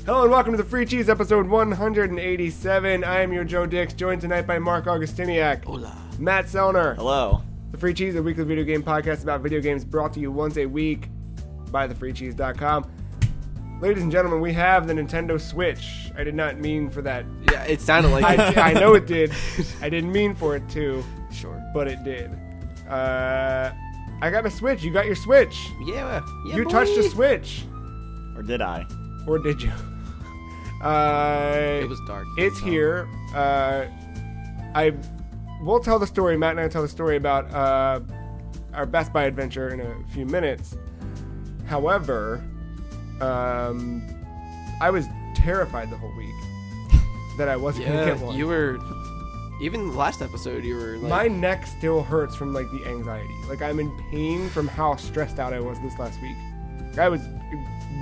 Hello and welcome to the Free Cheese, episode 187. I am your Joe Dix, joined tonight by Marc Augustiniak. Hola. Matt Sellner. Hello. The Free Cheese, a weekly video game podcast about video games brought to you once a week by thefreecheese.com. Ladies and gentlemen, we have the Nintendo Switch. I did not mean for that. Yeah, it sounded like I know it did. I didn't mean for it to. Sure. But it did. I got my Switch. You got your Switch. Yeah, You boy. touched a Switch. Or did I? Or did you? It was dark. It's here. We'll tell the story. Matt and I will tell the story about our Best Buy adventure in a few minutes. However, I was terrified the whole week that I wasn't going to get one. You were. Even last episode, you were like... My neck still hurts from like the anxiety. Like I'm in pain from how stressed out I was this last week. I was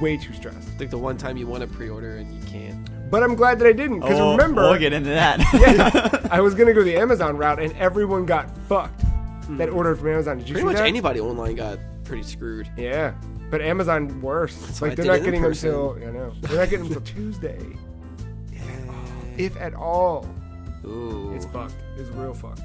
way too stressed. Like the one time you want to pre-order and you can't. But I'm glad that I didn't, because remember... We'll get into that. Yeah, I was going to go the Amazon route, and everyone got fucked that ordered from Amazon. Did you Pretty see much that? anybody online got pretty screwed. Yeah, but Amazon worse. That's Like why they're I not did it in getting them person. until they're not getting them until Tuesday, Yeah. if at all. Ooh. It's fucked. It's real fucked.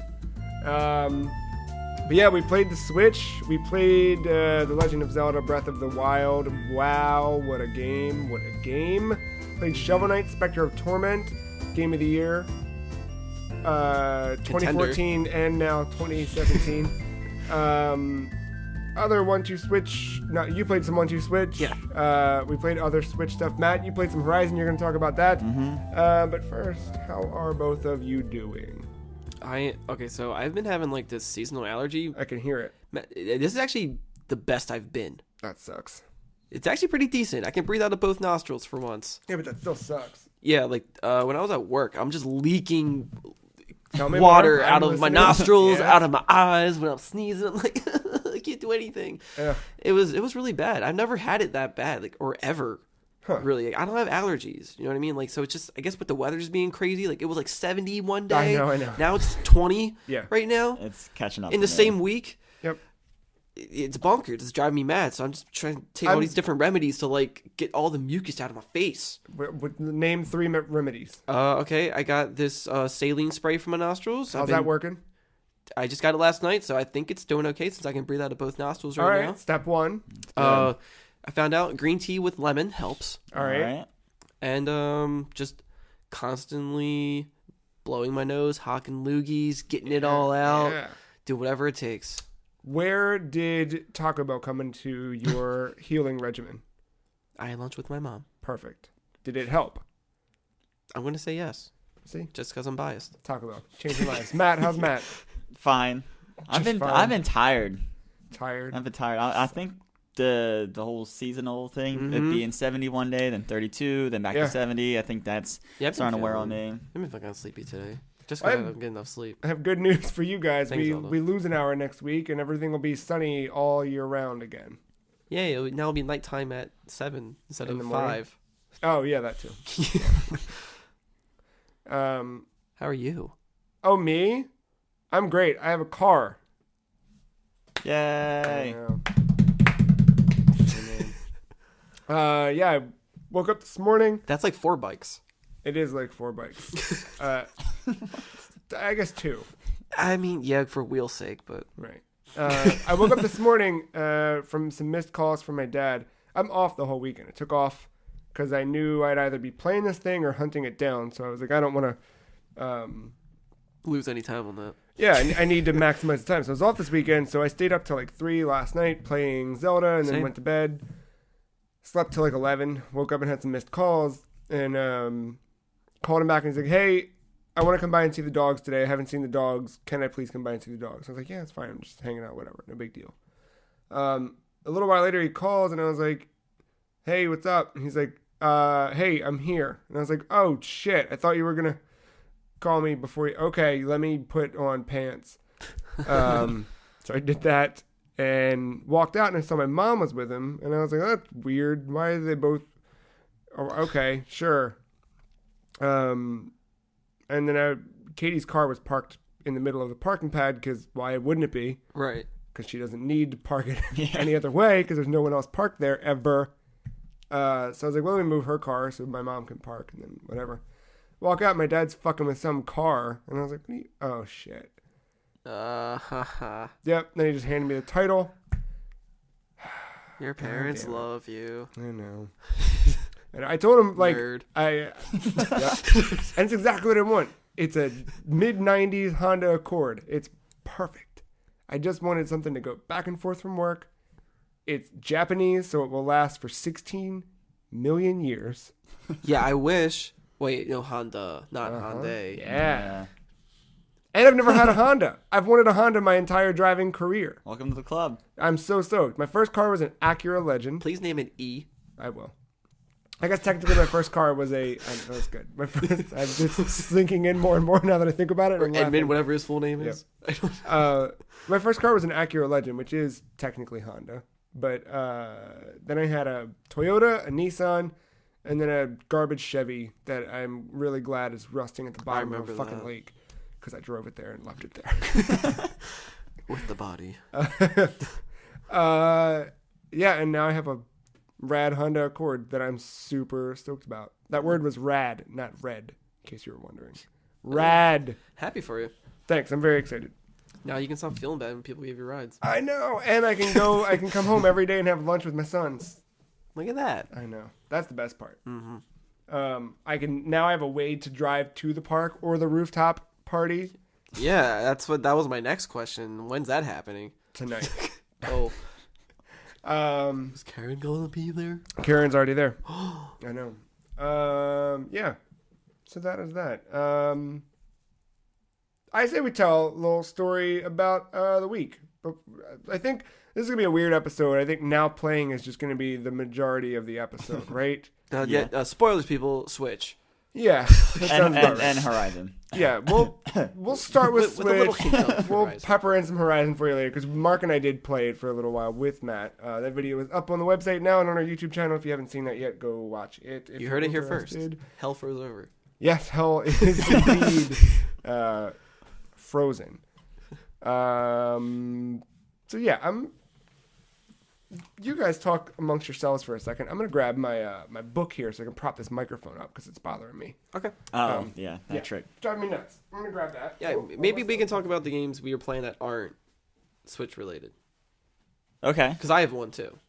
But yeah, we played the Switch. We played the Legend of Zelda: Breath of the Wild. Wow, what a game! What a game! Played Shovel Knight: Specter of Torment, Game of the Year, 2014 and now 2017. Other 1-2 Switch. No, you played some 1-2 Switch. Yeah. We played other Switch stuff. Matt, you played some Horizon. You're going to talk about that. But first, how are both of you doing? Okay, so I've been having like this seasonal allergy. I can hear it. This is actually the best I've been. That sucks. It's actually pretty decent. I can breathe out of both nostrils for once. Yeah, but that still sucks. Yeah, like when I was at work, I'm just leaking Tell me water more. out I'm of my listening. nostrils, Yes. out of my eyes. When I'm sneezing, I'm like, I can't do anything. Yeah. It was really bad. I've never had it that bad, like, or ever. Huh. Really, I don't have allergies. You know what I mean? Like, so it's just, I guess with the weather's being crazy, like it was like 70 one day. I know. Now it's 20 Yeah. right now It's catching up. in the to me. same week. Yep. It's bonkers. It's driving me mad. So I'm just trying to take all these different remedies to like get all the mucus out of my face. Name 3 remedies. Okay, I got this saline spray for my nostrils. How's that working? I just got it last night, so I think it's doing okay since I can breathe out of both nostrils All right right. Step 1. now. I found out green tea with lemon helps. All right. And just constantly blowing my nose, hawking loogies, getting it all out. Yeah. Do whatever it takes. Where did Taco Bell come into your healing regimen? I had lunch with my mom. Perfect. Did it help? I'm going to say yes, See? just because I'm biased. Taco Bell. Changing lives. Matt, how's Matt? Fine. I've been tired. Tired. I've been tired. I think the whole seasonal thing, it being 70 one day, then 32, then back to 70. I think that's starting to wear on me. I've been fucking sleepy today. Just because I don't get enough sleep. I have good news for you guys. Thanks, We Zelda. lose an hour next week, and everything will be sunny all year round again. Yeah, now it'll be nighttime at 7 instead In of the morning? 5. Oh, yeah, that too. How are you? Oh, me? I'm great. I have a car. Yay. Yeah, I woke up this morning. That's like 4 bikes. It is like 4 bikes. I guess 2. I mean, yeah, for wheel's sake, but... Right. I woke up this morning from some missed calls from my dad. I'm off the whole weekend. I took off because I knew I'd either be playing this thing or hunting it down. So I was like, I don't want to... lose any time on that. Yeah, I need to maximize the time. So I was off this weekend, so I stayed up till like 3 last night playing Zelda and then Same. went to bed. Slept till like 11. Woke up and had some missed calls and called him back and he's like, hey, I want to come by and see the dogs today. I haven't seen the dogs. Can I please come by and see the dogs? I was like, yeah, it's fine. I'm just hanging out, whatever. No big deal. A little while later, he calls and I was like, hey, what's up? And he's like, hey, I'm here. And I was like, oh, shit. I thought you were going to call me before you. Okay, let me put on pants. So I did that and walked out and I saw my mom was with him. And I was like, that's weird. Why are they both? Oh, okay, sure. And then Katie's car was parked in the middle of the parking pad because why wouldn't it be? Right. Because she doesn't need to park it any other way because there's no one else parked there ever. So I was like, well, let me move her car so my mom can park and then whatever. Walk out, my dad's fucking with some car. And I was like, oh, shit. Yep. Then he just handed me the title. Your parents love you. I know. And I told him, like, Nerd. Yep. And it's exactly what I want. It's a mid-90s Honda Accord. It's perfect. I just wanted something to go back and forth from work. It's Japanese, so it will last for 16 million years. Yeah, I wish. Wait, no, Honda, not Hyundai. Yeah. And I've never had a Honda. I've wanted a Honda my entire driving career. Welcome to the club. I'm so stoked. My first car was an Acura Legend. Please name it E. I will. I guess technically my first car was that was good. My first, I'm just sinking in more and more now that I think about it. Or Edmund, whatever his full name is. My first car was an Acura Legend, which is technically Honda. But then I had a Toyota, a Nissan, and then a garbage Chevy that I'm really glad is rusting at the bottom of a fucking lake because I drove it there and left it there. With the body. Yeah, and now I have a rad Honda Accord that I'm super stoked about. That word was rad, not red, in case you were wondering. Rad. Happy for you. Thanks, I'm very excited. Now you can stop feeling bad when people give you rides. I know, and I can come home every day and have lunch with my sons. Look at that. I know. That's the best part. Mm-hmm. I have a way to drive to the park or the rooftop party. Yeah, that was my next question. When's that happening? Tonight. Oh. Is Karen gonna be there? Karen's already there. I know. Yeah. So that is that. I say we tell a little story about the week. But I think this is going to be a weird episode. I think now playing is just going to be the majority of the episode, right? Spoilers, people, Switch. Yeah. And Horizon. Yeah, we'll start with Switch. A little hiccup We'll Horizon. pepper in some Horizon for you later, because Mark and I did play it for a little while with Matt. That video is up on the website now and on our YouTube channel. If you haven't seen that yet, go watch it. If You heard you're it here first. interested. Hell froze over. Yes, hell is indeed frozen. So yeah, you guys talk amongst yourselves for a second. I'm gonna grab my my book here so I can prop this microphone up because it's bothering me. Okay. That trick. Driving me nuts. I'm gonna grab that. Yeah, maybe we can talk about the games we were playing that aren't Switch related. Okay. Because I have one too.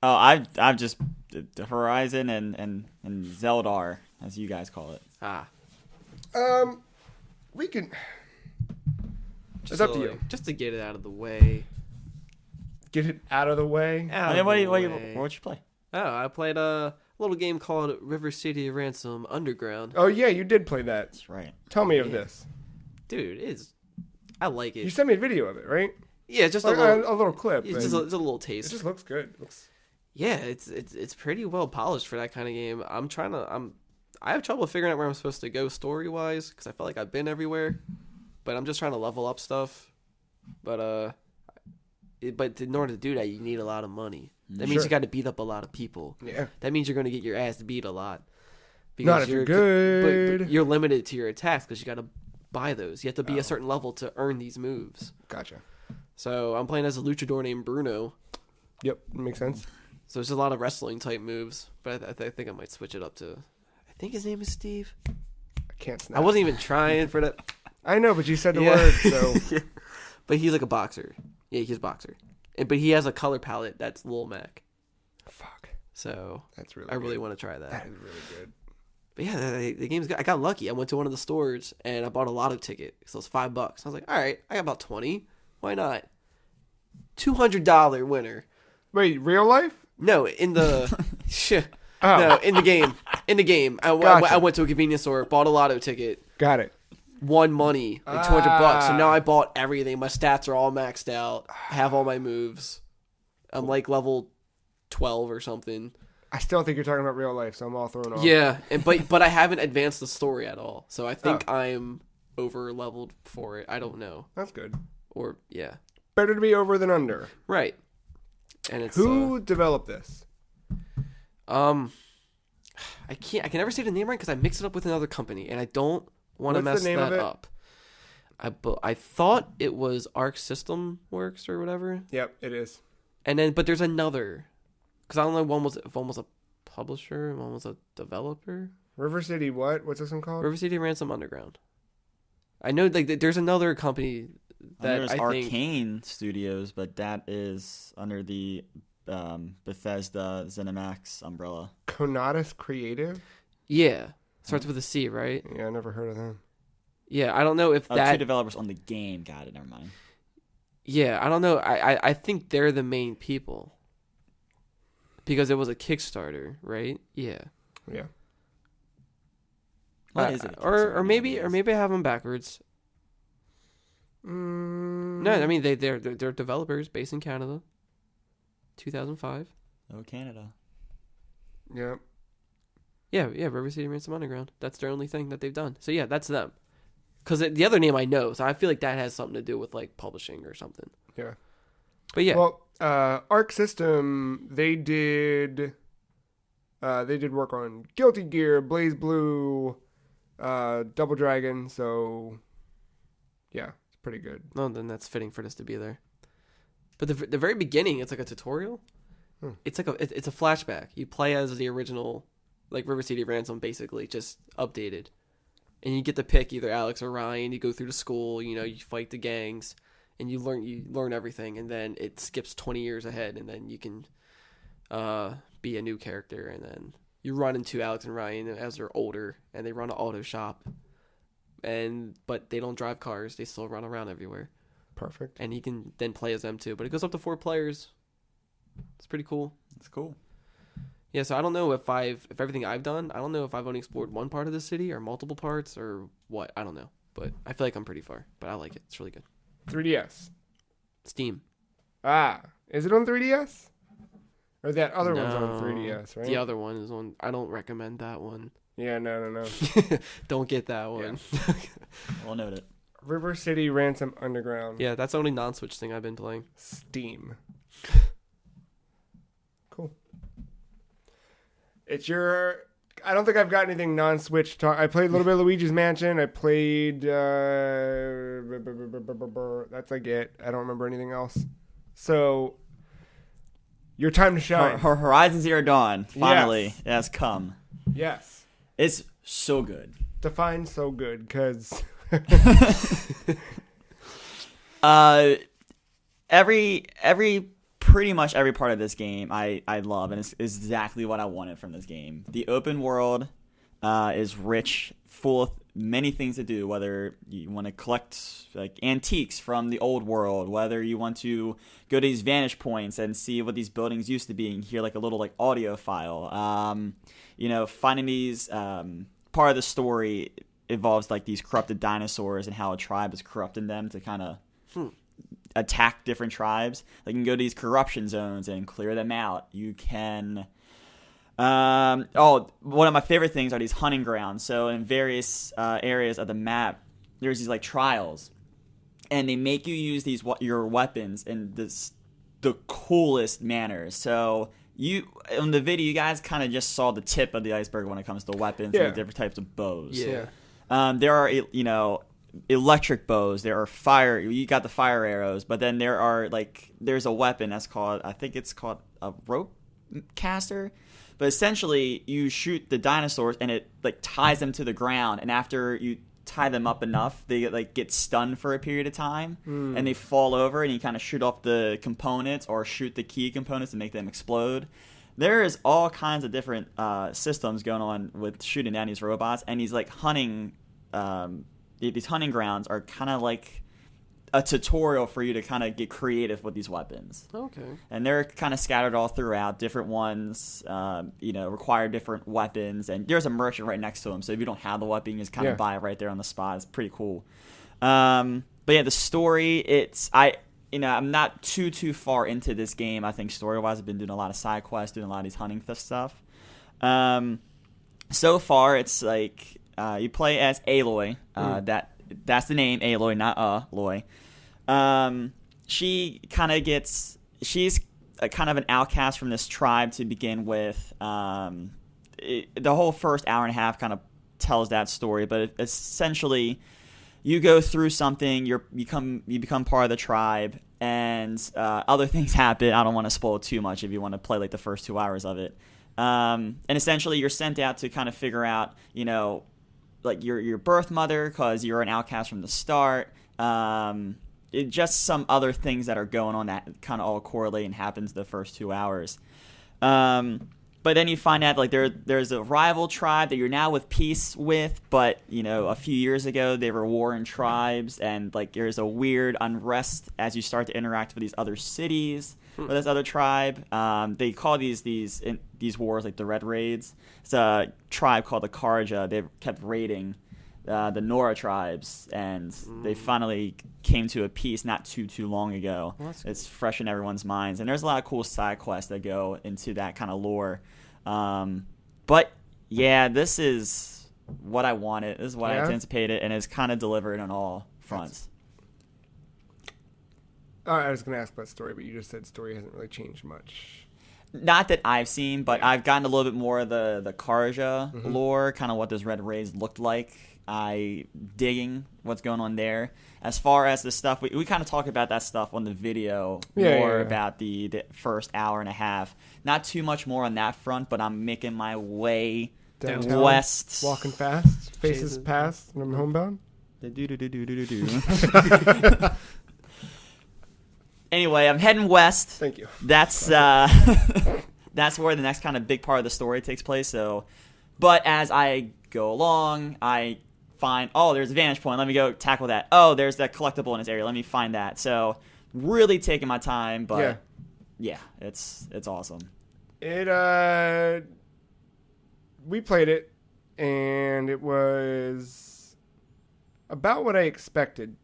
Oh, I've just the Horizon and Zelda, as you guys call it. We can. Just It's up to you. Just to get it out of the way. Get it out of the way. What'd you play? Oh, I played a little game called River City Ransom Underground. Oh yeah, you did play that. That's right. Tell me of this. Dude, I like it. You sent me a video of it, right? Yeah, just like a little clip. It's just a little taste. It just looks good. Yeah, it's pretty well polished for that kind of game. I have trouble figuring out where I'm supposed to go story wise because I feel like I've been everywhere, but I'm just trying to level up stuff. But in order to do that, you need a lot of money. That means you got to beat up a lot of people. Yeah. That means you're going to get your ass beat a lot. Not if you're good. But you're limited to your attacks because you got to buy those. You have to be a certain level to earn these moves. Gotcha. So I'm playing as a luchador named Bruno. Yep, makes sense. So there's a lot of wrestling type moves, but I think I might switch it up to. I think his name is Steve. I can't snap. I wasn't even trying for that. I know, but you said the word, so. Yeah. But he's like a boxer. Yeah, he's a boxer. But he has a color palette that's Lil Mac. Fuck. So that's really. I really want to try that. That is really good. But yeah, the game's good. I got lucky. I went to one of the stores and I bought a lotto ticket. So it was $5. I was like, all right, I got about 20. Why not? $200 winner. Wait, real life? No, in the no, in the game. In the game, I went to a convenience store, bought a lotto ticket. Got it. Won money, like $200. So now I bought everything. My stats are all maxed out. I have all my moves. I'm like level 12 or something. I still think you're talking about real life, so I'm all thrown off. Yeah, but I haven't advanced the story at all. So I think I'm over leveled for it. I don't know. That's good. Or yeah, better to be over than under. Right. And it's who developed this? I can never say the name right because I mixed it up with another company, and I don't want to mess that up. I thought it was Arc System Works or whatever. Yep, it is. And then, but there's another because I don't know if one was a publisher, and one was a developer. River City what? What's this one called? River City Ransom Underground. I know like there's another company that there's I think Arcane Studios, but that is under the Bethesda ZeniMax umbrella. Conatus Creative? Yeah. Starts with a C, right? Yeah, I never heard of them. Yeah, I don't know if that... 2 developers on the game. Got it, never mind. Yeah, I don't know. I think they're the main people. Because it was a Kickstarter, right? Yeah. Yeah. What is it? Or maybe I have them backwards. No, I mean they're developers based in Canada. 2005. Oh, Canada. Yeah. Yeah, River City Ransom Underground. That's their only thing that they've done. So yeah, that's them. Because the other name I know, so I feel like that has something to do with like publishing or something. Yeah. But yeah. Well, Arc System, they did work on Guilty Gear, Blaze Blue, Double Dragon. So yeah, it's pretty good. No, then that's fitting for this to be there. But the very beginning, it's like a tutorial. It's like it's a flashback. You play as the original, like River City Ransom, basically just updated, and you get to pick either Alex or Ryan. You go through the school, you fight the gangs, and you learn everything, and then it skips 20 years ahead, and then you can be a new character, and then you run into Alex and Ryan as they're older, and they run an auto shop, but they don't drive cars. They still run around everywhere. Perfect. And you can then play as them too. But it goes up to 4 players. It's pretty cool. It's cool. Yeah, so I don't know if everything I've done, I don't know if I've only explored one part of the city or multiple parts or what. I don't know. But I feel like I'm pretty far. But I like it. It's really good. 3DS. Steam. Is it on 3DS? Or that other one's on 3DS, right? The other one is on. I don't recommend that one. Yeah, no. Don't get that one. Yeah. We'll note it. River City Ransom Underground. Yeah, that's the only non-Switch thing I've been playing. Steam. Cool. It's your... I don't think I've got anything non-Switch. I played a little bit of Luigi's Mansion. I played... that's like it. I don't remember anything else. So, your time to shine. Horizon Zero Dawn finally has come. Yes. It's so good. Define so good, because... Pretty much every part of this game I love, and it's exactly what I wanted from this game. The open world is rich, full of many things to do, whether you want to collect like antiques from the old world, whether you want to go to these vantage points and see what these buildings used to be and hear like a little like audio file. Finding these part of the story involves like these corrupted dinosaurs and how a tribe is corrupting them to kind of attack different tribes. Like you can go to these corruption zones and clear them out. You can one of my favorite things are these hunting grounds. So in various areas of the map there's these like trials, and they make you use your weapons in the coolest manners. So on the video you guys kind of just saw the tip of the iceberg when it comes to weapons and the different types of bows. Yeah. There are, electric bows. There are fire. You got the fire arrows, but then there's a weapon that's called, I think it's called a rope caster. But essentially, you shoot the dinosaurs and it like ties them to the ground. And after you tie them up enough, they like get stunned for a period of time, and they fall over. And you kind of shoot off the components or shoot the key components to make them explode. There is all kinds of different systems going on with shooting down these robots, and these like hunting, these hunting grounds are kind of like a tutorial for you to kind of get creative with these weapons. Okay. And they're kind of scattered all throughout. Different ones, require different weapons, and there's a merchant right next to them. So if you don't have the weapon, you just kind of buy it right there on the spot. It's pretty cool. But yeah, the story, I'm not too far into this game. I think story-wise, I've been doing a lot of side quests, doing a lot of these hunting stuff. So far, it's like you play as Aloy. That's the name, Aloy, not Loy. She's a kind of an outcast from this tribe to begin with. The whole first hour and a half kind of tells that story, but essentially, you go through something, you become part of the tribe, and other things happen. I don't want to spoil too much if you want to play like the first 2 hours of it. And essentially, you're sent out to kind of figure out, like your birth mother, because you're an outcast from the start. Just some other things that are going on that kind of all correlate and happens the first 2 hours. But then you find out like there's a rival tribe that you're now with peace with, but a few years ago they were warring tribes, and like there's a weird unrest as you start to interact with these other cities with this other tribe. They call these wars like the Red Raids. It's a tribe called the Karja. They kept raiding the Nora tribes, and they finally came to a peace not too long ago. Well, it's fresh in everyone's minds, and there's a lot of cool side quests that go into that kind of lore. But yeah, this is what I wanted. This is what I anticipated, and it's kind of delivered on all fronts. I was going to ask about story, but you just said story hasn't really changed much. Not that I've seen, but I've gotten a little bit more of the Karja lore, kind of what those Red Raids looked like. I digging what's going on there. As far as the stuff, we kind of talk about that stuff on the video, about the first hour and a half. Not too much more on that front, but I'm making my way downtown, west. Walking fast, faces past, and I'm homebound. Anyway, I'm heading west. Thank you. That's that's where the next kind of big part of the story takes place. So, but as I go along, I find, there's a vantage point. Let me go tackle that. There's that collectible in this area. Let me find that. So, really taking my time, but yeah, it's awesome. We played it, and it was about what I expected.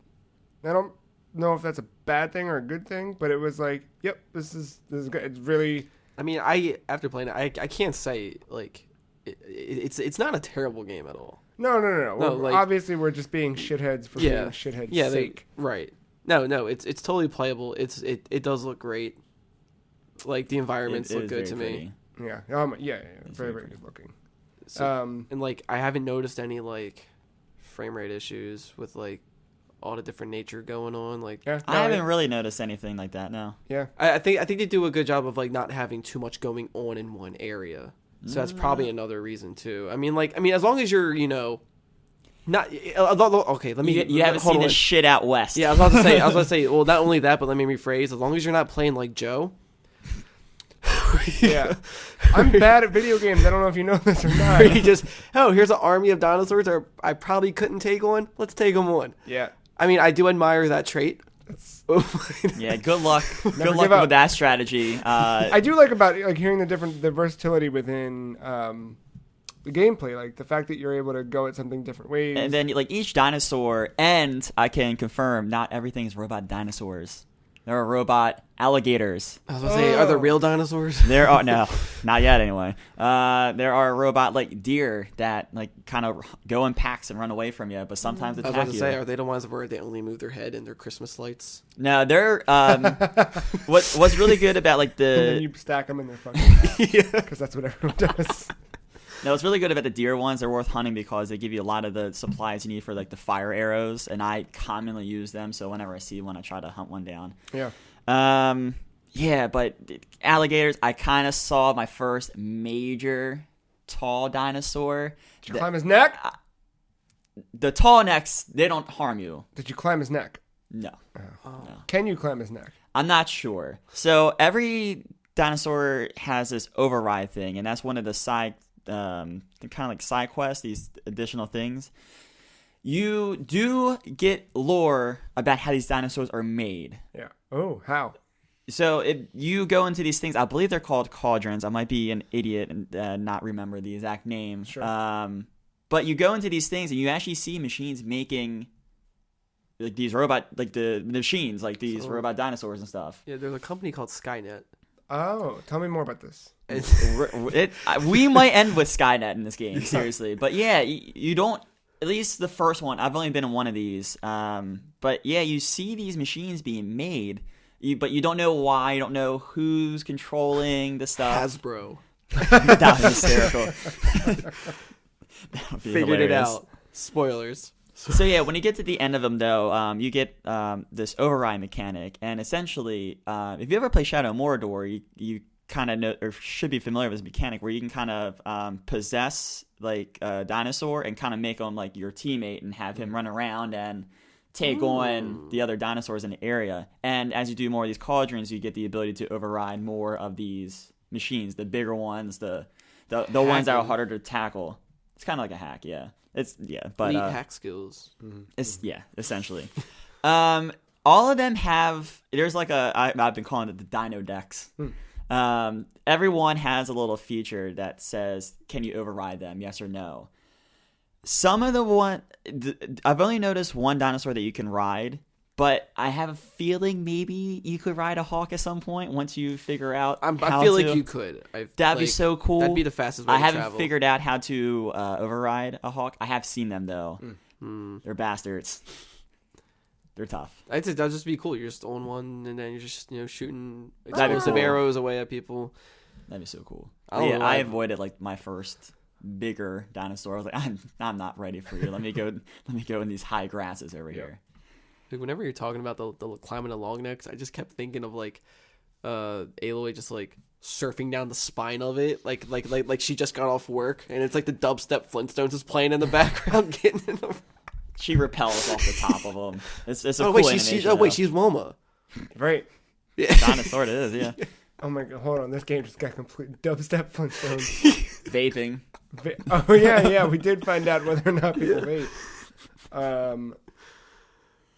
I don't know if that's a bad thing or a good thing, but it was like, yep, this is good. It's really. I mean, after playing it, I can't say like it's not a terrible game at all. No. Like, obviously, we're just being shitheads for being shitheads' sake. Right. No, it's totally playable. It does look great. Like the environments look good to me. Yeah. Very, very good looking. So, and like I haven't noticed any like frame rate issues with like all the different nature going on. Like I haven't really noticed anything like that. No. Yeah. I think they do a good job of like not having too much going on in one area. So that's probably another reason too. I mean, as long as you're, not okay. Let me. You haven't seen this shit out west. Yeah, I was about to say. Well, not only that, but let me rephrase. As long as you're not playing like Joe. Yeah, I'm bad at video games. I don't know if you know this or not. You just here's an army of dinosaurs that I probably couldn't take on. Let's take them on. Yeah. I mean, I do admire that trait. Yeah, good luck. Good luck with that strategy. I do like about hearing the versatility within the gameplay, like the fact that you're able to go at something different ways. And then like each dinosaur, and I can confirm, not everything is robot dinosaurs. There are robot alligators. I was going to say, are there real dinosaurs? There are no, not yet anyway. There are robot like deer that like kind of go in packs and run away from you, but sometimes attack you. I was going to say, are they the ones where they only move their head in their Christmas lights? No, they're what's really good about like the. And then you stack them in their fucking. Because that's what everyone does. No, what's really good about the deer ones, they're worth hunting because they give you a lot of the supplies you need for like the fire arrows, and I commonly use them, so whenever I see one, I try to hunt one down. Yeah. Yeah, but alligators, I kind of saw my first major tall dinosaur. Did you climb his neck? The tall necks, they don't harm you. Did you climb his neck? No. No. Can you climb his neck? I'm not sure. So every dinosaur has this override thing, and that's one of the side kind of like side quests, these additional things. You do get lore about how these dinosaurs are made. Yeah. Oh, how? So if you go into these things, I believe they're called cauldrons. I might be an idiot and not remember the exact name. Sure. But you go into these things and you actually see machines making like these robot, like the machines, like these robot dinosaurs and stuff. Yeah, there's a company called Skynet. Oh, tell me more about this. We might end with Skynet in this game, seriously. But yeah, you don't, at least the first one, I've only been in one of these. But yeah, you see these machines being made, but you don't know why, you don't know who's controlling the stuff. Hasbro. That was hysterical. That would be Figured hilarious. it out. Spoilers. So yeah, when you get to the end of them, though, you get this override mechanic, and essentially, if you ever play Shadow of Mordor, you kind of know or should be familiar with this mechanic where you can kind of possess like a dinosaur and kind of make him like your teammate and have him run around and take on the other dinosaurs in the area. And as you do more of these cauldrons, you get the ability to override more of these machines, the bigger ones, the ones that are harder to tackle. It's kind of like a hack, yeah. But neat hack skills. It's essentially. All of them have. There's like I've been calling it the Dino Dex. Everyone has a little feature that says, "Can you override them? Yes or no." Some of I've only noticed one dinosaur that you can ride, but I have a feeling maybe you could ride a hawk at some point once you figure out. I feel like you could. That'd be so cool. That'd be the fastest way to travel. I haven't figured out how to override a hawk. I have seen them though. They're bastards. They're tough. I'd say that'd just be cool. You're just on one, and then you're just shooting That'd be explosive cool. arrows away at people. That'd be so cool. I avoided like my first bigger dinosaur. I was like, I'm not ready for you. Let me go in these high grasses over here. Like, whenever you're talking about the climbing the long necks, I just kept thinking of like Aloy just like surfing down the spine of it, like she just got off work, and it's like the dubstep Flintstones is playing in the background, getting in the. She repels off the top of them. It's a cool wait, animation. she's Wilma. Right. Yeah. Dinosaur it is, yeah. Oh my god, hold on. This game just got complete dubstep Flintstones. Vaping. Oh, yeah. We did find out whether or not people vape.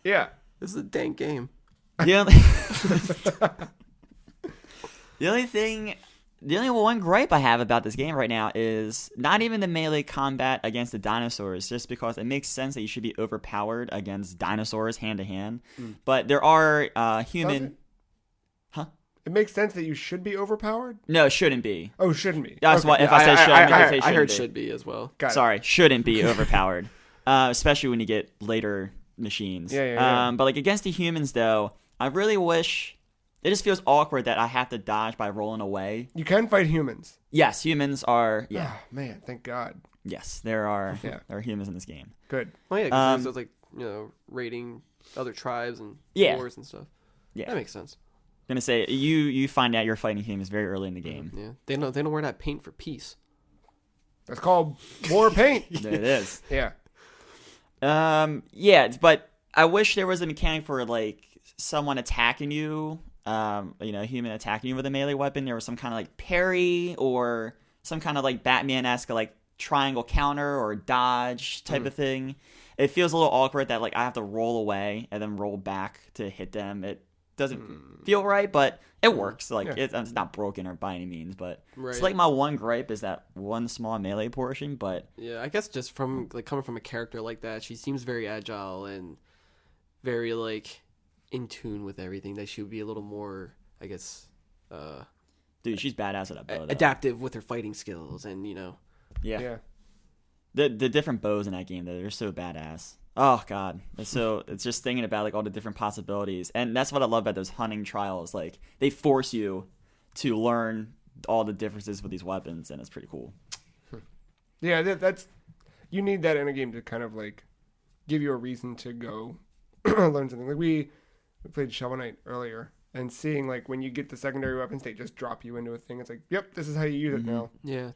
Yeah. This is a dank game. The only one gripe I have about this game right now is not even the melee combat against the dinosaurs, just because it makes sense that you should be overpowered against dinosaurs hand to hand. But there are human. Huh? It makes sense that you should be overpowered? No, it shouldn't be. Oh, shouldn't be. That's Okay. why if I say should, I say I heard shouldn't should be as well. Got it. Sorry, shouldn't be overpowered, especially when you get later machines. Yeah. But like against the humans, though, I really wish. It just feels awkward that I have to dodge by rolling away. You can fight humans. Yes, humans are. Yeah. Oh, man, thank God. Yes, there are. Yeah. There are humans in this game. Good. Oh yeah, because there's like raiding other tribes and wars and stuff. Yeah, that makes sense. I'm gonna say you find out you're fighting humans very early in the game. Yeah, they don't wear that paint for peace. That's called war paint. It is. Yeah. Yeah, but I wish there was a mechanic for like someone attacking you. A human attacking you with a melee weapon. There was some kind of like parry or some kind of like Batman-esque like triangle counter or dodge type of thing. It feels a little awkward that like I have to roll away and then roll back to hit them. It doesn't feel right, but it works. Like it's not broken or by any means, but it's like my one gripe is that one small melee portion. But yeah, I guess just from like coming from a character like that, she seems very agile and very like in tune with everything. That she would be a little more, I guess, dude, she's badass at that bow. Adaptive with her fighting skills, and yeah. The different bows in that game, though, they're so badass. Oh god, it's just thinking about like all the different possibilities, and that's what I love about those hunting trials. Like they force you to learn all the differences with these weapons, and it's pretty cool. Yeah, that's you need that in a game to kind of like give you a reason to go learn something. Like we played Shovel Knight earlier, and seeing like when you get the secondary weapons, they just drop you into a thing. It's like, yep, this is how you use it now. Yeah,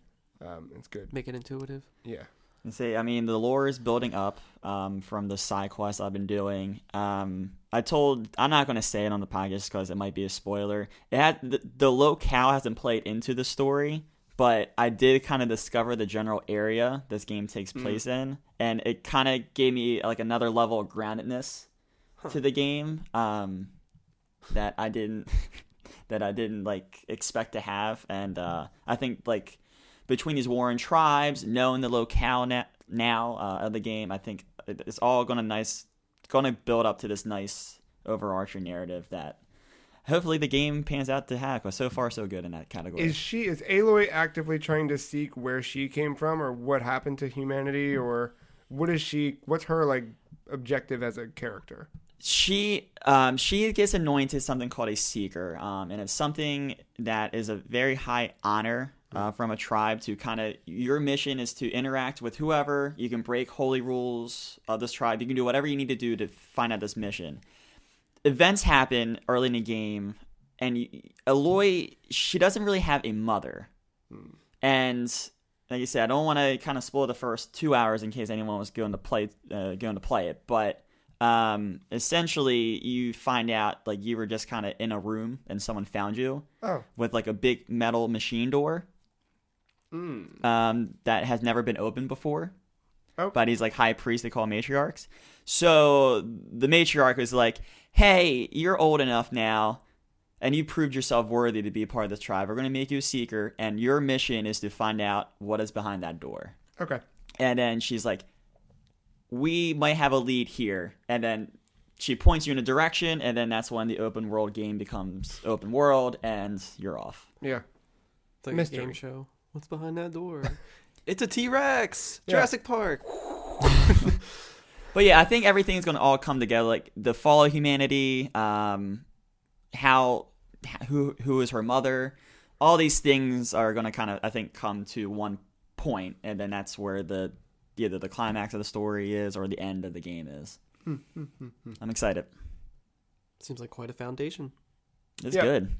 it's good. Make it intuitive. Yeah. And say, I mean, the lore is building up from the side quests I've been doing. I'm not going to say it on the podcast because it might be a spoiler. The locale hasn't played into the story, but I did kind of discover the general area this game takes place in, and it kind of gave me like another level of groundedness to the game that I didn't like expect to have, and I think like between these warring tribes, knowing the locale now of the game, I think it's all going to build up to this nice overarching narrative that hopefully the game pans out to have. Because so far so good in that category. Is Aloy actively trying to seek where she came from, or what happened to humanity, or what's her like objective as a character? She gets anointed something called a seeker, and it's something that is a very high honor from a tribe to kind of, your mission is to interact with whoever. You can break holy rules of this tribe. You can do whatever you need to do to find out this mission. Events happen early in the game, and Aloy, she doesn't really have a mother. And like you said, I don't want to kind of spoil the first 2 hours in case anyone was going to play it. But essentially, you find out like you were just kind of in a room and someone found you with like a big metal machine door that has never been opened before. But he's like high priest. They call matriarchs. So the matriarch was like, "Hey, you're old enough now, and you proved yourself worthy to be a part of this tribe. We're going to make you a seeker, and your mission is to find out what is behind that door." Okay. And then she's like, "We might have a lead here." And then she points you in a direction, and then that's when the open world game becomes open world, and you're off. Yeah. It's like Mystery. a game show. What's behind that door? It's a T-Rex. Jurassic Park. But yeah, I think everything's going to all come together. Like the fall of humanity, who is her mother, all these things are going to kind of, I think, come to one point, and then that's where either the climax of the story is or the end of the game is. I'm excited. Seems like quite a foundation. It's good.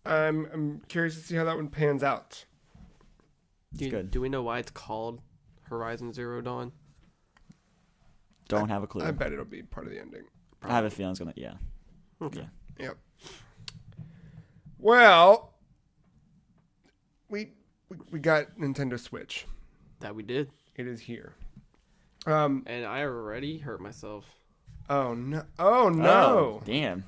I'm curious to see how that one pans out. Do we know why it's called Horizon Zero Dawn? Don't have a clue. I bet it'll be part of the ending. I have a feeling it's going to, yeah. Okay. Yeah. Yep. Well, we got Nintendo Switch. That we did. It is here. And I already hurt myself. Oh no! Oh no! Oh, damn.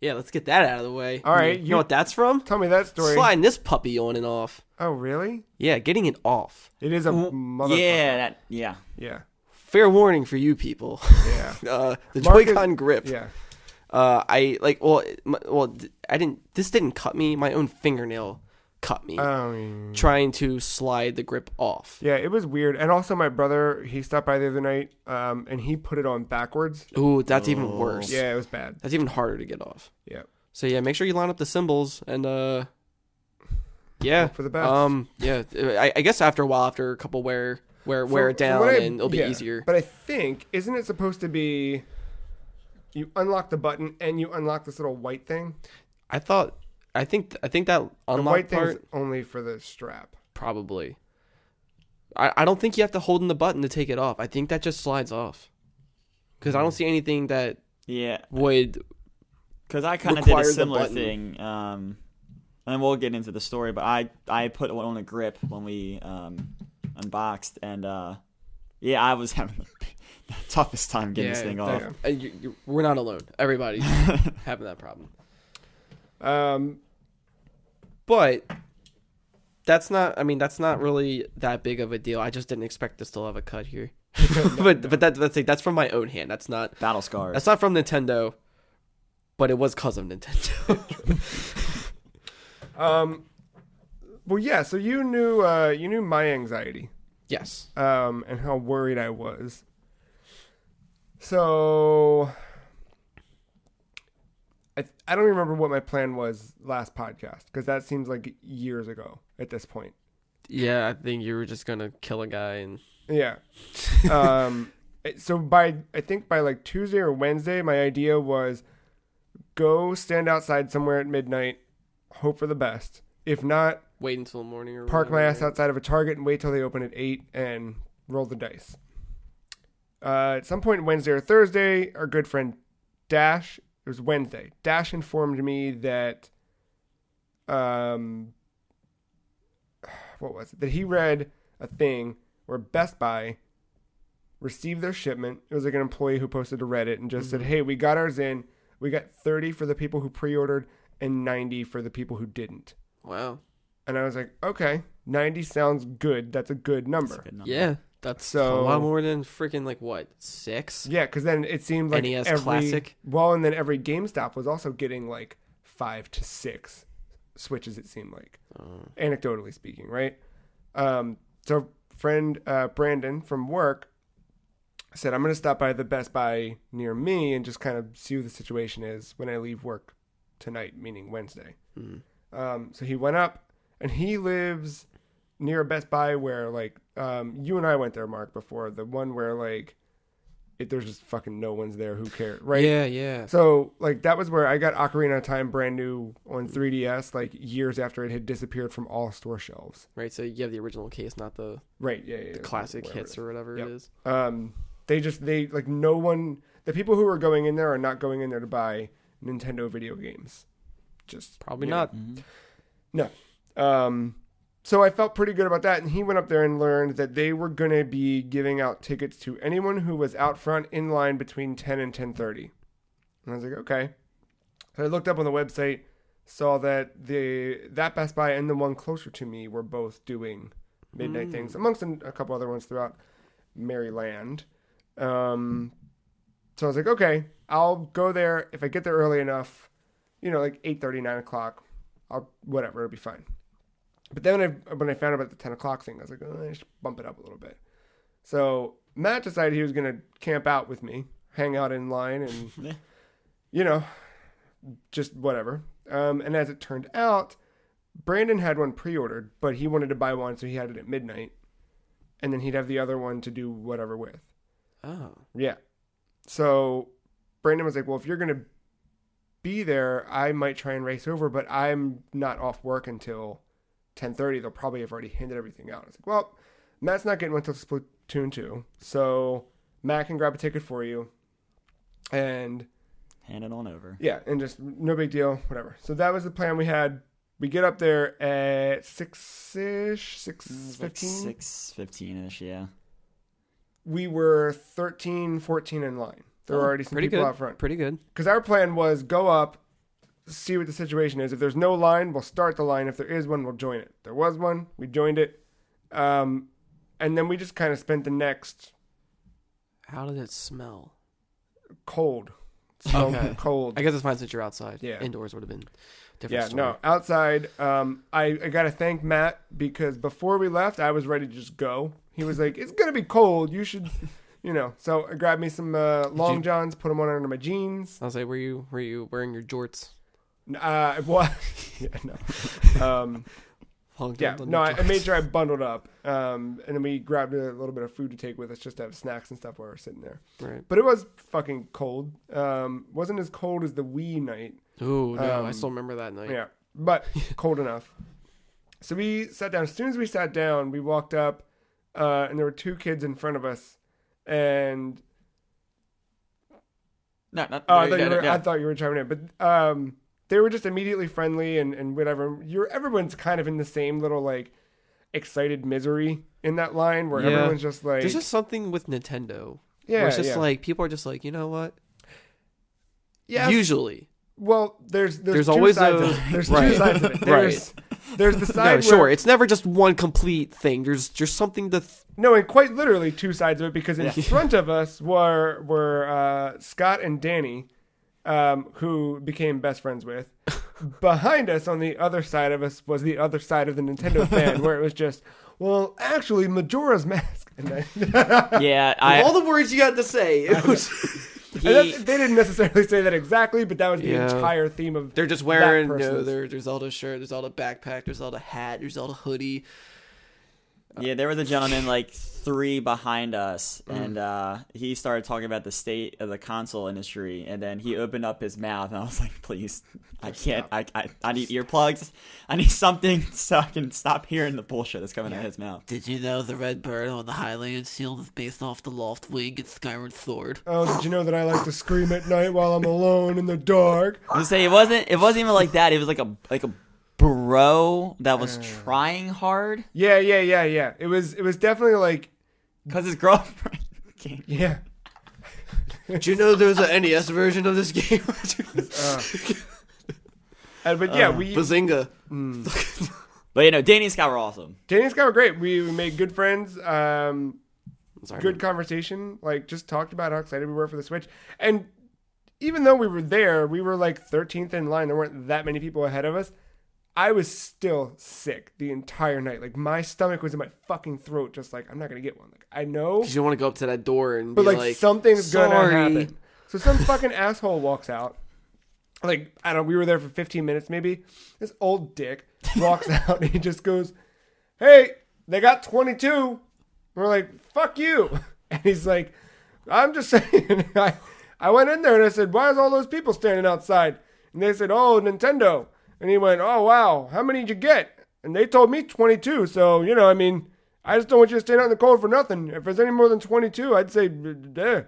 Yeah, let's get that out of the way. All right, You know what that's from? Tell me that story. Sliding this puppy on and off. Oh really? Yeah, getting it off. It is a motherfucker. Yeah. Yeah. Fair warning for you people. Yeah. The Marc Joy-Con grip. Yeah. I didn't. This didn't cut me. My own fingernail cut me. Trying to slide the grip off. Yeah, it was weird. And also, my brother, he stopped by the other night, and he put it on backwards. Ooh, that's even worse. Yeah, it was bad. That's even harder to get off. Yeah. So yeah, make sure you line up the symbols and yeah, hope for the best. Yeah, I guess after a while, after a couple wear it down, and it'll be easier. But I think, isn't it supposed to be you unlock the button and you unlock this little white thing? I think that The unlock white part thing's only for the strap. probably. I don't think you have to hold in the button to take it off. I think that just slides off. Because I don't see anything that would. Because I kind of did a require the similar button. thing. And we'll get into the story, but I put one on a grip when we unboxed, and I was having the toughest time getting this thing off. And we're not alone. Everybody's having that problem. But that's not really that big of a deal. I just didn't expect to still have a cut here. But that's from my own hand. That's not Battle scars. That's not from Nintendo, but it was because of Nintendo. Well, yeah. So you knew my anxiety. Yes. And how worried I was. So I don't remember what my plan was last podcast, because that seems like years ago at this point. Yeah, I think you were just gonna kill a guy and. Yeah. So by like Tuesday or Wednesday, my idea was go stand outside somewhere at midnight, hope for the best. If not, wait until the morning or park my whatever. ass outside of a Target and wait till they open at 8 and roll the dice. At some point Wednesday or Thursday, our good friend Dash, it was Wednesday, Dash informed me that, what was it? That he read a thing where Best Buy received their shipment. It was like an employee who posted to Reddit and just said, "Hey, we got ours in. We got 30 for the people who pre-ordered and 90 for the people who didn't." Wow. And I was like, okay, 90 sounds good. That's a good number. That's a good number. Yeah, that's a lot more than freaking like what 6? Yeah, because then it seemed like NES every Classic. Well, and then every GameStop was also getting like 5 to 6 Switches. It seemed like, anecdotally speaking, right? So friend Brandon from work said, "I'm going to stop by the Best Buy near me and just kind of see what the situation is when I leave work tonight," meaning Wednesday. So he went up, and he lives near a Best Buy where, like, you and I went there, Mark, before. The one where, like, there's just fucking no one's there. Who cares, right? Yeah. So like that was where I got Ocarina of Time brand new on 3DS, like years after it had disappeared from all store shelves. Right. So you have the original case, not the Right. Yeah. the classic hits or whatever Yep. it is. They like no one. The people who are going in there are not going in there to buy Nintendo video games. Just Probably you know. not. Mhm. So I felt pretty good about that, and he went up there and learned that they were going to be giving out tickets to anyone who was out front in line between 10 and 10:30. And I was like, okay. So I looked up on the website, saw that that Best Buy and the one closer to me were both doing midnight things, amongst a couple other ones throughout Maryland. So I was like, okay, I'll go there. If I get there early enough, like 8:30, 9 o'clock, whatever, it'll be fine. But then when I found out about the 10 o'clock thing, I was like, I should bump it up a little bit. So Matt decided he was going to camp out with me, hang out in line, and, just whatever. And as it turned out, Brandon had one pre-ordered, but he wanted to buy one, so he had it at midnight. And then he'd have the other one to do whatever with. Oh. Yeah. So Brandon was like, well, if you're going to be there, I might try and race over, but I'm not off work until 10:30. They'll probably have already handed everything out. I was like, well, Matt's not getting one until Splatoon 2, so Matt can grab a ticket for you. And Hand it on over. yeah, and just no big deal, whatever. So that was the plan we had. We get up there at 6-ish, 6:15. 6:15-ish, yeah. We were 13, 14 in line. There were already some pretty people good. out front. Pretty good. Because our plan was go up, see what the situation is. If there's no line, we'll start the line. If there is one, we'll join it. There was one. We joined it. And then we just kind of spent the next How did it smell? cold. Smelled Okay. cold. I guess it's fine since you're outside. Yeah. Indoors would have been different. Yeah, story. no, outside. I got to thank Matt because before we left, I was ready to just go. He was like, it's going to be cold. You should, So I grabbed me some long johns, put them on under my jeans. I'll say, were you wearing your jorts? What? Yeah, no. I made sure I bundled up. And then we grabbed a little bit of food to take with us just to have snacks and stuff while we were sitting there. Right. But it was fucking cold. Wasn't as cold as the Wii night. Oh, no, I still remember that night. Yeah, but cold enough. So we sat down. As soon as we sat down, we walked up, and there were two kids in front of us. And I thought you were chiming in, but they were just immediately friendly and whatever. Everyone's kind of in the same little like excited misery in that line where everyone's just like. There's just something with Nintendo. Yeah, where it's just yeah. like people are just like, you know what? Yeah. Usually. Well, there's two always sides a- of it. There's right. two sides of it. There's the side No, where, sure. It's never just one complete thing. There's something to. No, and quite literally two sides of it because in front of us were Scott and Danny, who became best friends with. Behind us, on the other side of us, was the other side of the Nintendo fan, where it was just, well, actually, Majora's Mask. And then, Yeah, all the words you had to say. It was. they didn't necessarily say that exactly, but that was the entire theme of. They're just wearing that their Zelda shirt, their Zelda backpack, their Zelda hat, their Zelda hoodie. Yeah, there was a gentleman like 3 behind us, and he started talking about the state of the console industry, and then he opened up his mouth, and I was like, please, I can't, I need earplugs, I need something so I can stop hearing the bullshit that's coming out of his mouth. Did you know the red bird on the Highland shield is based off the Loft Wing in Skyward Sword? Oh, did you know that I like to scream at night while I'm alone in the dark? I was say it wasn't even like that. It was like a bro that was trying hard Yeah. It was definitely like, because his girlfriend came. yeah. Did you know there was an NES version of this game? But yeah, we Bazinga. But Danny and Scott were awesome. Danny and Scott were great. We made good friends. Sorry, Good conversation. Like, just talked about how excited we were for the Switch. And even though we were there, we were like 13th in line. There weren't that many people ahead of us. I was still sick the entire night. Like, my stomach was in my fucking throat, just like, I'm not going to get one. Like, I know. Because you want to go up to that door and But be like something's going to sorry. happen. So some fucking asshole walks out. Like, I don't know, we were there for 15 minutes maybe. This old dick walks out and he just goes, hey, they got 22. We're like, fuck you. And he's like, I'm just saying. I went in there and I said, why is all those people standing outside? And they said, oh, Nintendo. And he went, oh, wow, how many did you get? And they told me 22. So, I mean, I just don't want you to stand out in the cold for nothing. If there's any more than 22, I'd say, duh.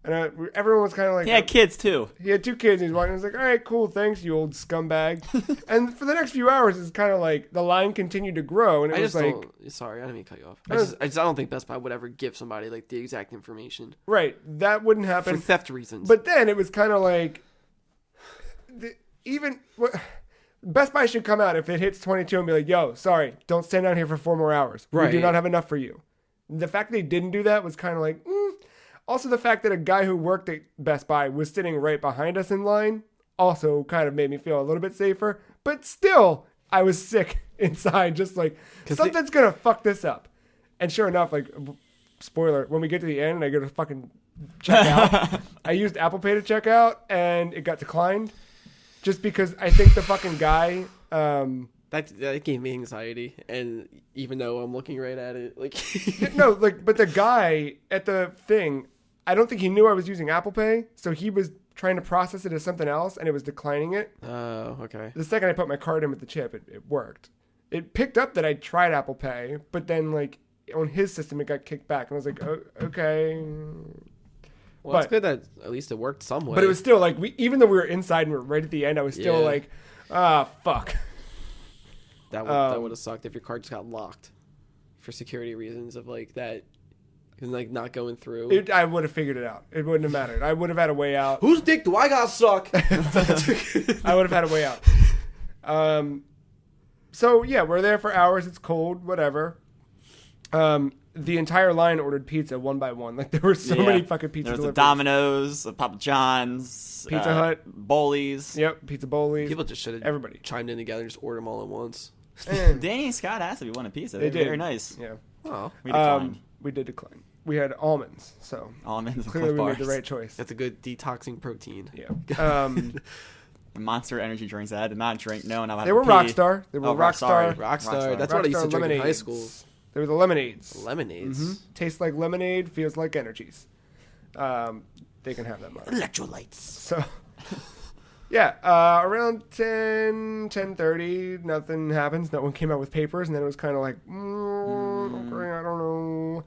And everyone was kind of like... He had kids, too. He had 2 kids. And he's walking. I was like, all right, cool, thanks, you old scumbag. And for the next few hours, it's kind of like the line continued to grow. And it was like... Sorry, I didn't mean to cut you off. I don't think Best Buy would ever give somebody like the exact information. Right. That wouldn't happen. For theft reasons. But then it was kind of like... Best Buy should come out if it hits 22 and be like, yo, sorry, don't stand down here for 4 more hours. Right. We do not have enough for you. The fact they didn't do that was kind of like... Also, the fact that a guy who worked at Best Buy was sitting right behind us in line also kind of made me feel a little bit safer. But still, I was sick inside, just like, something's going to fuck this up. And sure enough, like, spoiler, when we get to the end and I go to fucking check out, I used Apple Pay to check out, and it got declined. Just because I think the fucking guy... That gave me anxiety, and even though I'm looking right at it, like... No, like, but the guy at the thing... I don't think he knew I was using Apple Pay, so he was trying to process it as something else, and it was declining it. Oh, okay. The second I put my card in with the chip, it worked. It picked up that I tried Apple Pay, but then, like, on his system, it got kicked back, and I was like, oh, okay. Well, it's good that at least it worked some way. But it was still, like, even though we were inside and we were right at the end, I was still like, fuck. That would have sucked if your card just got locked for security reasons of, like, that... And like not going through. I would have figured it out. It wouldn't have mattered. I would have had a way out. Whose dick do I got suck? I would have had a way out. So yeah, we're there for hours. It's cold, whatever. The entire line ordered pizza one by one. Like there were so many fucking pizza. There was deliveries. the Domino's, the Papa John's, Pizza Hut, Bowlies. Yep, Pizza Bowlies. People just should have everybody chimed in together and just order them all at once. Danny and Scott asked if you wanted pizza. They did. Very nice. Yeah. Oh, We declined. We did decline. We had almonds, so Almonds and clearly Clif we Bars. made the right choice. that's a good detoxing protein. Yeah. Monster energy drinks that I did not drink. No, and I They were Rockstar. They were Rockstar. Rockstar. That's what I used to drink in high school. They were the lemonades. Lemonades. Tastes like lemonade, feels like energies. They can have that much. Electrolytes. So, yeah, around 10:30, nothing happens. No one came out with papers, and then it was kind of like, okay, I don't know.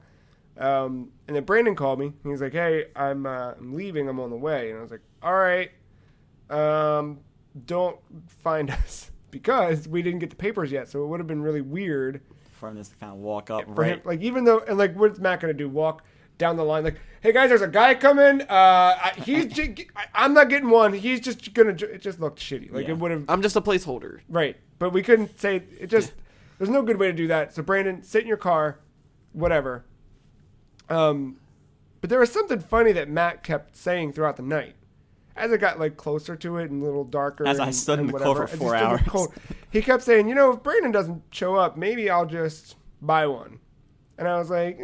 And then Brandon called me. He was like, hey, I'm leaving. I'm on the way. And I was like, all right, don't find us because we didn't get the papers yet. So it would have been really weird For him just to kind of walk up, for him. right? Like, even though, and like, what's Matt going to do? Walk down the line like, hey guys, there's a guy coming. I'm not getting one. He's just going to, it just looked shitty. Like it would have. I'm just a placeholder. Right. But we couldn't say it. Just there's no good way to do that. So Brandon, sit in your car, whatever. But there was something funny that Matt kept saying throughout the night. As it got like closer to it and a little darker. As I stood in the cold for 4 hours. He kept saying, if Brandon doesn't show up, maybe I'll just buy one. And I was like,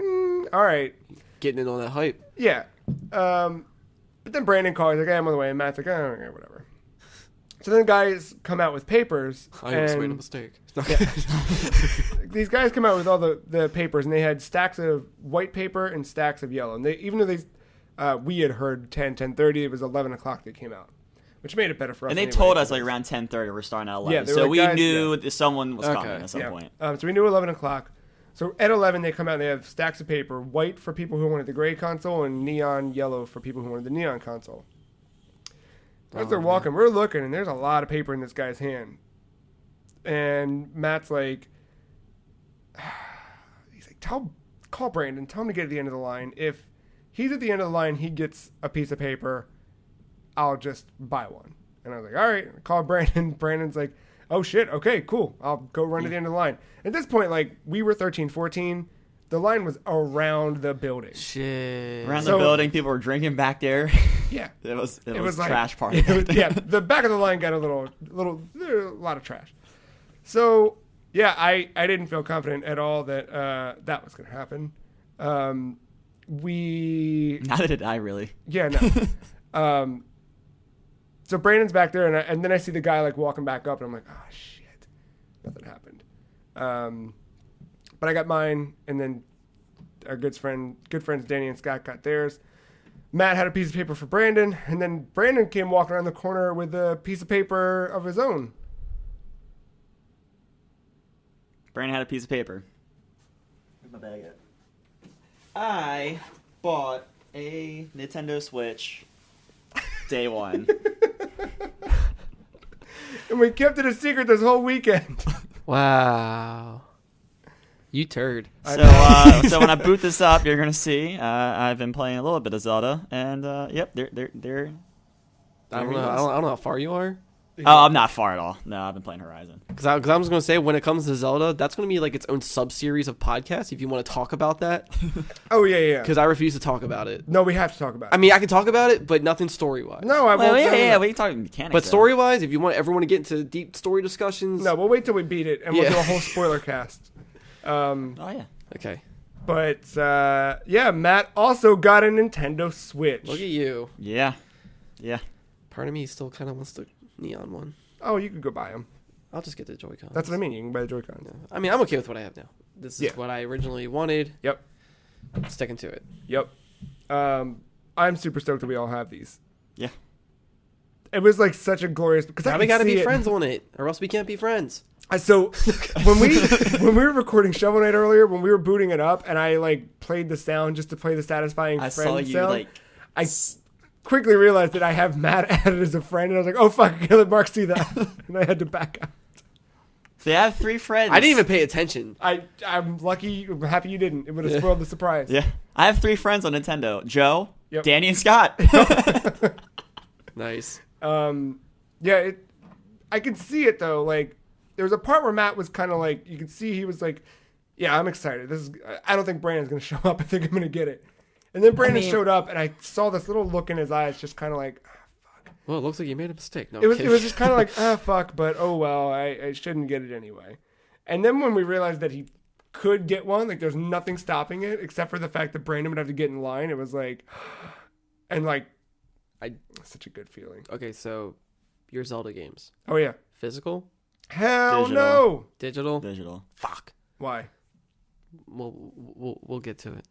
all right. Getting in on that hype. Yeah. But then Brandon called. He's like, hey, I'm on the way. And Matt's like, oh, okay, whatever. So then guys come out with papers. I almost made a mistake. These guys come out with all the papers, and they had stacks of white paper and stacks of yellow. And even though we had heard 10:30, it was 11 o'clock they came out, which made it better for us. And they anyway. told us like around 10:30 we're starting at 11. Yeah, they were so like, we guys, knew that someone was coming at some point. So we knew 11 o'clock. So at 11 they come out and they have stacks of paper, white for people who wanted the gray console and neon yellow for people who wanted the neon console. As they're walking, we're looking, and there's a lot of paper in this guy's hand. And Matt's like, he's like, call Brandon, tell him to get at the end of the line. If he's at the end of the line, he gets a piece of paper, I'll just buy one. And I was like, all right, call Brandon. Brandon's like, oh shit, okay, cool. I'll go run to the end of the line. At this point, like, we were 13, 14. The line was around the building. Shit. Around the building, people were drinking back there. Yeah. It was like, trash party. Yeah, the back of the line got a lot of trash. So, yeah, I didn't feel confident at all that that was going to happen. Neither did I really. Yeah, no. So Brandon's back there, and then I see the guy, like, walking back up, and I'm like, oh, shit. Nothing happened. But I got mine, and then our good friends Danny and Scott got theirs. Matt had a piece of paper for Brandon, and then Brandon came walking around the corner with a piece of paper of his own. Brandon had a piece of paper. Where's my bag at? I bought a Nintendo Switch day one. And we kept it a secret this whole weekend. Wow. You turd. So when I boot this up, you're gonna see I've been playing a little bit of Zelda, and yep, they're. I don't know how far you are. Oh, I'm not far at all. No, I've been playing Horizon. Because I was going to say, when it comes to Zelda, that's going to be like its own sub-series of podcasts if you want to talk about that. Oh, yeah. Because I refuse to talk about it. No, we have to talk about it. I mean, I can talk about it, but nothing story-wise. No, I won't. Yeah, we can talk mechanics. But story-wise, if you want everyone to get into deep story discussions... No, we'll wait till we beat it, and we'll do a whole spoiler cast. Oh, yeah. Okay. But, yeah, Matt also got a Nintendo Switch. Look at you. Yeah. Part of me still kind of wants the neon one. Oh, you could go buy them. I'll just get the Joy-Con. That's what I mean. You can buy the Joy-Cons. Yeah. I mean, I'm okay with what I have now. This is what I originally wanted. Yep. Sticking to it. Yep. I'm super stoked that we all have these. Yeah. It was like such a glorious... Because Now we got to be friends on it, or else we can't be friends. So when we were recording Shovel Knight earlier, when we were booting it up, and I like played the sound just to play the satisfying friend saw you sound, like... I quickly realized that I have Matt added as a friend, and I was like, oh fuck, I gotta let Marc see that. And I had to back out. So I have 3 friends. I didn't even pay attention. I'm lucky, I'm happy you didn't. It would have spoiled the surprise. Yeah. I have 3 friends on Nintendo. Joe, Yep. Danny, and Scott. Nice. Yeah, I could see it though. Like, there was a part where Matt was kind of like, you could see he was like, yeah, I'm excited. I don't think Brandon's going to show up. I think I'm going to get it. And then Brandon showed up, and I saw this little look in his eyes, just kind of like, fuck. Well, it looks like you made a mistake. No, It was just kind of like, fuck, but oh well, I shouldn't get it anyway. And then when we realized that he could get one, like there's nothing stopping it except for the fact that Brandon would have to get in line. It was like, and like, such a good feeling. Okay, so your Zelda games. Oh yeah. Physical? Hell Digital. no. Digital? Fuck. Why? We'll get to it.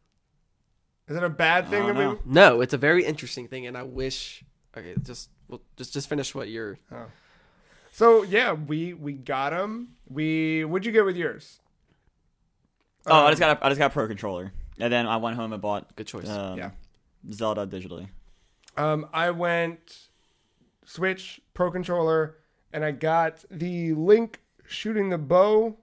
Is it a bad thing? I don't know. No, it's a very interesting thing, and I wish. Okay, just finish what you're. Oh. So yeah, we got them. What'd you get with yours? Oh, I just got a Pro Controller, and then I went home and bought Good choice. Zelda digitally. I went Switch Pro Controller, and I got the Link shooting the bow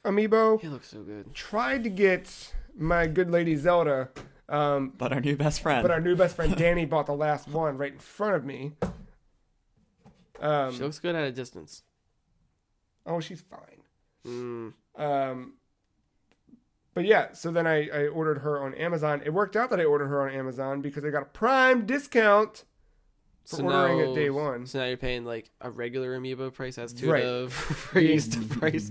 amiibo. He looks so good. Tried to get my good lady Zelda, But our new best friend. but our new best friend Danny bought the last one right in front of me. She looks good at a distance. Oh, she's fine. Mm. But yeah, so then I ordered her on Amazon. It worked out that I ordered her on Amazon because I got a Prime discount for ordering it day one. So now you're paying like a regular amiibo price as to Right. the raised price.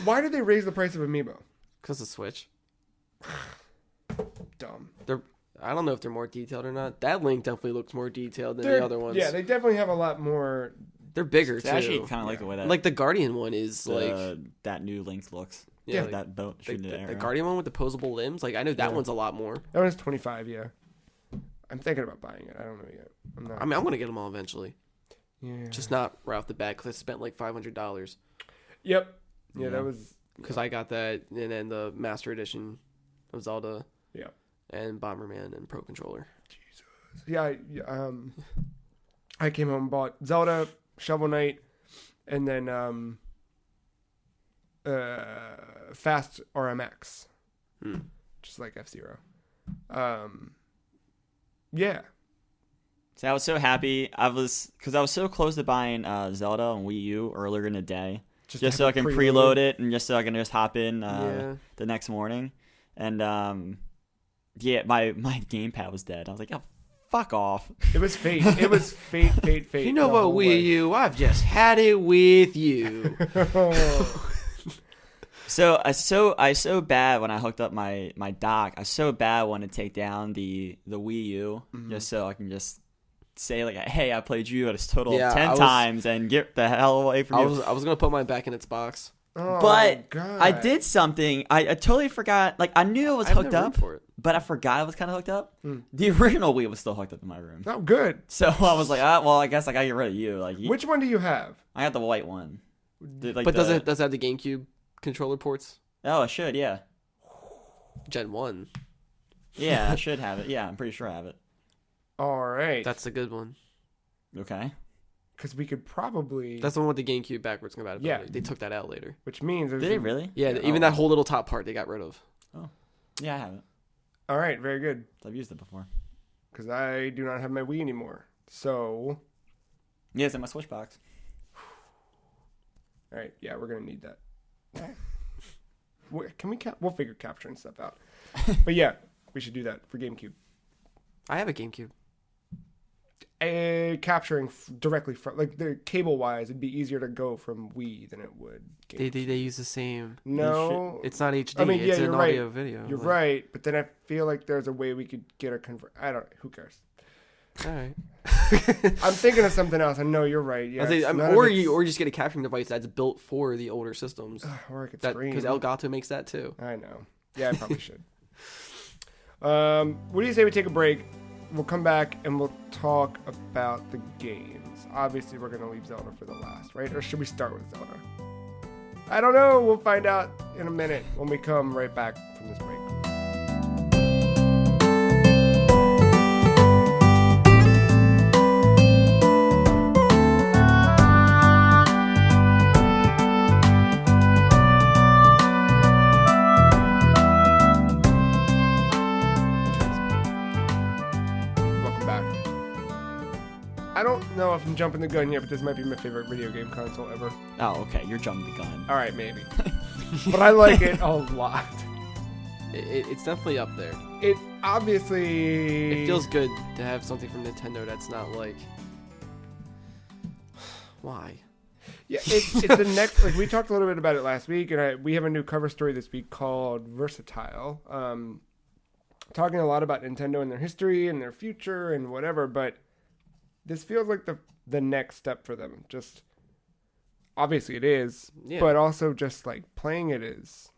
Why did they raise the price of amiibo? Because of Switch. Dumb. I don't know if they're more detailed or not. That Link definitely looks more detailed than the other ones. Yeah, they definitely have a lot more. They're bigger It's too. actually kind of like the way that Like the Guardian one is like that new Link looks. Yeah, Like that boat shooting the the arrow. Guardian one with the posable limbs. Like I know that one's a lot more. That one's $25. Yeah, I'm thinking about buying it. I don't know yet. I'm not. I mean, I'm gonna get them all eventually. Yeah. Just not right off the bat because I spent like $500 Yep. Yeah, Yeah. that was. because I got that and then the Master Edition of Zelda. Yeah. And Bomberman and Pro Controller. Yeah. I came home and bought Zelda, Shovel Knight, and then Fast RMX, just like F-Zero. Yeah. So I was so happy. Because I was so close to buying Zelda on Wii U earlier in the day, just so I can preload it and just so I can just hop in the next morning. And yeah, my gamepad was dead. I was like, oh, fuck off. It was fate. It was fate. You know what, Wii U? I've just had it with you. So I so bad when I hooked up my dock. I so bad wanted to take down the Wii U just so I can just say like, hey, I played you at a total of 10 times and get the hell away from you. I was gonna put mine back in its box. Oh, But God. I did something. I totally forgot. Like, I knew it was I've hooked never up, for it. but I forgot it was kind of hooked up. Hmm. The original Wii was still hooked up in my room. Oh, good. So I was like, well, I guess I gotta get rid of you. Like, Which one do you have? I got the white one. But does it have the GameCube controller ports? Oh, it should, yeah. Gen 1. Yeah, I should have it. Yeah, I'm pretty sure I have it. All right. That's a good one. Okay. Because we could probably... That's the one with the GameCube backwards compatibility. Yeah. They took that out later. Which means... Did it really? Yeah, Yeah. even that whole little top part they got rid of. Oh. Yeah, I have it. All right, very good. I've used it before. Because I do not have my Wii anymore. So... Yeah, it's in my Switch box. All right, yeah, we're going to need that. Can we... We'll figure capturing stuff out. But yeah, we should do that for GameCube. I have a GameCube. Capturing directly from... Like, the cable-wise, it'd be easier to go from Wii than it would They use the same. No. It's not HD. I mean, yeah, it's you're an right. audio video. You're Like, right, but then I feel like there's a way we could get a convert. I don't. Who cares? All right. I'm thinking of something else. I know you're right. Yeah, or just get a capturing device that's built for the older systems. or I could That scream. because Elgato makes that too. I know. Yeah, I probably should. What do you say we take a break? We'll come back and we'll talk about the games. Obviously, we're gonna leave Zelda for the last, right? Or should we start with Zelda? I don't know. We'll find out in a minute when we come right back from this break. Welcome back. I don't know if I'm jumping the gun yet, but this might be my favorite video game console ever. Oh, okay. You're jumping the gun. All right, maybe. But I like it a lot. It's definitely up there. It obviously... It feels good to have something from Nintendo that's not like. Why? Yeah, it's the next... Like, we talked a little bit about it last week, and we have a new cover story this week called Versatile. Talking a lot about Nintendo and their history and their future and whatever, but this feels like the next step for them. Just... Obviously it is, Yeah. but also just like playing it is...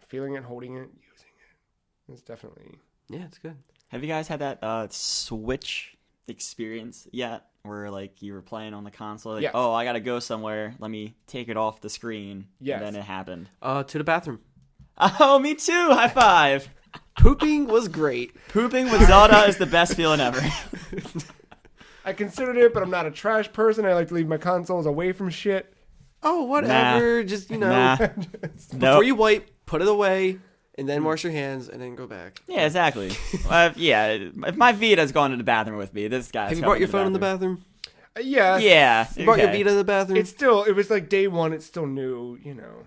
Feeling it, holding it, using it. It's definitely... Yeah, it's good. Have you guys had that Switch experience yet? Where like you were playing on the console, like, Yes. oh, I gotta go somewhere. Let me take it off the screen. Yes. And then it happened. To the bathroom. Oh, me too. High five. Pooping was great. Pooping with Zelda is the best feeling ever. I considered it, but I'm not a trash person. I like to leave my consoles away from shit. Oh, whatever. Just Nah. before Nope. you wipe, put it away, and then wash your hands, and then go back. Yeah, exactly. Yeah, if my Vita's gone to the bathroom with me, this guy's Have you coming brought your to phone in the bathroom? Yeah. Yeah. You brought your okay. Vita to the bathroom? It was like day one. It's still new, you know.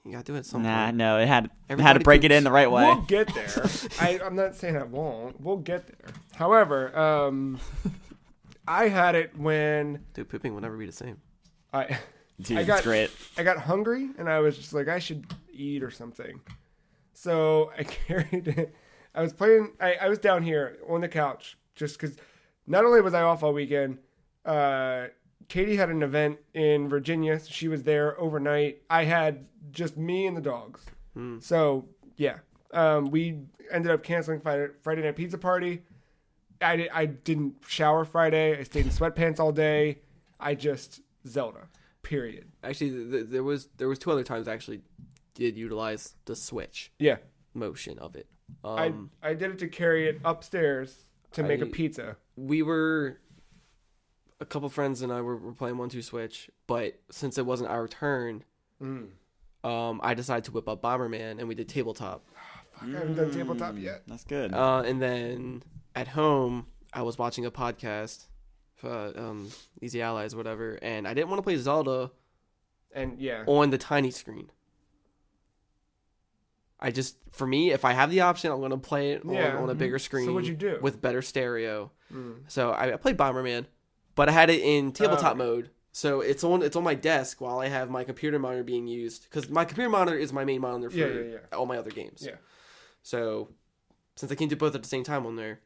You gotta do it at some Nah, point. no, it had to Everybody break it poops. in the right way. We'll get there. I'm not saying I won't. We'll get there. However, I had it when Dude, pooping will never be the same. Dude, I it's got- great. I got hungry and I was just like, I should eat or something. So I carried it. I was playing. I was down here on the couch just because not only was I off all weekend, Katie had an event in Virginia. So she was there overnight. I had just me and the dogs. So yeah, we ended up canceling Friday night pizza party. I didn't shower Friday. I stayed in sweatpants all day. I just Zelda. Period. Actually, there was two other times I actually did utilize the Switch Yeah. motion of it. I did it to carry it upstairs to make a pizza. We were a couple friends and I were playing 1-2 Switch, but since it wasn't our turn, I decided to whip up Bomberman and we did tabletop. Fuck, I haven't done tabletop yet. That's good. And then at home, I was watching a podcast, Easy Allies, whatever, and I didn't want to play Zelda And yeah. on the tiny screen. For me, if I have the option, I'm going to play it on a bigger screen. So what'd you do? With better stereo. So I played Bomberman, but I had it in tabletop mode. So it's on my desk while I have my computer monitor being used. Because my computer monitor is my main monitor for all my other games. Yeah. So since I can do both at the same time on there,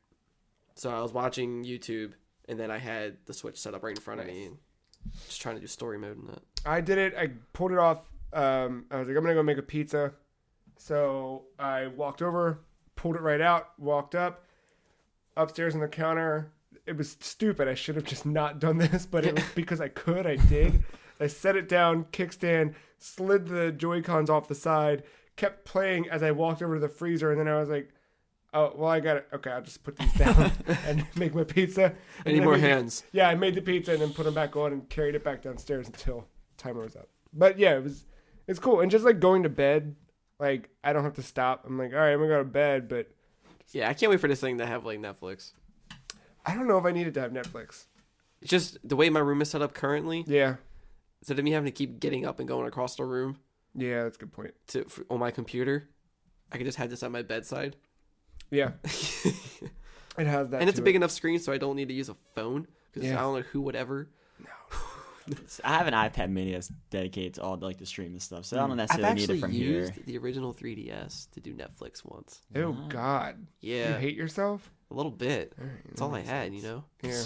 so I was watching YouTube, and then I had the Switch set up right in front of me, and just trying to do story mode and that. I did it. I pulled it off I was like, I'm gonna go make a pizza. So I walked over, pulled it right out, walked up, upstairs on the counter. It was stupid. I should have just not done this, but it was because I could. I did. I set it down, kickstand, slid the Joy-Cons off the side, kept playing as I walked over to the freezer, and then I was like, oh, well, I got it. Okay, I'll just put these down and make my pizza. I need more hands. Yeah, I made the pizza and then put them back on and carried it back downstairs until timer was up. But yeah, it's cool. And just like going to bed, like I don't have to stop. I'm like, all right, I'm gonna go to bed, but Yeah, I can't wait for this thing to have like Netflix. I don't know if I needed to have Netflix. It's just the way my room is set up currently. Yeah. Instead of me having to keep getting up and going across the room Yeah, that's a good point. on my computer, I can just have this at my bedside. Yeah. It has that. And it's a to big it. enough screen, so I don't need to use a phone because Yeah. I don't know who would ever. I have an iPad mini that's dedicated to all like to stream and stuff, so I don't I've necessarily need actually it from used here. the original 3DS to do Netflix once. Oh God. Yeah, You hate yourself? a little bit. All right, That's all I had, you know. Yeah.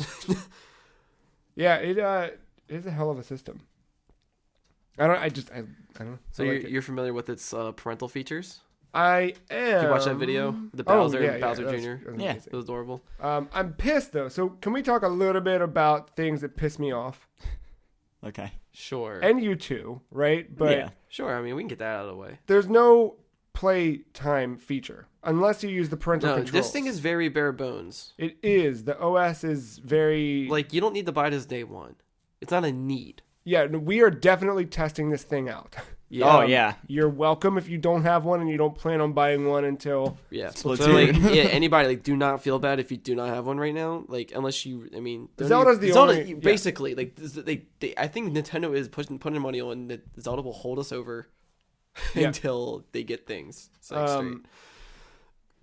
Yeah. It is a hell of a system. I don't know. So I like you're familiar with its parental features? I am. Did you watch that video? The Bowser, yeah, Bowser that was- Jr. that was Yeah. amazing. It was adorable. I'm pissed though. So can we talk a little bit about things that piss me off? Okay. Sure. And you too, right? But yeah. Sure. I mean, we can get that out of the way. there's no playtime feature unless you use the parental No, controls. this thing is very bare bones. It is. The OS is very Like, you don't need to buy this day one. It's not a need. Yeah, no, we are definitely testing this thing out. Oh yeah. You're welcome if you don't have one and you don't plan on buying one until Yeah. Splatoon. So, like, yeah, anybody, like, do not feel bad if you do not have one right now. Like, unless you, I mean, Zelda's the Zelda, only- yeah. basically, like, I think Nintendo is putting money on that Zelda will hold us over Yeah. until they get things straight.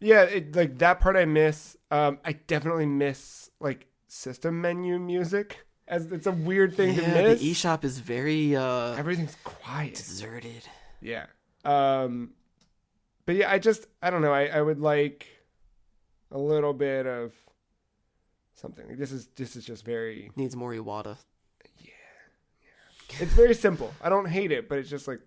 Yeah, like that part I miss. I definitely miss like system menu music. As it's a weird thing to Yeah, miss. the eShop is very Everything's quiet. deserted. Yeah. But yeah, I don't know. I would like a little bit of something. Like, this is just very. Needs more Iwata. It's very simple. I don't hate it, but it's just like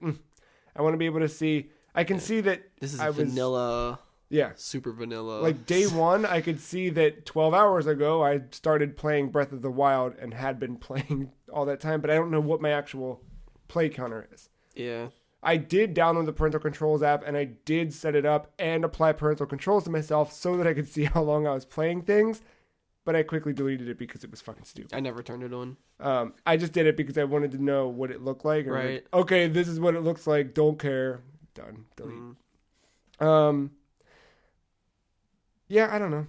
I want to be able to see. I can see that This is I was vanilla, Yeah. super vanilla. Like day one, I could see that 12 hours ago I started playing Breath of the Wild and had been playing all that time, but I don't know what my actual play counter is. yeah. I did download the parental controls app and I did set it up and apply parental controls to myself so that I could see how long I was playing things, but I quickly deleted it because it was fucking stupid. I never turned it on. I just did it because I wanted to know what it looked like. And Right. like, okay, this is what it looks like. Don't care. Done. Delete. Yeah, I don't know.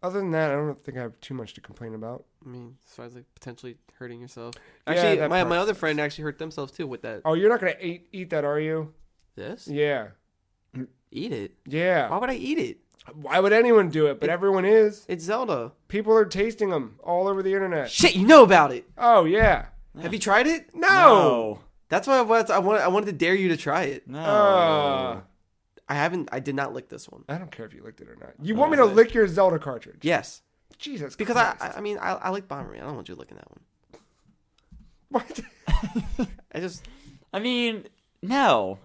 Other than that, I don't think I have too much to complain about. I mean, as far as like potentially hurting yourself. Yeah, Actually, that my part other sucks. friend actually hurt themselves too with that. Oh, you're not gonna eat that, are you? This? Yeah. Eat it. Yeah. Why would I eat it? Why would anyone do it? But everyone is. It's Zelda. People are tasting them all over the internet. Shit, you know about it. Oh yeah. Have you tried it? No. That's why I wanted to dare you to try it. No. I haven't. I did not lick this one. I don't care if you licked it or not. You want me to lick your Zelda cartridge? Yes, Jesus. because Christ. I mean I like Bomberman. I don't want you licking that one. What? I just I mean, no.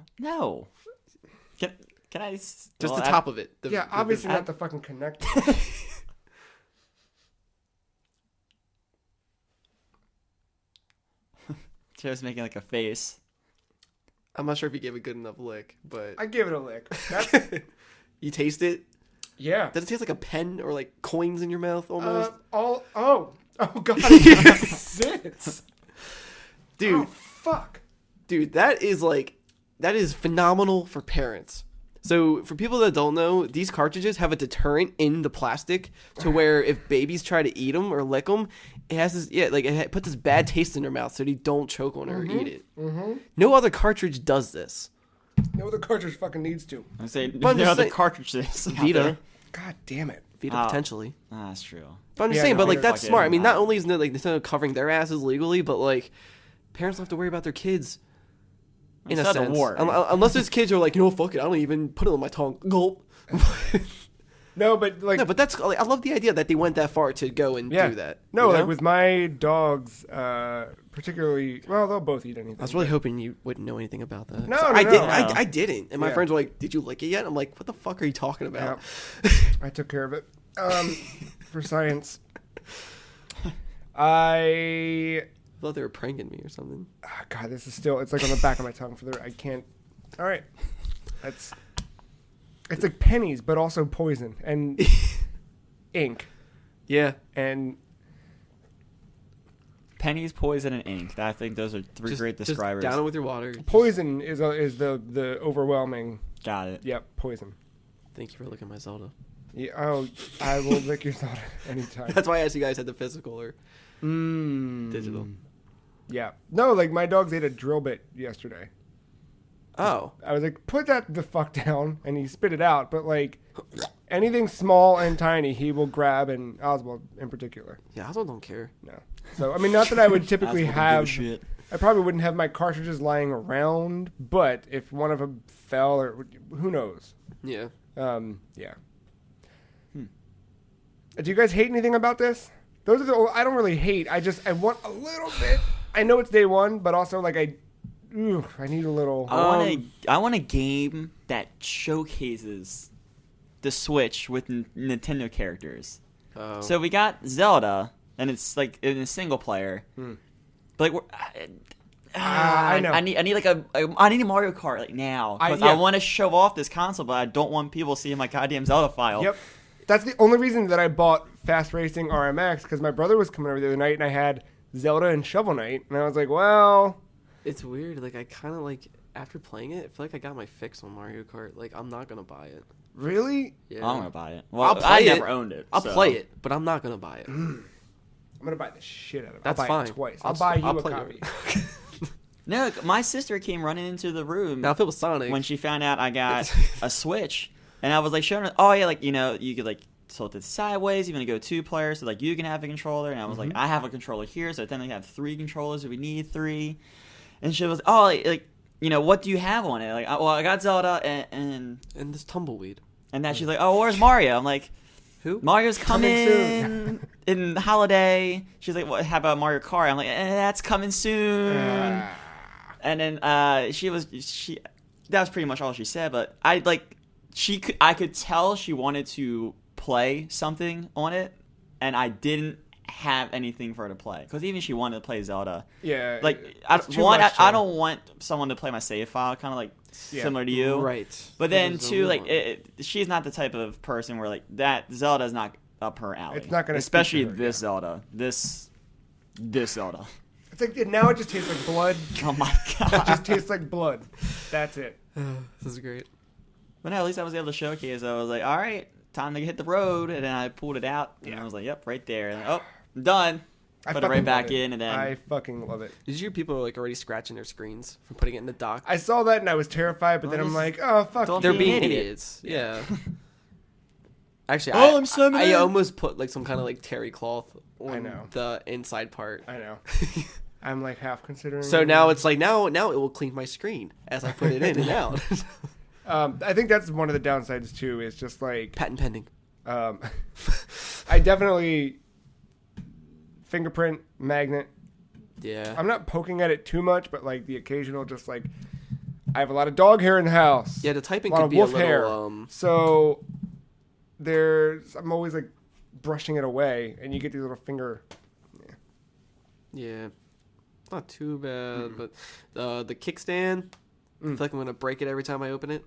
Can I? just the top of it. Yeah, obviously not the fucking connector. Joe's making like a face. I'm not sure if you gave a good enough lick, but I give it a lick. That's, you taste it. yeah. Does it taste like a pen or like coins in your mouth almost? Oh God. It sits. Dude, Oh, fuck. Dude, that is phenomenal for parents. So for people that don't know, these cartridges have a deterrent in the plastic to where if babies try to eat them or lick them, it has this it puts this bad taste in their mouth so they don't choke on it or eat it. Mm-hmm. No other cartridge does this. No, the cartridge fucking needs to. I say But I'm there just are the saying- cartridges. out Vita, there. God damn it. Vita Ah. potentially. Ah, that's true. But I'm just Yeah, saying, no, but like Vita that's fucking- smart. I mean, not only is Nintendo covering their asses legally, but like parents don't have to worry about their kids. In a It's not a sense, war. Unless those kids are like, you know, fuck it, I don't even put it on my tongue. Gulp. No, but like No, but that's like, I love the idea that they went that far to go and Yeah. do that. no, you like know? with my dogs, particularly. Well, they'll both eat anything. I was really hoping you wouldn't know anything about that. No, 'Cause no, I no. didn't. I didn't. And my Yeah. friends were like, "Did you lick it yet?" I'm like, "What the fuck are you talking about?" I took care of it for science. I thought they were pranking me or something. God, this is still. It's like on the back of my tongue. I can't. All right, it's like pennies, but also poison and ink Yeah. and Pennies, poison, and ink. I think those are three great describers. Just down it with your water. poison is the overwhelming. Got it. Yep, poison. Thank you for looking at my Zelda. Yeah, oh, I will lick your soda anytime. That's why I asked you guys had the physical or digital. Yeah. No, like my dogs ate a drill bit yesterday. Oh. I was like, put that the fuck down, and he spit it out. But like anything small and tiny, he will grab, and Oswald in particular. Yeah, I also don't care. No. So I mean, not that I would typically Oswald don't give a have. shit. I probably wouldn't have my cartridges lying around, but if one of them fell, or who knows? Yeah. Yeah. Do you guys hate anything about this? Those are the. I don't really hate. I want a little bit. I know it's day one, but also like I need a little. I want a game that showcases the Switch with Nintendo characters. Oh. So we got Zelda, and it's like in a single player. But like, I know. I need like I need a Mario Kart like now because yeah. I want to show off this console, but I don't want people seeing my goddamn Zelda file. Yep. That's the only reason that I bought Fast Racing RMX, because my brother was coming over the other night and I had Zelda and Shovel Knight, and I was like, well, It's weird. Like, I kind of like, after playing it, I feel like I got my fix on Mario Kart. Like, I'm not going to buy it. really? Yeah. I'm gonna buy it. Well, I'll play I it. never owned it. I'll so. play it, but I'm not going to buy it. I'm gonna buy the shit out of it. That's I'll buy fine. it twice. I'll I'll buy you I'll a play copy. it. No, my sister came running into the room Now, if it was Sonic. when she found out I got a Switch, and I was like showing her, oh yeah, like you could like tilt it sideways, even to go 2 players, so like you can have a controller, and I was like, I have a controller here, so then they have 3 controllers, so we need 3, and she was, oh, like what do you have on it? Like, well, I got Zelda and this tumbleweed. then she's like, oh, where's Mario? I'm like, Who? Mario's Coming coming in the holiday. She's like, what? How about Mario Kart? I'm like, that's coming soon. And then that was pretty much all she said. But I could tell she wanted to play something on it, and I didn't have anything for her to play because even she wanted to play Zelda. Yeah. Like it's too much I to- don't want someone to play my save file, kind of like similar to you, Right. But then There's a too, like little- she's not the type of person where like that Zelda's not up her alley. It's not gonna especially speak to her, this Zelda. This Zelda. It's like now it just tastes like blood. Oh my It god! just tastes like blood. That's it. This is great. But no, at least I was able to showcase. I was like, all right, time to hit the road, and then I pulled it out, and I was like, yep, right there. And oh, I'm done. I Put it right fucking back love it. in, and then I fucking love it. Did you hear people like already scratching their screens from putting it in the dock? I saw that and I was terrified, but then I'm like, oh fuck. Don't They're you. being idiot. idiots. Yeah. Actually, Oh, I'm summoning. I almost put like some kind of like terry cloth on know. the inside part. I know. I'm like half considering. So now it's like now it will clean my screen as I put it in and out. I think that's one of the downsides too. Is just like Patent pending. I definitely fingerprint magnet. Yeah. I'm not poking at it too much, but like the occasional, just like I have a lot of dog hair in the house. Yeah, the typing a lot could of be a wolf hair. little. So I'm always like brushing it away, and you get these little finger. Yeah. Not too bad, but the kickstand. I feel like I'm gonna break it every time I open it.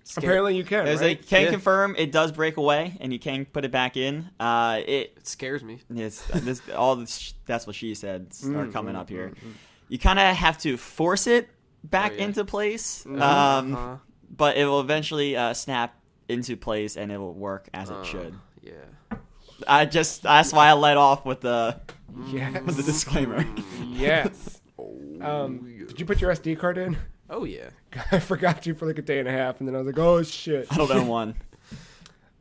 Scary. Apparently, you can. as Right? I can Yeah. confirm, it does break away, and you can put it back in. It scares me. That's what she said. Start coming up here. You kind of have to force it back Oh, yeah. into place, Uh-huh. but it will eventually snap into place, and it will work as it should. Yeah. That's why I let off with the Yes. disclaimer. Yes. Did you put your SD card in? Oh yeah. I forgot to for like a day and a half, and then I was like, "Oh shit!" I don't own one.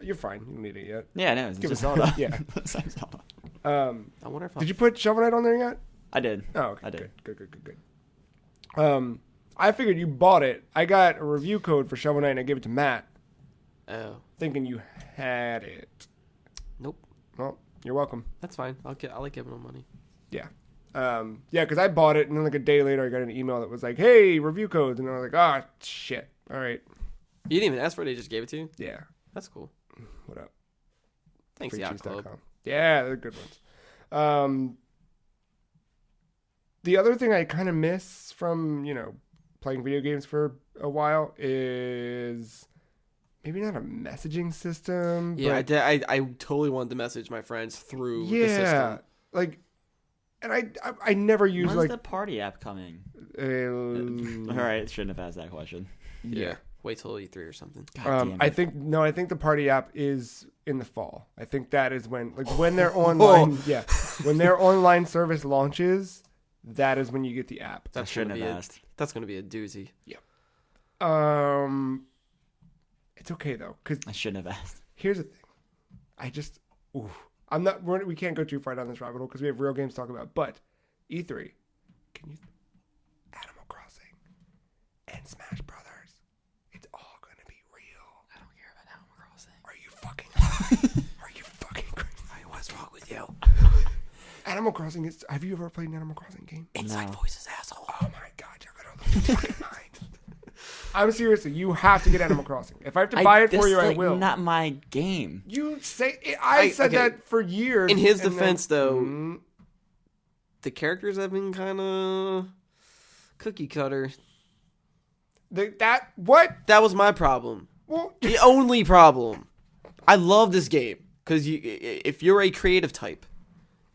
You're fine. You don't need it yet. Yeah, no, it's Give just it- Zelda. yeah. Same Zelda. I wonder if Did you put Shovel Knight on there yet? I did. Oh, okay. I did. Good. I figured you bought it. I got a review code for Shovel Knight, and I gave it to Matt. Oh, thinking you had it. nope. Well, you're welcome. That's fine. I like giving them money. Yeah. Yeah, because I bought it, and then like a day later, I got an email that was like, "Hey, review codes," and I was like, "Ah, shit. All right." You didn't even ask for it. They just gave it to you. Yeah. That's cool. What up? Thanks, Yacht Club. Freecheese.com. Yeah, they're good ones. The other thing I kind of miss from, playing video games for a while is maybe not a messaging system. Yeah, but I totally wanted to message my friends through the yeah, system. like, and I never use When's like. the party app coming? Uh, All right, shouldn't have asked that question. Yeah. Wait till E3 or something. God damn it. I think the party app is in the fall. I think that is when their online when their online service launches, that is when you get the app. I shouldn't have asked. That's gonna be a doozy. It's okay though, because I shouldn't have asked. here's the thing. We can't go too far down this rabbit hole because we have real games to talk about. But E3, can you Animal Crossing and Smash Brothers? It's all gonna be real. I don't care about Animal Crossing. Are you fucking? Are you fucking crazy? What's wrong with you? Animal Crossing is. Have you ever played an Animal Crossing game? Inside No. voices, asshole. Oh my god, you're gonna lose your fucking mind. I'm seriously. You have to get Animal Crossing. If I have to buy it for that's, you, I like, will. Not my game. You say I said okay. that for years. In his and defense, though, Mhm. the characters have been kind of cookie cutter. What? That was my problem. Well, The only problem. I love this game because if you're a creative type,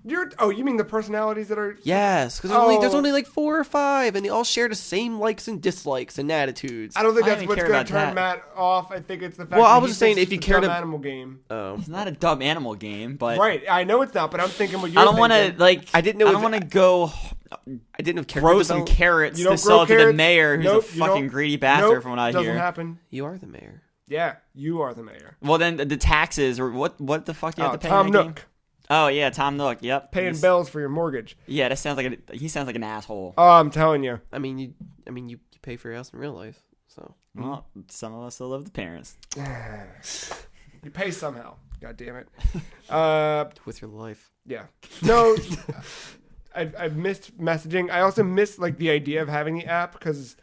you mean the personalities that are? yes, because there's only like 4 or 5, and they all share the same likes and dislikes and attitudes. I don't think I that's don't what's even going care to turn about Matt off. I think it's the fact. Well, that I was he just saying, thinks if you it's a cared dumb ab- animal game, Oh, It's not a dumb animal game, but right? I know it's not, but I'm thinking what you're. I don't want to thinking. like. I didn't know I if don't want to go I didn't have character grow some development. carrots You to don't sell grow to the carrots? mayor, who's Nope, a you fucking don't- greedy bastard, Nope, from what I doesn't hear. happen. You are the mayor. Yeah, you are the mayor. Well, then the taxes or what? What the fuck do you have to pay? Tom in that Nook game? Oh yeah, Tom Nook. Yep, paying He's- bells for your mortgage. Yeah, that sounds like he sounds like an asshole. Oh, I'm telling you. I mean, you pay for your house in real life, so Well, some of us still live with parents. You pay somehow. God damn it. with your life. Yeah. No, I've missed messaging. I also missed like the idea of having the app because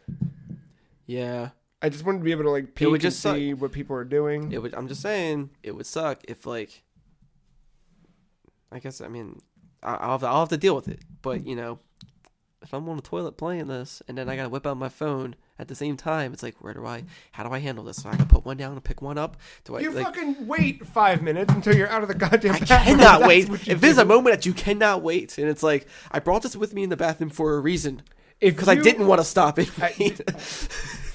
Yeah. I just wanted to be able to like peek would and just suck. see what people are doing. I'm just saying, it would suck if like. I guess I'll have to deal with it, but if I'm on the toilet playing this and then I gotta whip out my phone at the same time, it's like how do I handle this? So I gotta put one down and pick one up. Do I You like? fucking wait 5 minutes until you're out of the goddamn I bathroom. cannot That's wait. what you If there's a do. moment that you cannot wait, and it's like I brought this with me in the bathroom for a reason If because I you- didn't want to stop it.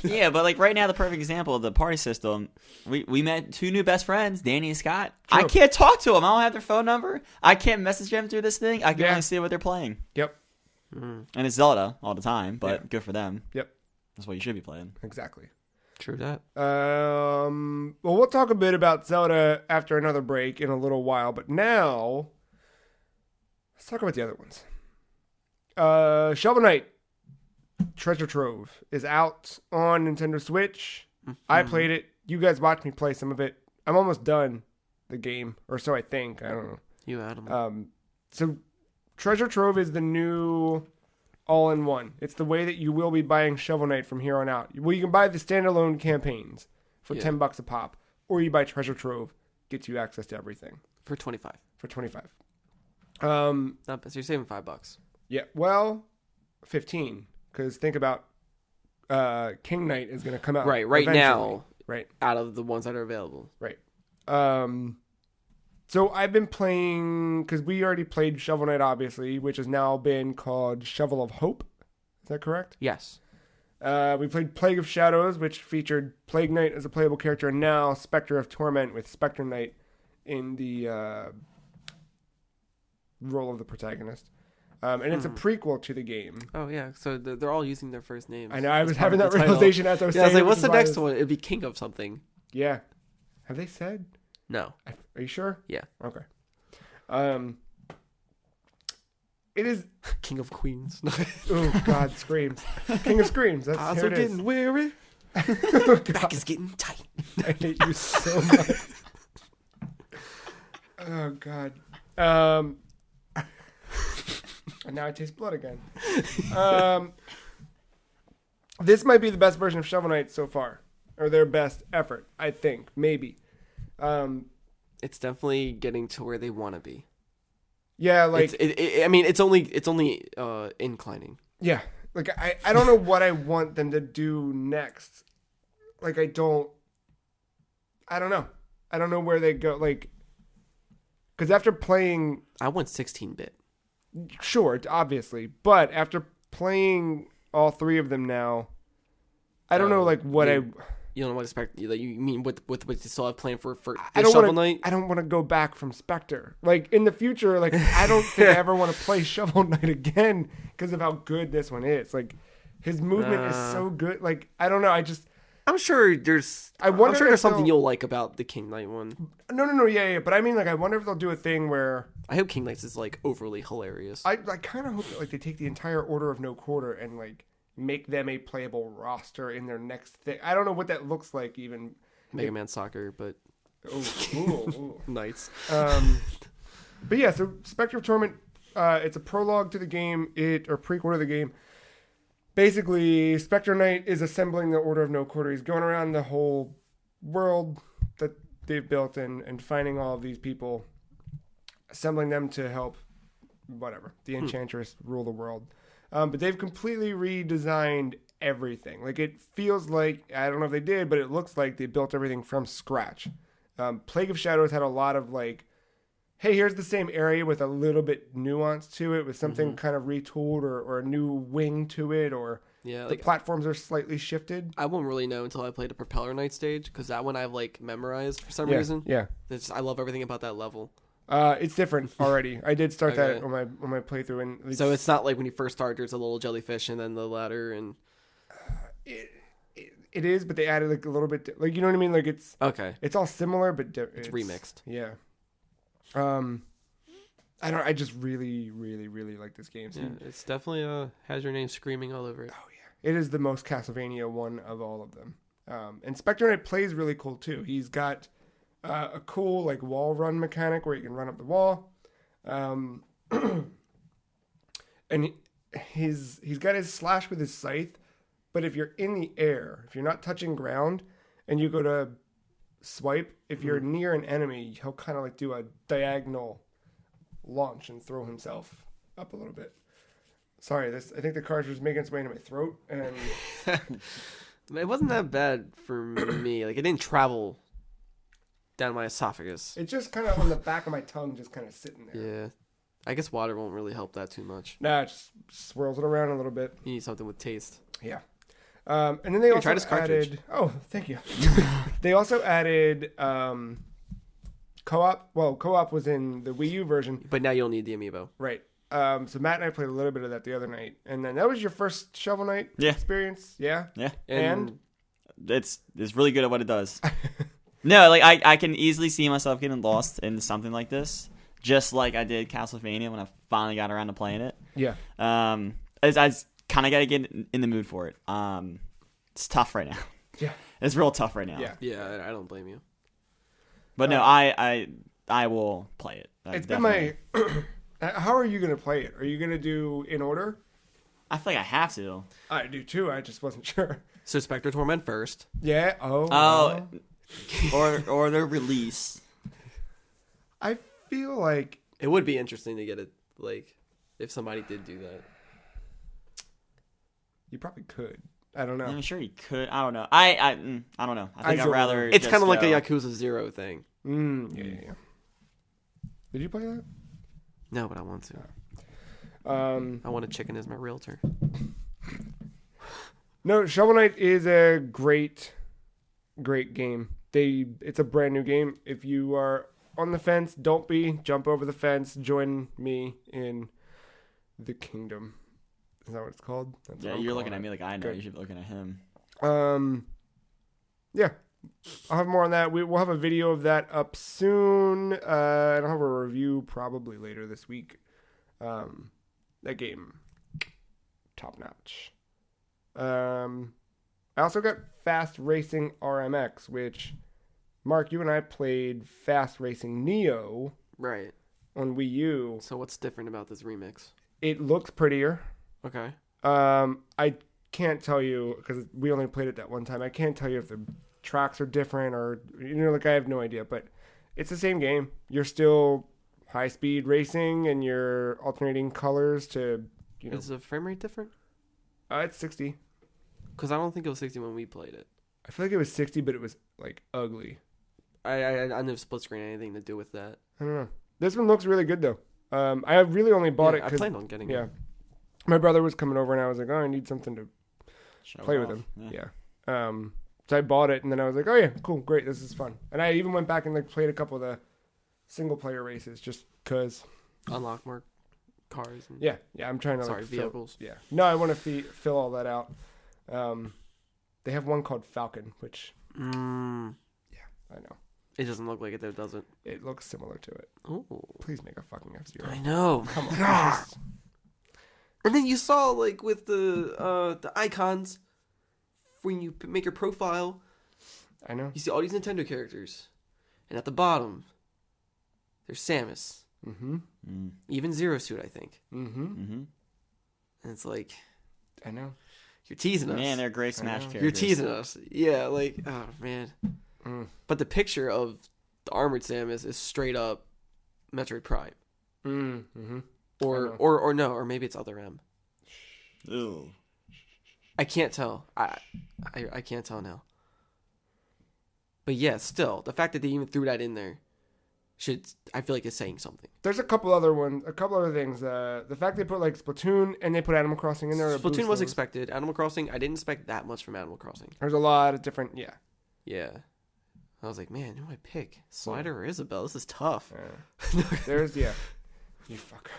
Yeah, but like right now, the perfect example of the party system. We met 2 new best friends, Danny and Scott. I True. can't talk to them. I don't have their phone number. I can't message them through this thing. I can Yeah. only see what they're playing. Yep. And it's Zelda all the time, but Yeah. good for them. Yep. That's what you should be playing. Exactly. True that. Well, we'll talk a bit about Zelda after another break in a little while, but now let's talk about the other ones. Shovel Knight Treasure Trove is out on Nintendo Switch. I played it. You guys watched me play some of it. I'm almost done the game, or so I think. I don't know. You animal. So Treasure Trove is the new all-in-one. It's the way that you will be buying Shovel Knight from here on out. Well, you can buy the standalone campaigns for Yeah. $10 a pop, or you buy Treasure Trove, gets you access to everything For 25. for $25. Not bad. So you're saving $5. Yeah, well, 15, because think about King Knight is going to come out Right eventually. now, Right. out of the ones that are available. Right. So I've been playing, because we already played Shovel Knight, obviously, which has now been called Shovel of Hope. Is that correct? Yes. We played Plague of Shadows, which featured Plague Knight as a playable character, and now Specter of Torment with Specter Knight in the role of the protagonist. And it's a prequel to the game. Oh yeah. So they're all using their first names. I know, I as was part having of that the title. realization as I was Yeah, I was saying like, it, what's which the is why I next was- one? It'd be King of something. Yeah. Have they said? No. Are you sure? Yeah. Okay. It is. King of Queens. Oh God, screams! King of Screams. That's Eyes here are it is. getting weary. Back is getting tight. I hate you so much. Oh God. And now I taste blood again. This might be the best version of Shovel Knight so far, or their best effort. I think maybe. It's definitely getting to where they want to be. Yeah, like it's only inclining. yeah, like I don't know what I want them to do next. Like I don't know. I don't know where they go. Like, because after playing, I want 16-bit. sure, obviously, but after playing all three of them now, I don't know like what You don't know what expect. You mean with what you still have planned for I don't Shovel wanna, Knight? I don't want to go back from Specter. Like in the future, like I don't think I ever want to play Shovel Knight again because of how good this one is. Like his movement is so good. Like I don't know. I'm sure there's. I wonder I'm sure if there's something they'll- you'll like about the King Knight one. No, yeah. But I mean, like I wonder if they'll do a thing where I hope King Knight's is like overly hilarious. I kind of hope that like they take the entire Order of No Quarter and like make them a playable roster in their next thing. I don't know what that looks like even. Mega Man Soccer, but Ooh. Knights. But yeah, so Specter of Torment, it's a prologue to the game, or prequel to the game. Basically, Specter Knight is assembling the Order of No Quarter. He's going around the whole world that they've built and finding all of these people, assembling them to help, whatever, the Enchantress rule the world. But they've completely redesigned everything. Like, it feels like, I don't know if they did, but it looks like they built everything from scratch. Plague of Shadows had a lot of, like, hey, here's the same area with a little bit nuance to it, with something kind of retooled or a new wing to it, or Yeah, the like platforms are slightly shifted. I won't really know until I play the Propeller Knight stage because that one I've like memorized for some reason. Yeah. I love everything about that level. It's different already. I did start that Okay. on my playthrough, and So it's not like when you first start, there's a little jellyfish and then the ladder and. it is, but they added like a little bit, like you know what I mean. Like it's Okay. all similar, but It's remixed. Yeah. I just really, really, really like this game. So Yeah, it's definitely has your name screaming all over it. oh yeah, it is the most Castlevania one of all of them. And Spectre Knight plays really cool too. He's got a cool like wall run mechanic where you can run up the wall. And he's got his slash with his scythe, but if you're in the air, if you're not touching ground, and you go to swipe, if you're near an enemy, he'll kind of like do a diagonal launch and throw himself up a little bit. Sorry, I think the cartridge is making its way into my throat, and It wasn't that bad for me. Like it didn't travel down my esophagus. it's just kind of on the back of my tongue, just kind of sitting there. Yeah. I guess water won't really help that too much. Nah, it just swirls it around a little bit. You need something with taste. Yeah. And then they also try this cartridge. added. Oh, thank you. They also added co-op. Well, co-op was in the Wii U version, But now you'll need the amiibo. right? So Matt and I played a little bit of that the other night, and then that was your first Shovel Knight Yeah. experience, yeah? Yeah, And it's really good at what it does. No, like I can easily see myself getting lost in something like this, just like I did Castlevania when I finally got around to playing it. yeah, I kind of got to get in the mood for it. It's tough right now. yeah, It's real tough right now. yeah. Yeah, I don't blame you. But no, I will play it. It's Definitely. been my. How are you gonna play it? Are you gonna do in order? I feel like I have to. I do too. I just wasn't sure. So Spectre Torment first. Yeah. Oh, or the release. I feel like It would be interesting to get it, like, if somebody did do that. you probably could. I don't know. I'm sure you could. I don't know. I don't know. I think I'd don't rather. know. It's just kind of like a go. Yakuza 0 thing. Yeah. Did you play that? No, but I want to. I want a chicken as my realtor. No, Shovel Knight is a great game. It's a brand new game. If you are on the fence, don't be. Jump over the fence. Join me in the kingdom. Is that what it's called? That's Yeah, what I'm you're calling looking at it. me like I know. Good. You should be looking at him. Yeah. I'll have more on that. We'll have a video of that up soon. And I'll have a review probably later this week. That game, top notch. I I also got Fast Racing RMX, which, Mark, you and I played Fast Racing Neo Right. on Wii U. So what's different about this remix? It looks prettier. Okay. I can't tell you, because we only played it that one time. I can't tell you if the tracks are different or, like, I have no idea. But it's the same game. You're still high-speed racing, and you're alternating colors to, Is the frame rate different? It's 60. Because I don't think it was 60 when we played it. I feel like it was 60, but it was, like, ugly. I know split screen had anything to do with that. I don't know. This one looks really good, though. I really only bought it I because... planned on getting it. My brother was coming over, and I was like, oh, I need something to Show play it with off. him. Yeah. So I bought it, and then I was like, oh, yeah, cool, great, this is fun. And I even went back and like played a couple of the single-player races just because... Unlock more cars. And, Yeah, I'm trying to Sorry, like... vehicles. No, I want to fill all that out. They have one called Falcon, which... I know. It doesn't look like it, though, does it? It looks similar to it. Oh. Please make a fucking F-Zero. I know. Come on. God. And then you saw, like, with the icons, when you make your profile, I know. you see all these Nintendo characters. And at the bottom, there's Samus. Mm-hmm. Even Zero Suit, I think. Mm-hmm. Mm-hmm. And it's like, I know. you're teasing us. Man, they're great Smash know. characters. You're teasing us. Yeah, like, oh, man. But the picture of the armored Samus is straight up Metroid Prime. Mm-hmm. Or no, or maybe it's Other M. Ooh. I can't tell. I can't tell now. But yeah, still, the fact that they even threw that in there I feel like it's saying something. There's a couple other things. The fact they put like Splatoon and they put Animal Crossing in there. to Splatoon boost was those. expected. Animal Crossing, I didn't expect that much from Animal Crossing. There's a lot of different, Yeah. I was like, man, who do I pick? Slider or Isabelle? This is tough. There's, you fucker.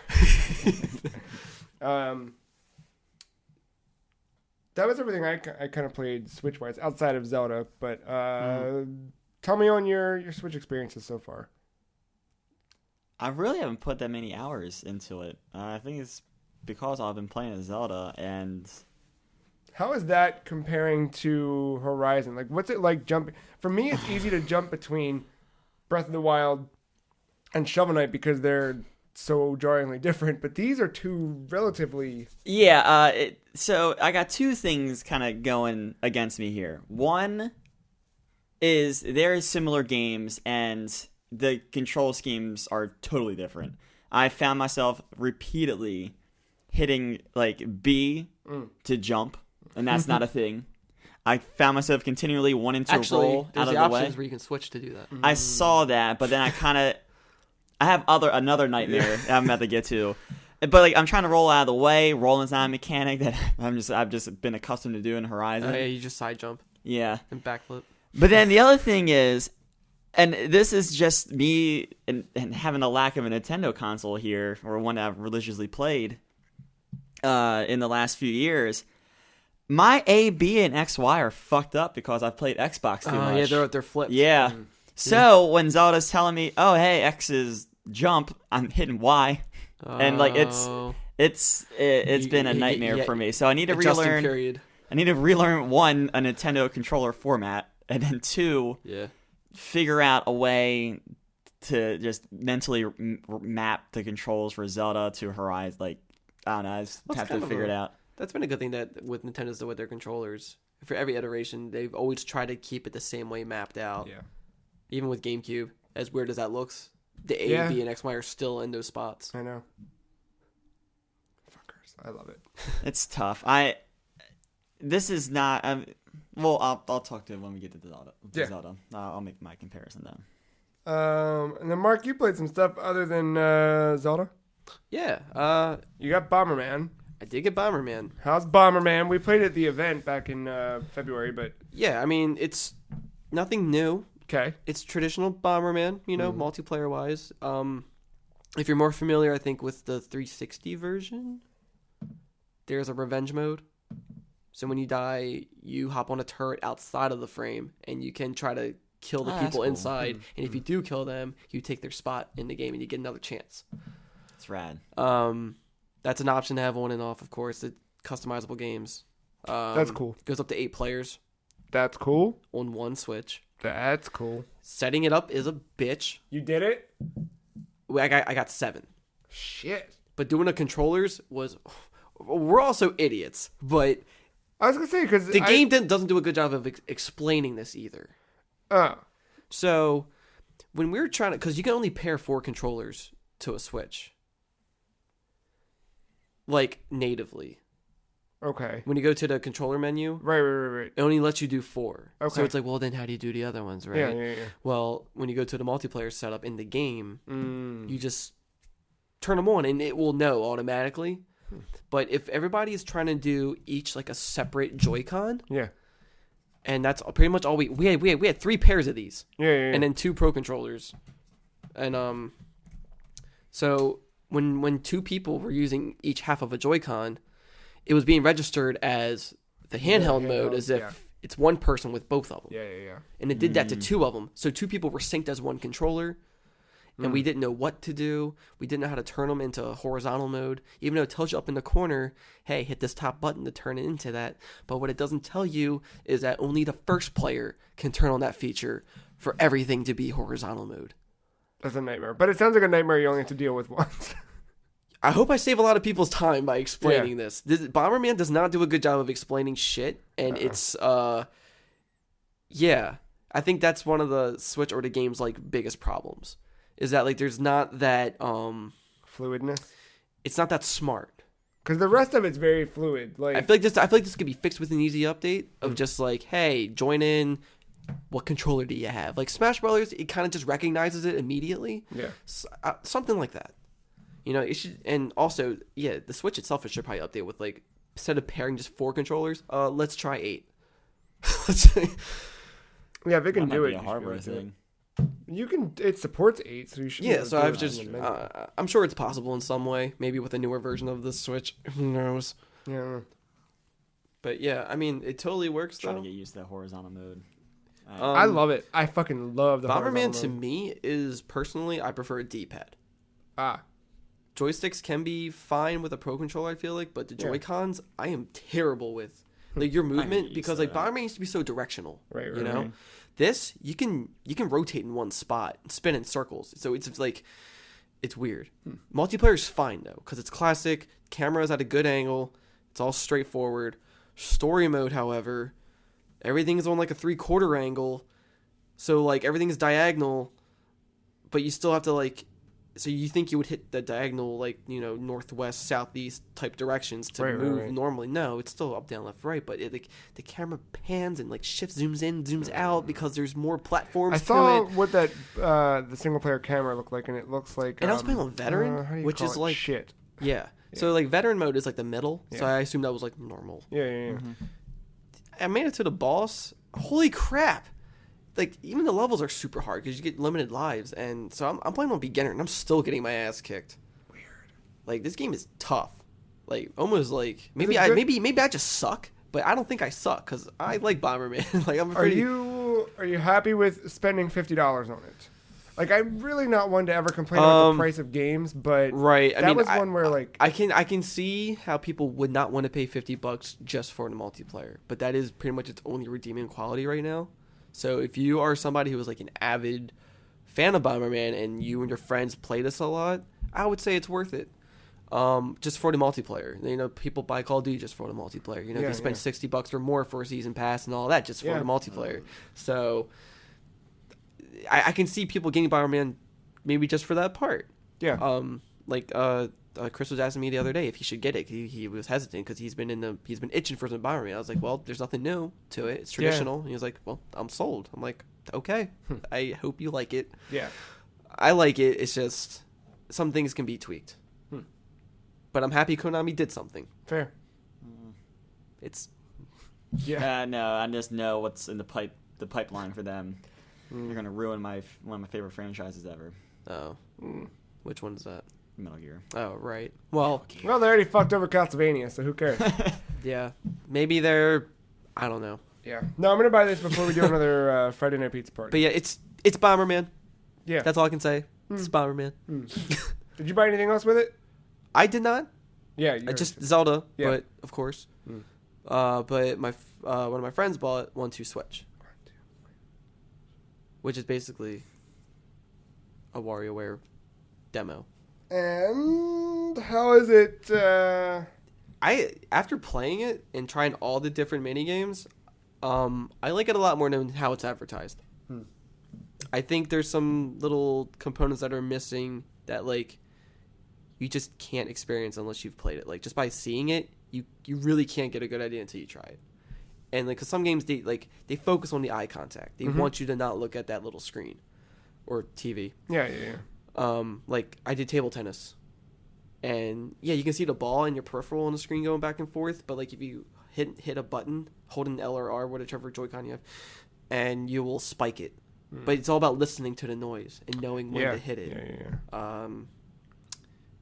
That was everything I kind of played Switch-wise, outside of Zelda. But tell me on your Switch experiences so far. I really haven't put that many hours into it. I think it's because I've been playing Zelda, and How is that comparing to Horizon? Like, what's it like jumping? For me, it's easy to jump between Breath of the Wild and Shovel Knight because they're so jarringly different. But these are two relatively... yeah. So I got two things kind of going against me here. One is there are similar games, and the control schemes are totally different. I found myself repeatedly hitting like B to jump, and that's not a thing. I found myself continually wanting to roll there's out of the the way. options where you can switch to do that. I saw that, but then I have another nightmare that I'm about to get to. But like I'm trying to roll out of the way. Rolling's not a mechanic that I've just been accustomed to doing in Horizon. Oh, yeah, you just side jump Yeah. and backflip. But then the other thing is, and this is just me and having a lack of a Nintendo console here, or one that I've religiously played in the last few years. My A, B, and X, Y are fucked up because I've played Xbox too much. Yeah, they're flipped. Yeah. So when Zelda's telling me, "Oh, hey, X is jump," I'm hitting Y, and like it's been a nightmare for me. So I need to Adjusting relearn. period. I need to relearn one, a Nintendo controller format, and then two, figure out a way to just mentally map the controls for Zelda to Horizon. Like I don't know, I just have to figure it out. That's been a good thing that with Nintendo's with their controllers. For every iteration, they've always tried to keep it the same way mapped out. Yeah. Even with GameCube, as weird as that looks, the A, B, and X, Y are still in those spots. I know. Fuckers. I love it. It's tough. This is not. Well, I'll talk to it when we get to Zelda. Zelda. I'll make my comparison then. And then Mark, you played some stuff other than Zelda. Yeah. You got Bomberman. I did get Bomberman. How's Bomberman? We played at the event back in February, but Yeah, I mean, it's nothing new. okay. It's traditional Bomberman, multiplayer wise. If you're more familiar, I think, with the 360 version, there's a revenge mode. So when you die, you hop on a turret outside of the frame, and you can try to kill the people cool. inside. And if you do kill them, you take their spot in the game, and you get another chance. It's rad. That's an option to have on and off, of course. The customizable games. That's cool. Goes up to 8 players. That's cool. on one Switch. That's cool. Setting it up is a bitch. You did it? I got 7. Shit. But doing the controllers was... We're also idiots, but I was going to say, because... the game doesn't do a good job of explaining this either. Oh. So, when we were trying to... Because you can only pair 4 controllers to a Switch. Like, natively. Okay. When you go to the controller menu, Right. it only lets you do 4. Okay. So it's like, well, then how do you do the other ones, right? Yeah. Well, when you go to the multiplayer setup in the game, Mm. you just turn them on and it will know automatically. But if everybody is trying to do each like a separate Joy-Con, Yeah. and that's pretty much all we had 3 pairs of these, Yeah. and then 2 Pro controllers, and so when 2 people were using each half of a Joy-Con, it was being registered as the handheld mode, as if it's one person with both of them. Yeah. And it did that to 2 of them. So 2 people were synced as one controller, and we didn't know what to do. We didn't know how to turn them into horizontal mode, even though it tells you up in the corner, hey, hit this top button to turn it into that. But what it doesn't tell you is that only the first player can turn on that feature for everything to be horizontal mode. That's a nightmare. But it sounds like a nightmare you only have to deal with once. I hope I save a lot of people's time by explaining this. Bomberman does not do a good job of explaining shit, and it's yeah. I think that's one of the Switch or the game's like biggest problems. Is that like there's not that Fluidness. it's not that smart. Because the rest of it's very fluid. Like I feel like this could be fixed with an easy update of just like, hey, join in. What controller do you have? Like Smash Brothers, it kind of just recognizes it immediately. Yeah. Something like that. You know, it should, and also, yeah, the Switch itself should probably update with like instead of pairing just 4 controllers, let's try 8. Yeah, if it can That do might it, be a you should hardware be able to do it. thing. You can. It supports 8, so you should. be Yeah, able to so do I've it just, on the menu. I'm sure it's possible in some way, maybe with a newer version of the Switch. Who knows? Yeah. But yeah, I mean, it totally works Trying though. to get used to that horizontal mode. I love it. I fucking love the Bomberman horizontal to mode. me is personally, I prefer a D-pad. Ah. Joysticks can be fine with a Pro controller, I feel like, but the Yeah. Joy-Cons, I am terrible with. Like your movement, used because to like that. Bomberman used to be so directional. Right, You know? right. This, you can rotate in one spot, spin in circles. So it's like, it's weird. Multiplayer's fine though, because it's classic, camera's at a good angle, it's all straightforward. Story mode, however, everything's on like a 3/4 angle, so like everything's diagonal, but you still have to like, so you think you would hit the diagonal like, you know, northwest, southeast type directions to Right, move right. normally. No, it's still up, down, left, right, but it, like the camera pans and like shifts, zooms in, zooms out because there's more platforms I to saw it. what that the single player camera looked like, and it looks like. And I was playing on Veteran, how do you which call is it? like shit. Yeah. So like veteran mode is like the middle, so Yeah. I assume that was like normal. Yeah. I made it to the boss. Holy crap! Like even the levels are super hard because you get limited lives, and so I'm playing on beginner, and I'm still getting my ass kicked. Weird. Like this game is tough. Like almost like maybe it good? maybe I just suck, but I don't think I suck because I like Bomberman. Like I'm Are pretty. you happy with spending $50 on it? Like I'm really not one to ever complain about the price of games, but Right. I that mean, was one where like I can see how people would not want to pay $50 just for the multiplayer, but that is pretty much its only redeeming quality right now. So if you are somebody who is like an avid fan of Bomberman and you and your friends play this a lot, I would say it's worth it. Just for the multiplayer. You know, people buy Call of Duty just for the multiplayer. You know, Yeah, they spend yeah. $60 or more for a season pass and all that just for Yeah. the multiplayer. So I can see people getting Bomberman maybe just for that part. yeah. Chris was asking me the other day if he should get it. He was hesitant because he's been itching for some Bomberman. I was like, well, there's nothing new to it. It's traditional. And he was like, well, I'm sold. I'm like, okay. I hope you like it. Yeah. I like it. It's just some things can be tweaked. But I'm happy Konami did something. Fair. It's Yeah. No, I just know what's in the pipeline for them. They're gonna ruin one of my favorite franchises ever, which one is that? Metal Gear. Oh, right. Well, Well, they already fucked over Castlevania, so who cares? yeah. Maybe they're I don't know. Yeah. No, I'm gonna buy this before we do another Friday Night Pizza party. But yeah, it's Bomberman. Yeah. That's all I can say. It's Bomberman. Did you buy anything else with it? I did not. Yeah. You Just heard. Zelda, Yeah. but of course. But one of my friends bought 1-2 Switch, which is basically a WarioWare demo. And how is it? After playing it and trying all the different mini games, I like it a lot more than how it's advertised. I think there's some little components that are missing that like you just can't experience unless you've played it. Like just by seeing it, you really can't get a good idea until you try it. And like, cause some games they focus on the eye contact. They want you to not look at that little screen or TV. Yeah. Like I did table tennis, and yeah, you can see the ball and your peripheral on the screen going back and forth. But like if you hit a button, holding L or R, whichever Joy-Con you have, and you will spike it. But it's all about listening to the noise and knowing when to hit it. Yeah.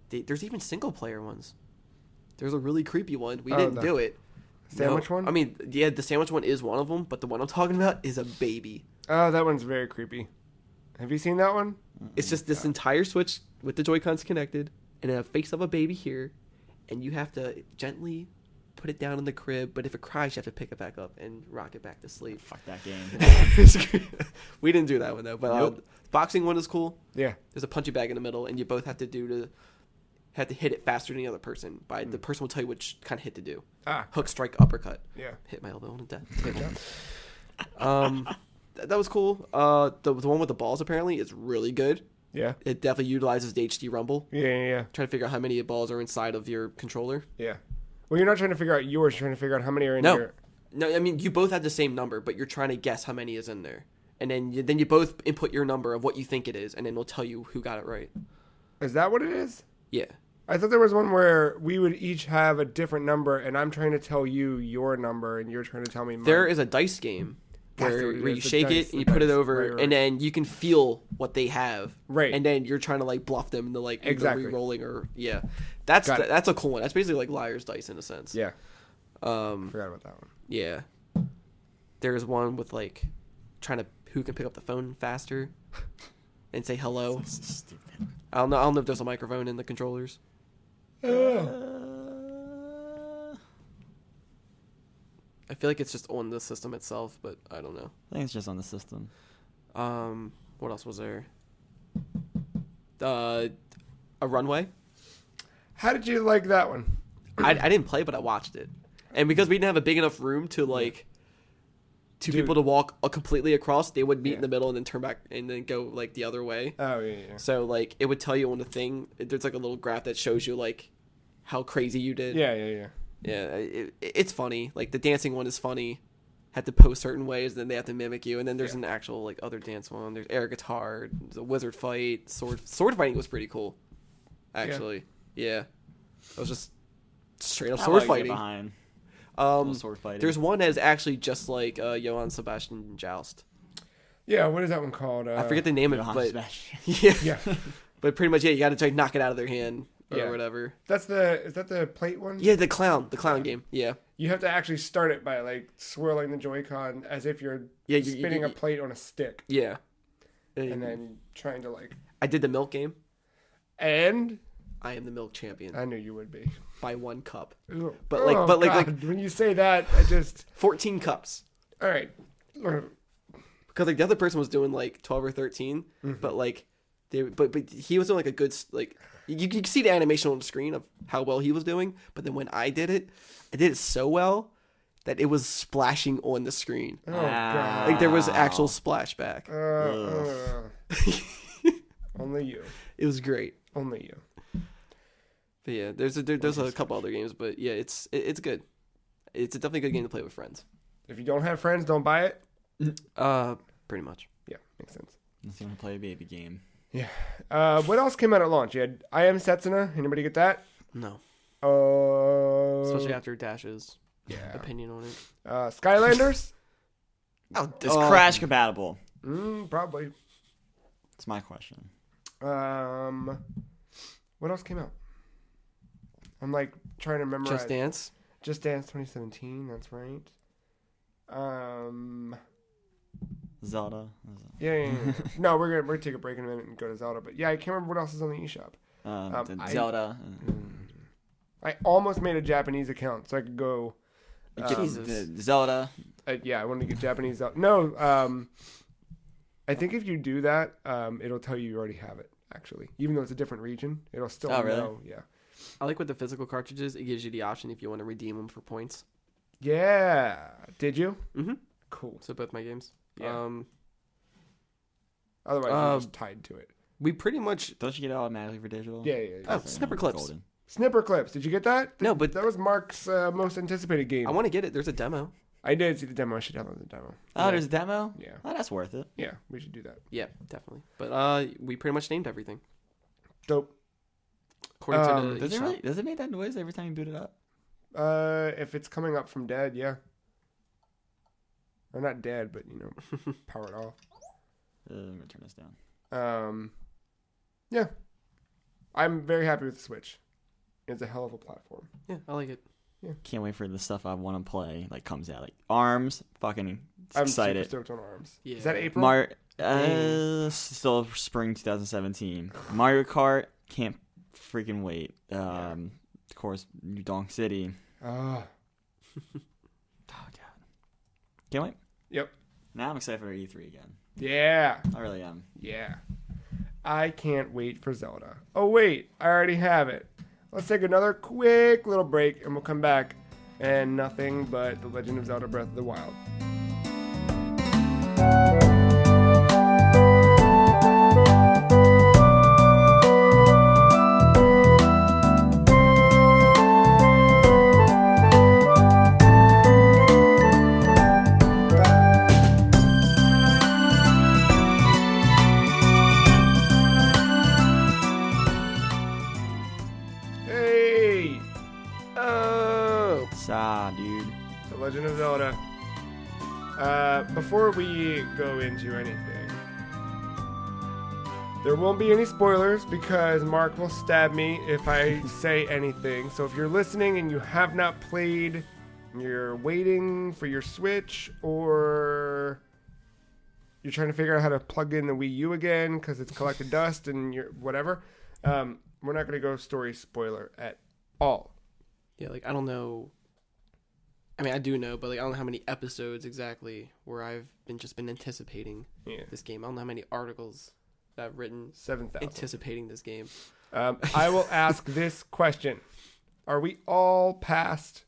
There's even single player ones. There's a really creepy one. We didn't do it. Sandwich one? I mean, yeah, the sandwich one is one of them, but the one I'm talking about is a baby. Oh, that one's very creepy. Have you seen that one? It's just this entire Switch with the Joy-Cons connected and a face of a baby here, and you have to gently put it down in the crib, but if it cries, you have to pick it back up and rock it back to sleep. Fuck that game. We didn't do that one, though. But boxing one is cool. Yeah. There's a punching bag in the middle, and you both have to hit it faster than the other person. The person will tell you which kind of hit to do. Hook, strike, uppercut. Yeah. Hit my elbow on the table. That was cool. The one with the balls apparently is really good. Yeah. It definitely utilizes the HD rumble. Yeah. Trying to figure out how many balls are inside of your controller. Yeah. Well, you're not trying to figure out yours. You're trying to figure out how many are in your... No, I mean, you both have the same number, but you're trying to guess how many is in there. And then you both input your number of what you think it is, and then it'll tell you who got it right. Is that what it is? Yeah. I thought there was one where we would each have a different number, and I'm trying to tell you your number, and you're trying to tell me mine. There is a dice game where you shake it and you put it over, right. and then you can feel what they have. Right. And then you're trying to like bluff them into like Exactly. re-rolling or That's a cool one. That's basically like liar's dice in a sense. Yeah. Forgot about that one. Yeah. There's one with like trying to who can pick up the phone faster and say hello. So stupid. I don't know if there's a microphone in the controllers. I feel like it's just on the system itself, but I don't know. I think it's just on the system. What else was there? A runway. How did you like that one? I didn't play, but I watched it, and because we didn't have a big enough room to like two people to walk completely across, they would meet in the middle and then turn back and then go like the other way. Oh yeah. So like it would tell you on the thing. There's like a little graph that shows you like how crazy you did. Yeah. Yeah, it's funny. Like the dancing one is funny. Had to pose certain ways, then they have to mimic you, and then there's an actual like other dance one. There's air guitar, there's a wizard fight, sword fighting was pretty cool. Actually, yeah. It was just straight up sword fighting. Behind. Sword fighting. There's one that is actually just like Johann Sebastian Joust. Yeah, what is that one called? I forget the name of it, Johann but Sebastian. Yeah. But pretty much, you got to try to knock it out of their hand or whatever. Is that the plate one? Yeah, the clown game. Yeah. You have to actually start it by like swirling the Joy-Con as if you're spinning a plate on a stick. Yeah. And then trying to like... I did the milk game. And... I am the milk champion. I knew you would be. By 1 cup. Ooh. But like when you say that, I just... 14 cups. All right. Because like the other person was doing like 12 or 13, but like but he was doing like a good like you could see the animation on the screen of how well he was doing, but then when I did it so well that it was splashing on the screen. Oh god. Like there was actual splashback. Only you. It was great. Only you. But yeah, there's a couple other games, but yeah, it's good. It's a definitely good game to play with friends. If you don't have friends, don't buy it. Pretty much. Yeah, makes sense. Unless you want to play a baby game. Yeah. What else came out at launch? You had I Am Setsuna. Anybody get that? No. Especially Especially after Dash's opinion on it. Skylanders? Is Crash compatible? Probably. That's my question. What else came out? I'm like trying to memorize. Just Just Dance. Dance 2017. That's right. Zelda. Yeah. No, we're gonna take a break in a minute and go to Zelda. But yeah, I can't remember what else is on the eShop. Zelda. I almost made a Japanese account so I could go Jesus. Zelda. Yeah, I wanted to get Japanese Zelda. No, I think if you do that, it'll tell you already have it, actually. Even though it's a different region, it'll still Oh, really? know. Yeah. I like with the physical cartridges, it gives you the option if you want to redeem them for points. Yeah. Did you? Mm-hmm. Cool. So both my games. Yeah. Otherwise, you're just tied to it. We pretty much... Don't you get it automatically for digital? Yeah. Oh, Snipper Clips. Golden. Snipper Clips. Did you get that? No, but... That was Mark's most anticipated game. I want to get it. There's a demo. I did see the demo. I should download the demo. Oh, there's a demo? Yeah. Oh, that's worth it. Yeah, we should do that. Yeah, definitely. But we pretty much named everything. Dope. According to the Does it make that noise every time you boot it up? If it's coming up from dead, yeah. Or not dead, but power it off. I'm gonna turn this down. Yeah. I'm very happy with the Switch. It's a hell of a platform. Yeah, I like it. Can't wait for the stuff I want to play comes out. Like ARMS, fucking I'm excited. super stoked on ARMS. Yeah. Is that April? Still spring 2017. Mario Kart, can't freaking wait. Of course, New Donk City. Ah. Oh god, can't wait. Yep. Now I'm excited for E3 again. Yeah. I really am. Yeah. I can't wait for Zelda. Oh, wait. I already have it. Let's take another quick little break, and we'll come back. And nothing but The Legend of Zelda Breath of the Wild. Hey! Oh! Sad, dude. The Legend of Zelda. Before we go into anything, there won't be any spoilers because Mark will stab me if I say anything. So if you're listening and you have not played, you're waiting for your Switch, or you're trying to figure out how to plug in the Wii U again because it's collected dust and you're whatever, we're not going to go story spoiler at all. Yeah, I don't know. I mean, I do know, but I don't know how many episodes exactly where I've been anticipating this game. I don't know how many articles that I've written 7,000. anticipating this game. I will ask this question. Are we all past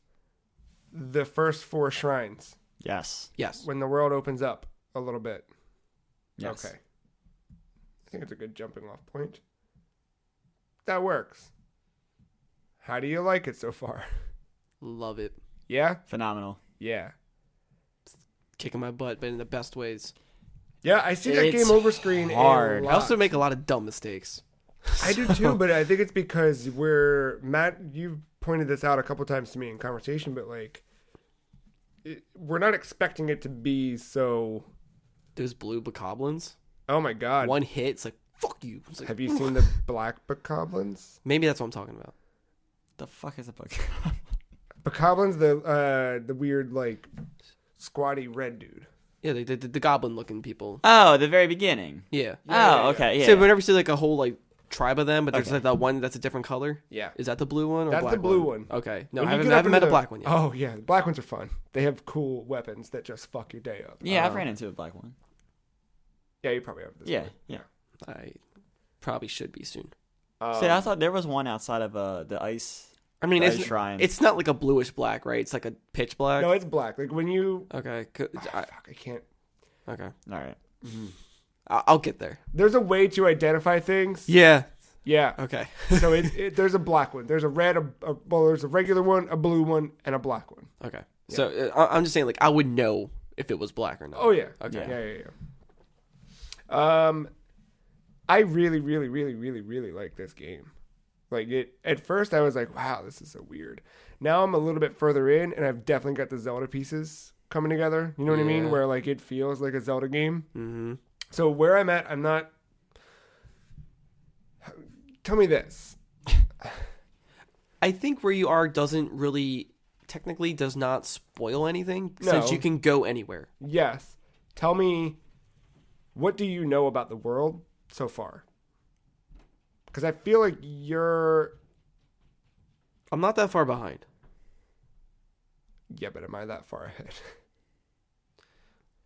the first 4 shrines Yes. Yes. when the world opens up a little bit? Yes. Okay. I think it's a good jumping off point. That works. How do you like it so far? Love it. Yeah? Phenomenal. Yeah. Kicking my butt, but in the best ways. Yeah, I see that It's game over screen hard. a I also lot. make a lot of dumb mistakes. I do too, but I think it's because Matt, you've pointed this out a couple times to me in conversation, but we're not expecting it to be so. Those blue bokoblins, Oh my god! one hit, it's like, fuck you. It's like, Have you seen the black bokoblins? maybe that's what I'm talking about. The fuck is a book? Bokoblins, the weird squatty red dude. Yeah, the goblin looking people. Oh, the very beginning. Yeah. Yeah. Okay. Yeah. So whenever you see a whole tribe of them, but there's Okay. that one that's a different color. Yeah. Is that the blue one or That's black the blue one. Okay. No, When I you haven't, get I up haven't met into a black one yet. Oh yeah, the black ones are fun. They have cool weapons that just fuck your day up. yeah, I've ran into a black one. Yeah, you probably have this. Yeah. one. Yeah. I probably should be soon. See, I thought there was one outside of the ice. I mean, Ice shrine. it's not like a bluish black, right? It's like a pitch black. No, it's black. Like when you. Okay. Fuck, I can't. Okay. All right. I'll get there. There's a way to identify things. Yeah. Yeah. Okay. So there's a black one. There's a red. There's a regular one, a blue one, and a black one. Okay. So I'm just saying, I would know if it was black or not. Oh yeah. Okay. Yeah. I really, really, really, really, really like this game. At first I was like, wow, this is so weird. Now I'm a little bit further in, and I've definitely got the Zelda pieces coming together. You know what I mean? Yeah. Where it feels like a Zelda game. Mm-hmm. So where I'm at, I'm not. Tell me this. I think where you are does not spoil anything since No. you can go anywhere. Yes. Tell me, what do you know about the world so far? Because I feel like you're. I'm not that far behind. Yeah, but am I that far ahead?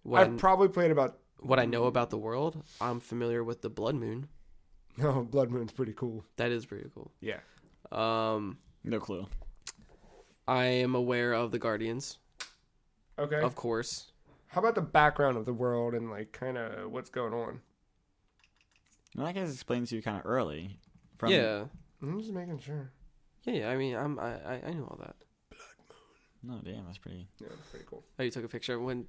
What I've probably played about... what I know about the world, I'm familiar with the Blood Moon. No, Blood Moon's pretty cool. That is pretty cool. Yeah. No clue. I am aware of the Guardians, Okay. of course. How about the background of the world and like kind of what's going on? Well, I guess explained to you kind of early. Yeah. I'm just making sure. Yeah. I mean, I know all that. No, damn, that's pretty. Yeah, that's pretty cool. Oh, you took a picture when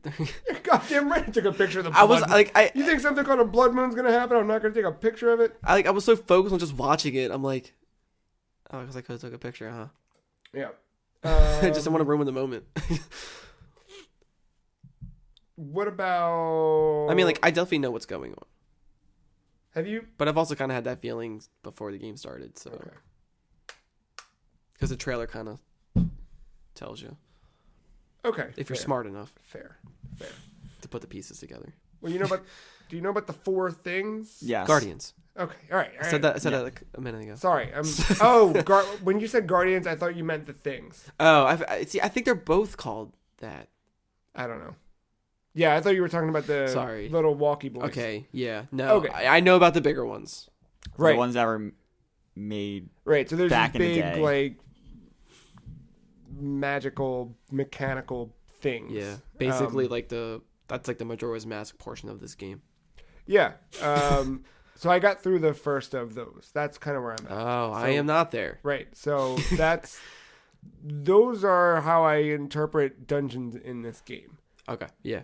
You're goddamn right. I took a picture of the blood. I was like, You think something called a blood moon's gonna happen? I'm not gonna take a picture of it. I was so focused on just watching it. I'm like, oh, because I could have took a picture, huh? Yeah. I just didn't want to ruin the moment. What about? I mean, like, I definitely know what's going on, have you? but I've also kind of had that feeling before the game started. So, Okay. because the trailer kind of tells you Okay. if you're fair. smart enough Fair. to put the pieces together. Well, you know about? Do you know about the 4 things? Yes. Guardians. Okay. All right. I said that like a minute ago. Sorry. When you said Guardians, I thought you meant the things. Oh, see. I think they're both called that. I don't know. Yeah, I thought you were talking about the Sorry. little walkie boys. Okay. Yeah. No. Okay. I know about the bigger ones. Right. The ones that were made. Right. So there's Back these in the big day. like magical mechanical things. Yeah. Basically, that's like the Majora's Mask portion of this game. Yeah. So I got through the first of those. That's kind of where I'm at. Oh, I am not there. Right. So those are how I interpret dungeons in this game. Okay. Yeah.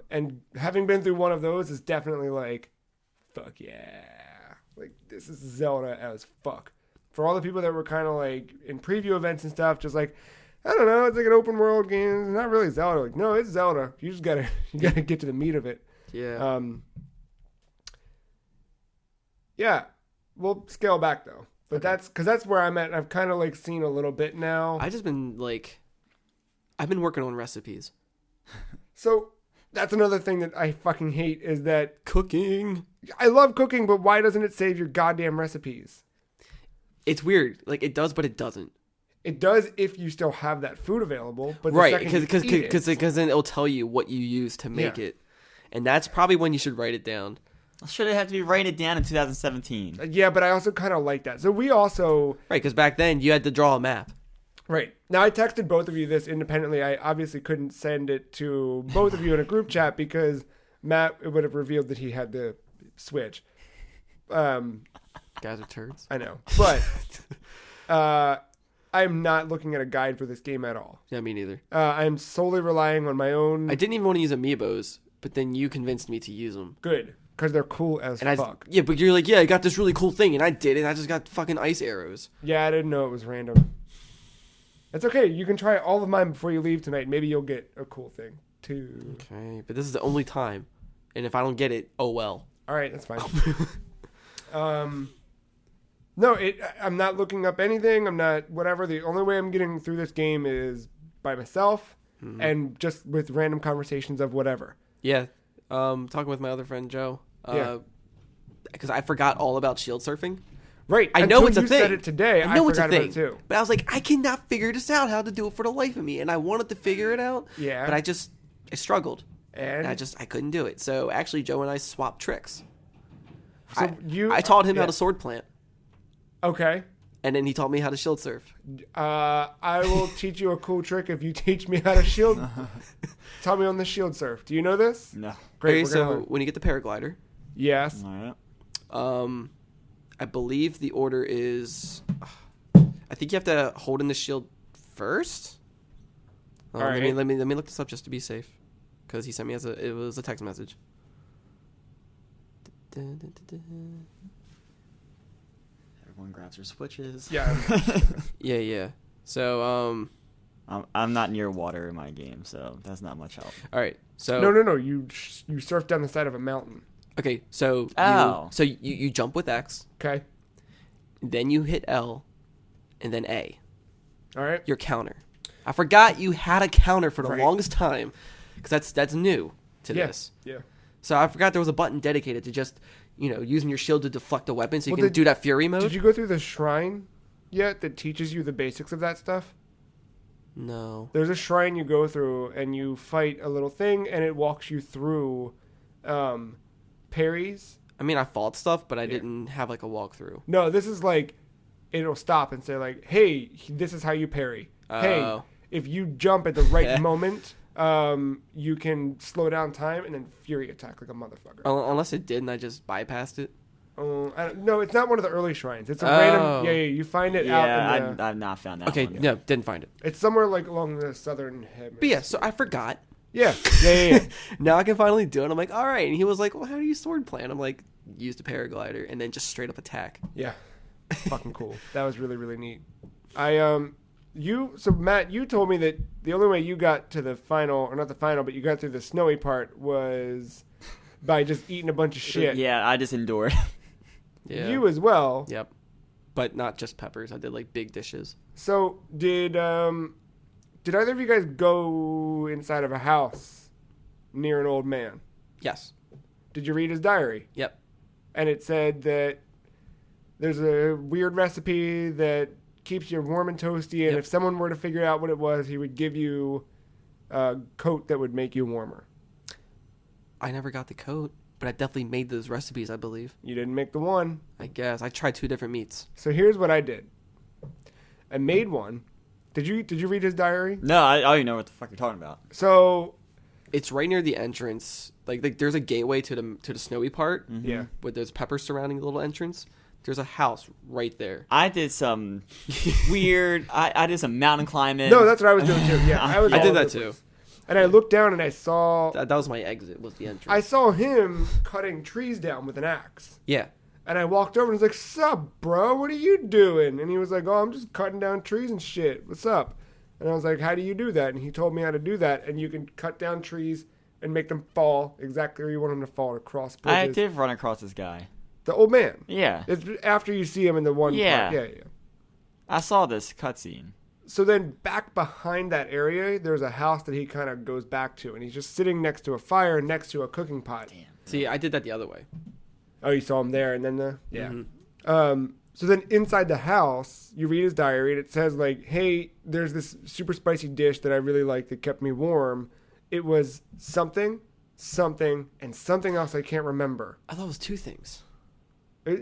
And having been through one of those is definitely like, fuck yeah. Like, this is Zelda as fuck. For all the people that were kind of like in preview events and stuff, just like, I don't know, it's like an open world game. It's not really Zelda. Like, no, it's Zelda. You just gotta get to the meat of it. Yeah. Yeah. We'll scale back though. But that's where I'm at. I've kind of like seen a little bit now. I've been working on recipes. So that's another thing that I fucking hate is that Cooking. I love cooking, but why doesn't it save your goddamn recipes? It's weird. Like, it does, but it doesn't. It does if you still have that food available, but the Right, second you eat it- because then it'll tell you what you use to make Yeah. it, and that's probably when you should write it down. Should it have to be writing it down in 2017? Yeah, but I also kind of like that. So we also Right, because back then you had to draw a map. right now I texted both of you this independently. I obviously couldn't send it to both of you in a group chat because Matt would have revealed that he had the Switch. Guys are turds. I know, but I'm not looking at a guide for this game at all. Yeah, me neither. I'm solely relying on my own. I didn't even want to use amiibos, but then you convinced me to use them. Good, because they're cool as And fuck. yeah, but you're like, yeah, I got this really cool thing, and I did it. I just got fucking ice arrows. Yeah, I didn't know it was random. It's okay. You can try all of mine before you leave tonight. Maybe you'll get a cool thing too. Okay, but this is the only time, and if I don't get it, oh well. All right, that's fine. No, I'm not looking up anything. I'm not whatever. The only way I'm getting through this game is by myself and just with random conversations of whatever. Yeah, talking with my other friend Joe. Yeah. Because I forgot all about shield surfing. Right. I know until it's a you thing. said it today. I know it's a forgot about thing. it too. But I was like, I cannot figure this out how to do it for the life of me, and I wanted to figure it out. Yeah. But I struggled, And I couldn't do it. So actually, Joe and I swapped tricks. so I taught him yeah. how to sword plant, Okay. and then he taught me how to shield surf. I will teach you a cool trick if you teach me how to shield. Tell me on the shield surf. Do you know this? No. Great. Okay, we're gonna so learn. when you get the paraglider, Yes. All right. I believe the order is, I think you have to hold in the shield first. All Let right. me look this up just to be safe, because he sent me it was a text message. Everyone grabs their switches. Yeah. Yeah. So I'm not near water in my game, so that's not much help. all right. So No. You surf down the side of a mountain. okay. So Oh. you jump with X, Okay. then you hit L, and then A. All right. Your counter. I forgot you had a counter for the Right. longest time, because that's new to this. Yeah. So I forgot there was a button dedicated to just, using your shield to deflect a weapon, so you Well, can do that fury mode. Did you go through the shrine yet that teaches you the basics of that stuff? No. There's a shrine you go through, and you fight a little thing, and it walks you through parries. I mean, I fought stuff, but I Yeah. didn't have like a walkthrough. No, this is like, it'll stop and say like, hey, this is how you parry. Hey, Oh. if you jump at the right moment, you can slow down time and then fury attack like a motherfucker. Unless it did and I just bypassed it. No, it's not one of the early shrines. It's a Oh. random. Yeah, you find it out. Yeah, In the, I've not found that Okay, one. no, didn't find it. it's somewhere like along the southern hemisphere. But yeah, so I forgot. Yeah. Now I can finally do it. I'm like, all right. And he was like, well, how do you sword play? And I'm like, use the paraglider and then just straight up attack. Yeah. Fucking cool. That was really, really neat. So Matt, you told me that the only way you got to the final, or not the final, but you got through the snowy part was by just eating a bunch of shit. Yeah, I just endured. Yeah. You as well. Yep. But not just peppers. I did like big dishes. So did either of you guys go inside of a house near an old man? Yes. Did you read his diary? Yep. And it said that there's a weird recipe that keeps you warm and toasty, and Yep. if someone were to figure out what it was, he would give you a coat that would make you warmer. I never got the coat, but I definitely made those recipes, I believe. You didn't make the one. I guess. I tried 2 different meats. So here's what I did. I made one. Did you read his diary? No, I don't even know what the fuck you're talking about. So It's right near the entrance. Like there's a gateway to the snowy part yeah. with those peppers surrounding the little entrance. There's a house right there. I did some weird. I did some mountain climbing. No, that's what I was doing too. Yeah, I was. I all did over that the too. place. And I looked down and I saw That was my exit. Was the entrance? I saw him cutting trees down with an axe. Yeah. And I walked over and was like, "Sup, bro? What are you doing?" And he was like, "Oh, I'm just cutting down trees and shit. What's up?" And I was like, "How do you do that?" And he told me how to do that. And you can cut down trees and make them fall exactly where you want them to fall, across bridges. I did run across this guy. The old man. Yeah, It's after you see him in the one Yeah. part. Yeah. I saw this cutscene. So then back behind that area, there's a house that he kind of goes back to. And he's just sitting next to a fire next to a cooking pot. Damn. See, I did that the other way. Oh, you saw him there and then the... Yeah. Mhm. So then inside the house, you read his diary and it says like, hey, there's this super spicy dish that I really like that kept me warm. It was something, and something else I can't remember. I thought it was 2 things.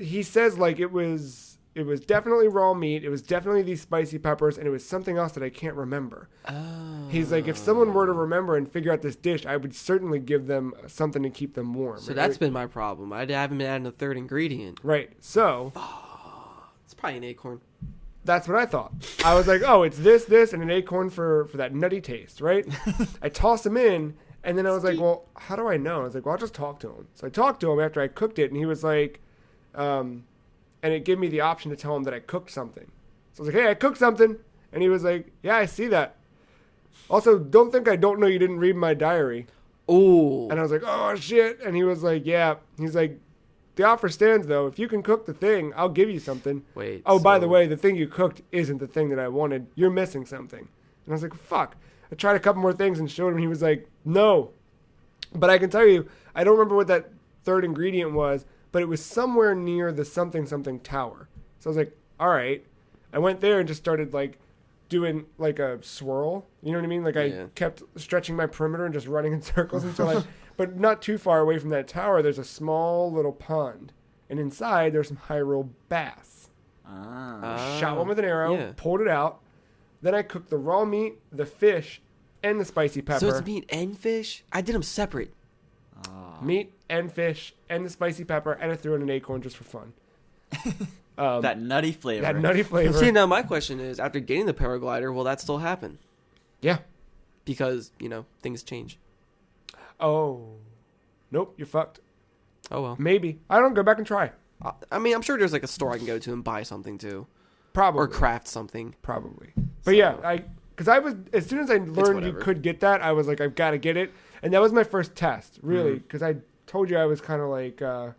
He says like it was definitely raw meat. It was definitely these spicy peppers, and it was something else that I can't remember. Oh. He's like, if someone were to remember and figure out this dish, I would certainly give them something to keep them warm. So that's been my problem. I haven't been adding a 3rd ingredient. right. So It's probably an acorn. that's what I thought. I was like, oh, it's this, and an acorn for that nutty taste, right? I tossed him in, and then I was like, well, how do I know? I was like, well, I'll just talk to him. So I talked to him after I cooked it, and he was like, and it gave me the option to tell him that I cooked something. So I was like, hey, I cooked something. And he was like, yeah, I see that. Also, don't think I don't know you didn't read my diary. Oh. And I was like, oh, shit. And he was like, yeah. He's like, the offer stands, though. If you can cook the thing, I'll give you something. Wait. Oh, by so- the way, the thing you cooked isn't the thing that I wanted. You're missing something. And I was like, fuck. I tried a couple more things and showed him. He was like, no. But I can tell you, I don't remember what that 3rd ingredient was, but it was somewhere near the something tower. So I was like, all right. I went there and just started like doing like a swirl. You know what I mean? Like I Yeah. kept stretching my perimeter and just running in circles until I, but not too far away from that tower, there's a small little pond. And inside there's some Hyrule bass. Ah. Shot one with an arrow, yeah. pulled it out. Then I cooked the raw meat, the fish, and the spicy pepper. So it's meat and fish? I did them separate. Meat and fish and the spicy pepper, and I threw in an acorn just for fun. That nutty flavor. That nutty flavor. See, now my question is, after getting the paraglider, will that still happen? Yeah. Because, things change. Oh. Nope, you're fucked. Oh, well. Maybe. I don't go back and try. I mean, I'm sure there's like a store I can go to and buy something too. Probably. Or craft something. Probably. But yeah, because I was, as soon as I learned you whatever. could get that, I was like, I've got to get it. And that was my first test, really, because I told you I was kind of like, that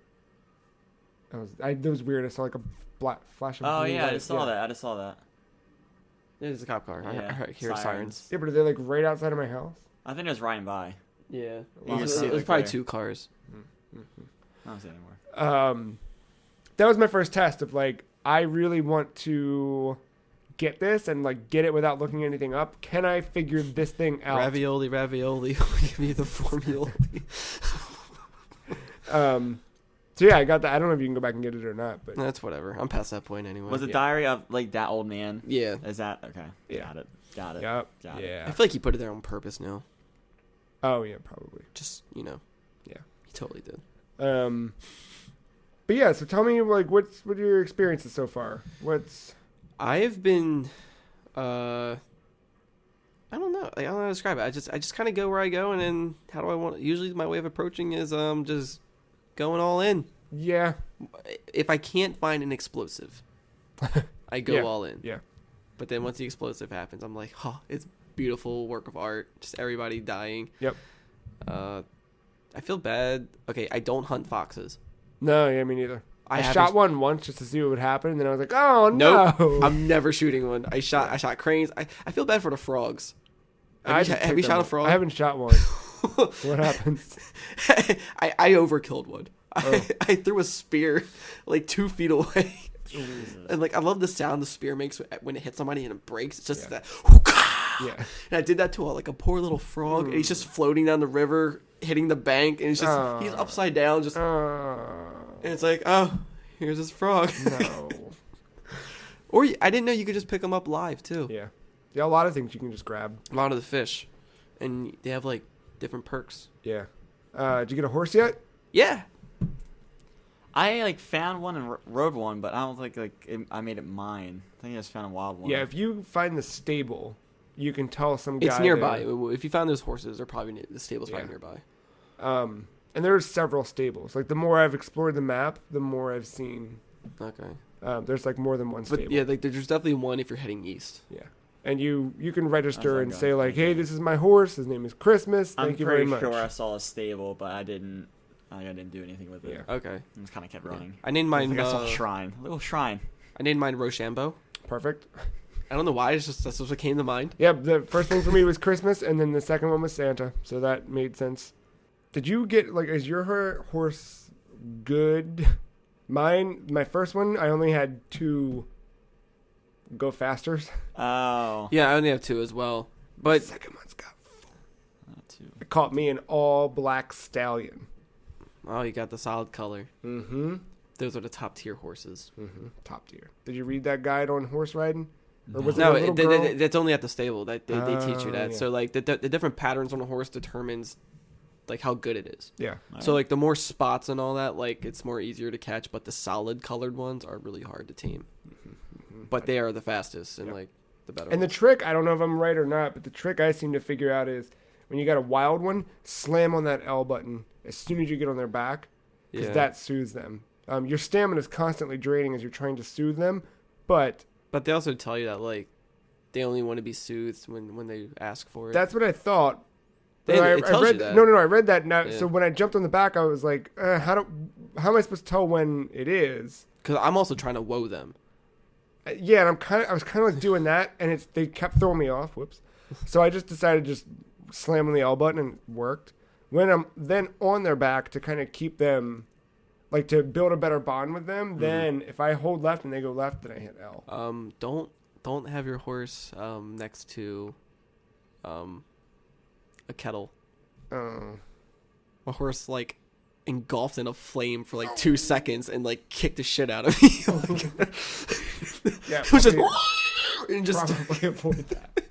was weird. I saw like a black flash of Oh blue yeah, I light. just saw that. I just saw that. There's a cop car. Yeah, I hear sirens. Yeah, but are they like right outside of my house? I think it was riding by. Yeah. You can It see it, was like, probably there. 2 cars. I don't see it anymore. That was my first test of like, I really want to get this and like get it without looking anything up? Can I figure this thing out? Ravioli. Give me the formula. So yeah, I got that. I don't know if you can go back and get it or not, but That's whatever. I'm past that point anyway. Was it Diary of like that old man? Yeah. Is that okay? Yeah. Got it. yep, Got it. yeah. I feel like he put it there on purpose now. Oh yeah, probably. Just, Yeah. he totally did. But yeah, so tell me like what are your experiences so far? I've been, I don't know. I don't know how to describe it. I just kind of go where I go, and then how do I want? Usually, my way of approaching is just going all in. Yeah. If I can't find an explosive, I go Yeah. all in. Yeah. But then once the explosive happens, I'm like, oh, it's beautiful work of art. Just everybody dying. Yep. I feel bad. Okay, I don't hunt foxes. No, yeah, me neither. I haven't- shot one once just to see what would happen, and then I was like, oh Nope. no. I'm never shooting one. I shot cranes. I feel bad for the frogs. Have you shot a frog? I haven't shot one. What happens? I overkilled one. Oh. I threw a spear like 2 feet away. Jesus. And like I love the sound the spear makes when it hits somebody and it breaks. It's just Yeah. that. Yeah. And I did that to a poor little frog. And he's just floating down the river, hitting the bank, and he's upside down, just. And it's like, oh, here's this frog. No. Or I didn't know you could just pick them up live too. Yeah. Yeah, a lot of things you can just grab. A lot of the fish, and they have like different perks. Yeah. Did you get a horse yet? Yeah. I like found one and rode one, but I don't think I made it mine. I think I just found a wild one. Yeah, if you find the stable, you can tell some guy It's nearby. there. If you found those horses, they're probably the stable's Yeah. probably nearby. And there's several stables. Like the more I've explored the map, the more I've seen. Okay. There's like more than one stable. But yeah, like there's definitely one if you're heading east. Yeah. And you can register like and going say like, to hey, this is my horse. His name is Christmas. I'm Thank you very pretty much. sure I saw a stable, but I didn't do anything with it. Yeah. Okay. I just kind of kept running. I named I mine. think I saw a shrine, a little shrine. I named mine Rochambeau. Perfect. I don't know why. It's just that's what came to mind. Yeah, the first thing for me was Christmas, and then the second one was Santa. So that made sense. Did you get like? Is your horse good? My first one, I only had 2 go fasters. Oh. Yeah, I only have 2 as well. But The second one's got 4. Not too. It caught me an all black stallion. oh, you got the solid color. Mm-hmm. Those are the top tier horses. Mm-hmm. Top tier. Did you read that guide on horse riding? Or was No, it a little girl? that's only at the stable. That they teach you that. yeah. So like the different patterns on a horse determines like how good it is. Yeah. So like the more spots and all that, like it's more easier to catch. But the solid colored ones are really hard to tame. But they are the fastest and Yep. like the better. And the ones. trick, I don't know if I'm right or not, but the trick I seem to figure out is when you got a wild one, slam on that L button as soon as you get on their back, because Yeah. that soothes them. Your stamina is constantly draining as you're trying to soothe them, but But they also tell you that like they only want to be soothed when they ask for it. that's what I thought. It I tells read you that. No, I read that. Now, Yeah. So when I jumped on the back, I was like, how am I supposed to tell when it is? Because I'm also trying to woe them. Yeah, and I was kind of like doing that, and they kept throwing me off. Whoops. So I just decided to just slam on the L button, and it worked. When I'm then on their back to kind of keep them, like to build a better bond with them, then if I hold left and they go left, then I hit L. Don't have your horse next to a kettle. Oh. A horse like engulfed in a flame for like 2 seconds and like kicked the shit out of me. Yeah, It was just probably, and just probably avoid that.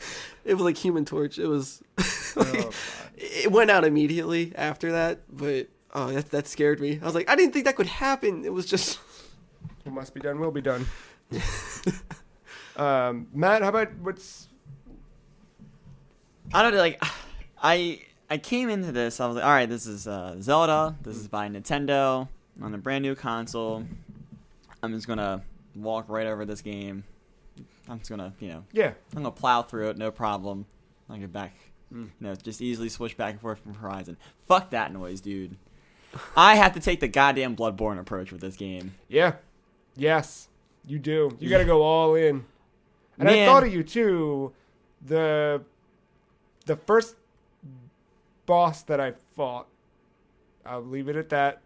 it was like Human Torch. It was Oh, God. it went out immediately after that, but that scared me. I was like, I didn't think that could happen. It was just What must be done will be done. Matt, how about what's? I don't know, like I came into this, I was like, all right, this is Zelda. This is by Nintendo on a brand new console. I'm just gonna walk right over this game. I'm just gonna, Yeah. I'm gonna plow through it, no problem. I'll get back, just easily switch back and forth from Horizon. Fuck that noise, dude. I have to take the goddamn Bloodborne approach with this game. Yeah. Yes, you do. You got to go all in. And Man. I thought of you too. The first boss that I fought, I'll leave it at that.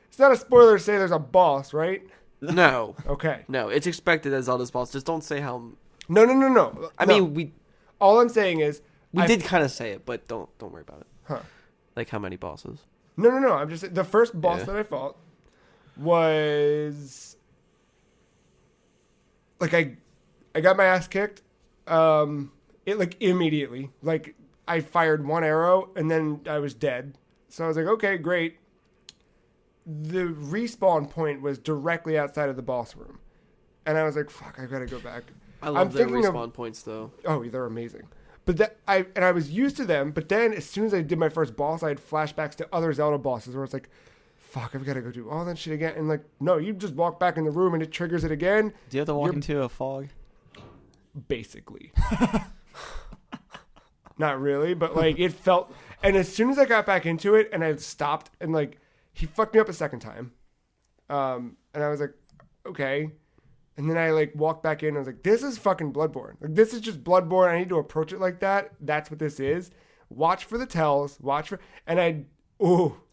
It's not a spoiler to say there's a boss, right? No. Okay. No, it's expected as Zelda's boss. Just don't say how. No. I mean, all I'm saying is we did kind of say it, but don't worry about it. Huh. Like how many bosses? No. I'm just the first boss Yeah. that I fought was like I got my ass kicked. It like immediately. Like I fired one arrow and then I was dead. So I was like, okay, great. The respawn point was directly outside of the boss room. And I was like, fuck, I gotta go back. I love their thinking of- respawn points though. Oh, they're amazing. But I was used to them, but then as soon as I did my first boss, I had flashbacks to other Zelda bosses where it's like, fuck, I've got to go do all that shit again. And like, no, you just walk back in the room and it triggers it again. Do you have to walk into a fog? Basically. Not really, but like it felt, and as soon as I got back into it and I stopped and like, he fucked me up a second time. And I was like, okay. And then I like walked back in and I was like, this is fucking Bloodborne. Like this is just Bloodborne. I need to approach it like that. That's what this is. Watch for the tells. And I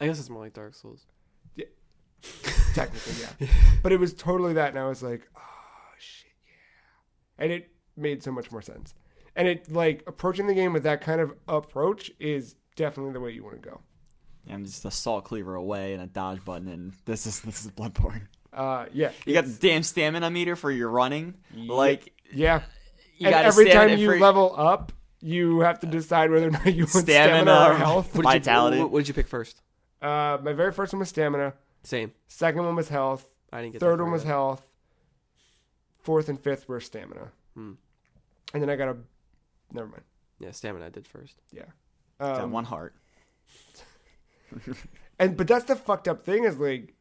guess it's more like Dark Souls. technically, yeah. But it was totally that. And I was like, oh shit, yeah. And it made so much more sense. And it like approaching the game with that kind of approach is definitely the way you want to go. I'm just a salt cleaver away and a dodge button, and this is Bloodborne. Yeah. You got the damn stamina meter for your running. Like, yeah. you And got every time you level up, you have to decide whether or not you want stamina or health. Vitality. What did you pick first? My very first one was stamina. Same. Second one was health. I didn't get Third that one was yet. health. Fourth and fifth were stamina. And then I got a... Never mind. Yeah, stamina I did first. Yeah. Got one heart. But that's the fucked up thing is like,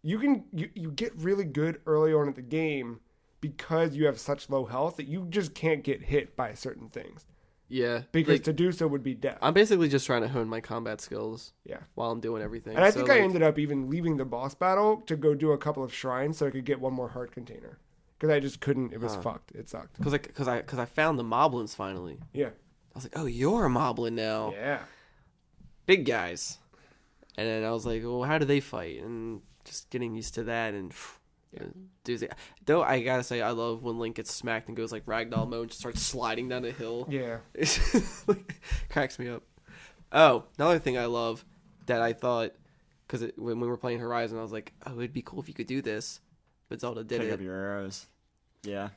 you get really good early on in the game because you have such low health that you just can't get hit by certain things. Yeah. Because like, to do so would be death. I'm basically just trying to hone my combat skills. Yeah. While I'm doing everything. And I think I ended up even leaving the boss battle to go do a couple of shrines so I could get one more heart container. Because I just couldn't. It was fucked. It sucked. Because I found the moblins finally. Yeah. I was like, oh, you're a moblin now. Yeah. Big guys. And then I was like, well, how do they fight? And just getting used to that and doozy. Though I gotta say, I love when Link gets smacked and goes like ragdoll mode and just starts sliding down a hill. Yeah. It cracks me up. Oh, another thing I love that I thought, because when we were playing Horizon, I was like, oh, it'd be cool if you could do this. But Zelda did Pick it. up your arrows. Yeah.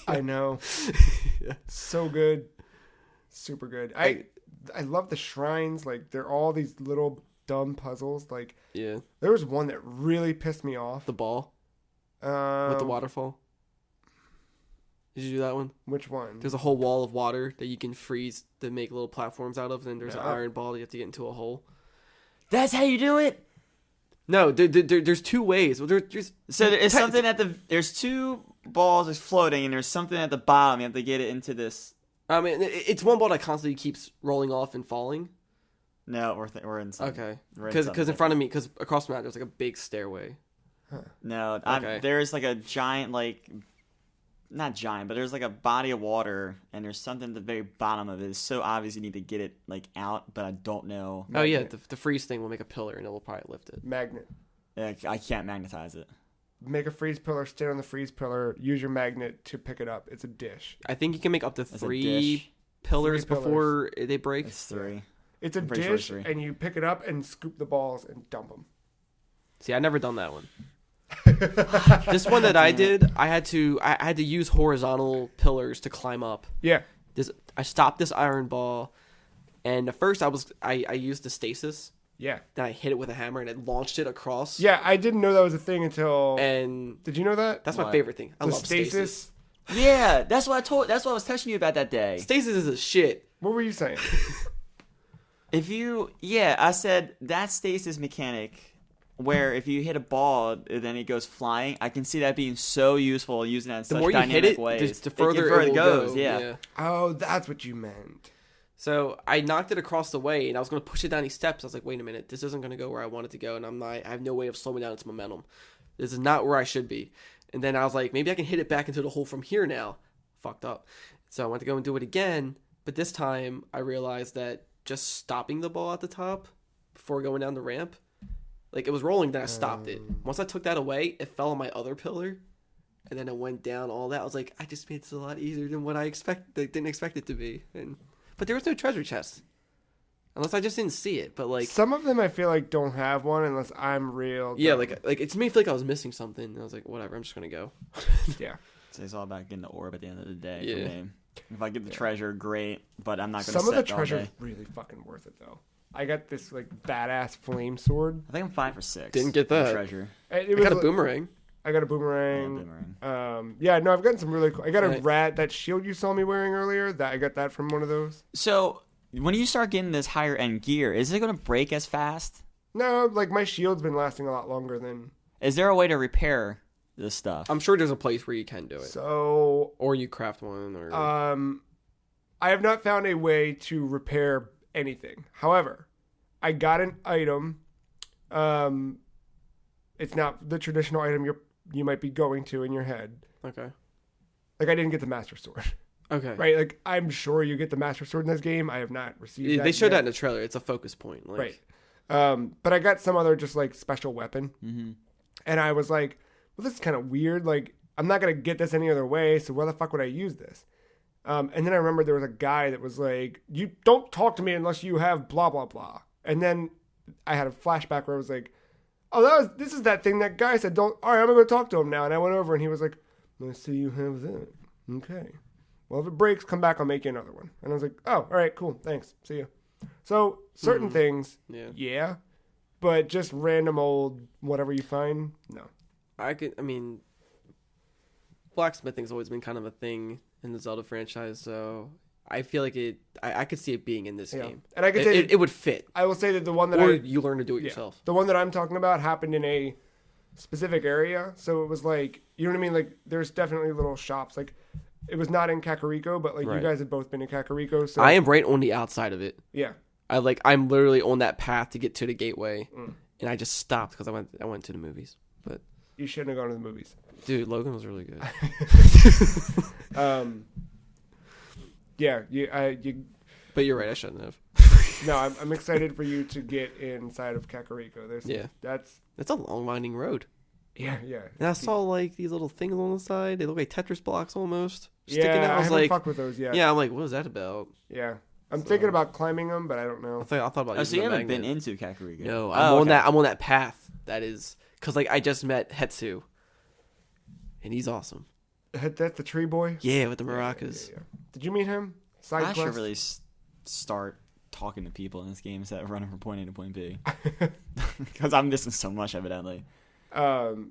I know. Yeah. So good. Super good. I love the shrines. Like, they're all these little dumb puzzles. Like, Yeah. there was one that really pissed me off. The ball with the waterfall. Did you do that one? Which one? There's a whole wall of water that you can freeze to make little platforms out of. And then there's an No. iron ball that you have to get into a hole. That's how you do it? No, there's two ways. Well, there's So there's something there's two balls that's floating, and there's something at the bottom. You have to get it into this. I mean, it's one ball that constantly keeps rolling off and falling. No, we're in something. Okay. We're in Because something in front of me, because across the map, there's like a big stairway. No, Okay. there's like a giant, like, not giant, but there's like a body of water, and there's something at the very bottom of it. It's so obvious you need to get it like out, but I don't know. Oh yeah, the freeze thing will make a pillar and it will probably lift it. Magnet. I can't magnetize it. Make a freeze pillar, stand on the freeze pillar, use your magnet to pick it up. It's a dish. I think you can make up to It's a 3 dish. pillars Three before they break. It's 3. It's a I'm pretty sure it's dish, 3. and you pick it up and scoop the balls and dump them. See, I never done that one. This one that I did, I had to use horizontal pillars to climb up. Yeah. I stopped this iron ball, and at first I used the stasis. Yeah. Then I hit it with a hammer and it launched it across. Yeah, I didn't know that was a thing until... And Did you know that? that's my What? favorite thing. I The love stasis. Yeah, that's what I was texting you about that day. Stasis is a shit. What were you saying? I said that stasis mechanic where if you hit a ball, then it goes flying. I can see that being so useful using that in The such more you dynamic hit it, ways. the further it will goes. go. Yeah. Oh, that's what you meant. So I knocked it across the way, and I was going to push it down these steps. I was like, wait a minute, this isn't going to go where I want it to go, and I have no way of slowing down its momentum. This is not where I should be. And then I was like, maybe I can hit it back into the hole from here now. Fucked up. So I went to go and do it again, but this time I realized that just stopping the ball at the top before going down the ramp, Like, it was rolling, then I stopped it. Once I took that away, it fell on my other pillar, and then it went down, all that. I was like, I just made this a lot easier than what I didn't expect it to be. But there was no treasure chest. Unless I just didn't see it, but like... Some of them I feel like don't have one unless I'm real. Yeah, dumb. like it's made me feel like I was missing something. And I was like, whatever, I'm just going to go. Yeah. So it's all about getting the orb at the end of the day. Yeah. For me. If I get the treasure, great, but I'm not going to Some of the set all treasure's day. really fucking worth it, though. I got this, like, badass flame sword. I think I'm 5 or 6. Didn't get on that. treasure. It I was got a like- boomerang. I got a boomerang. Boomerang. Yeah, no, I've gotten some really cool. I got a Right. rat, that shield you saw me wearing earlier. I got that from one of those. So when you start getting this higher end gear, is it going to break as fast? No, like my shield's been lasting a lot longer than. Is there a way to repair this stuff? I'm sure there's a place where you can do it. So, Or you craft one. Or I have not found a way to repair anything. However, I got an item. It's not the traditional item you might be going to in your head. Okay. Like I didn't get the Master Sword. Okay. Right, like I'm sure you get the Master Sword in this game. I have not received that They showed yet. that in the trailer. It's a focus point. Like, Right. But I got some other just like special weapon. Mm-hmm. And I was like, well, this is kind of weird. Like, I'm not going to get this any other way. So why the fuck would I use this? And then I remember there was a guy that was like, you don't talk to me unless you have blah, blah, blah. And then I had a flashback where I was like, oh, this is that thing that guy said, all right, I'm going to go talk to him now. And I went over and he was like, let's see you have that. Okay. Well, if it breaks, come back. I'll make you another one. And I was like, oh, all right, cool. Thanks. See you. So certain things, yeah. But just random old whatever you find, no. I mean, blacksmithing's always been kind of a thing in the Zelda franchise, so I feel like I could see it being in this game. And I could say it would fit. I will say that the one that Or you learn to do it yeah, yourself. the one that I'm talking about happened in a specific area, so it was like, you know what I mean? Like, there's definitely little shops. Like, it was not in Kakariko, but like Right. you guys have both been in Kakariko, so I am right on the outside of it. yeah. I'm literally on that path to get to the gateway, and I just stopped because I went to the movies. But You shouldn't have gone to the movies. dude, Logan was really good. Yeah, you. But you're right, I shouldn't have. No, I'm excited for you to get inside of Kakariko. That's It's a long winding road. yeah. And I saw like these little things on the side. They look like Tetris blocks almost. Sticking Yeah, out. I I was haven't like, fucked with those yet. yeah, I'm like, what is that about? Yeah. I'm thinking about climbing them, but I don't know. I thought about. Oh, so using you the haven't been magnet. into Kakariko? No, Oh, okay. I'm on that path. That is because like I just met Hetsu, and he's awesome. That's the tree boy? Yeah, with the maracas. Yeah. Did you meet him? Side I should quest? really start talking to people in this game instead of running from point A to point B. Because I'm missing so much, evidently. I've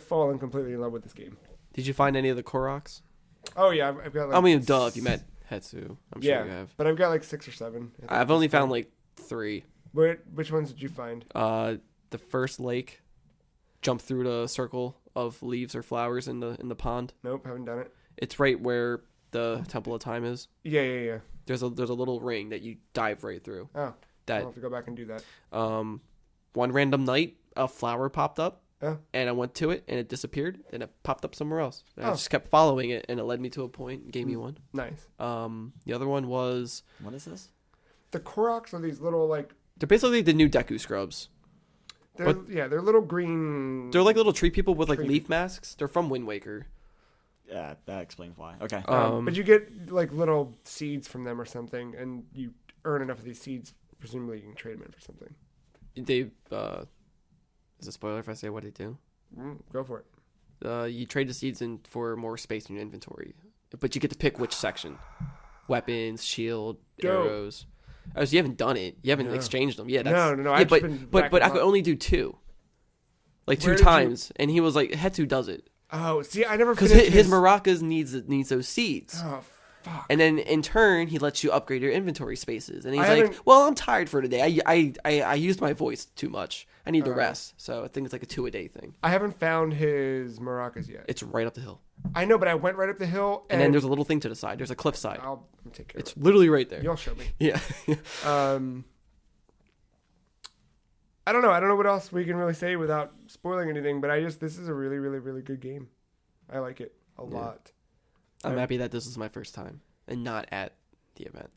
fallen completely in love with this game. Did you find any of the Koroks? Oh yeah, I've got like I mean, duh. If you met Hetsu, I'm sure yeah, you have. but I've got like 6 or 7. I think. I've only found like 3. Which ones did you find? The first lake, jump through the circle of leaves or flowers in the pond. Nope, haven't done it. It's right where the Temple of Time is. Yeah. There's a little ring that you dive right through. Oh, That I'll have to go back and do that. one random night, a flower popped up. Oh. And I went to it, and it disappeared, and it popped up somewhere else. And I Oh. just kept following it, and it led me to a point and gave me one. Nice. The other one was... What is this? The Koroks are these little like They're basically the new Deku scrubs. they're little green. They're like little tree people with like Tree. leaf masks. They're from Wind Waker. Yeah, that explains why. Okay. But you get like little seeds from them or something, and you earn enough of these seeds. Presumably, you can trade them in for something. They... is it a spoiler if I say what they do? Go for it. You trade the seeds in for more space in your inventory. But you get to pick which section. Weapons, shield, Dope. arrows. Oh, so you haven't done it. You haven't No. exchanged them. Yeah, No. Yeah, I've but just been but racking I them could up. only do 2. Like Where 2 did you- times. And he was like, Hetsu does it. Oh, see, I never Because finished his maracas needs those seeds. Oh, fuck. And then in turn, he lets you upgrade your inventory spaces. And he's I like, haven't- well, I'm tired for today. I used my voice too much. I need to rest. So I think it's like a 2-a-day thing. I haven't found his maracas yet. It's right up the hill. I know, but I went right up the hill, And then there's a little thing to the side. There's a cliff side. I'll take care It's of literally right it. there. You'll show me. Yeah. I don't know. I don't know what else we can really say without spoiling anything, but this is a really, really, really good game. I like it a lot. I'm happy that this is my first time and not at the event.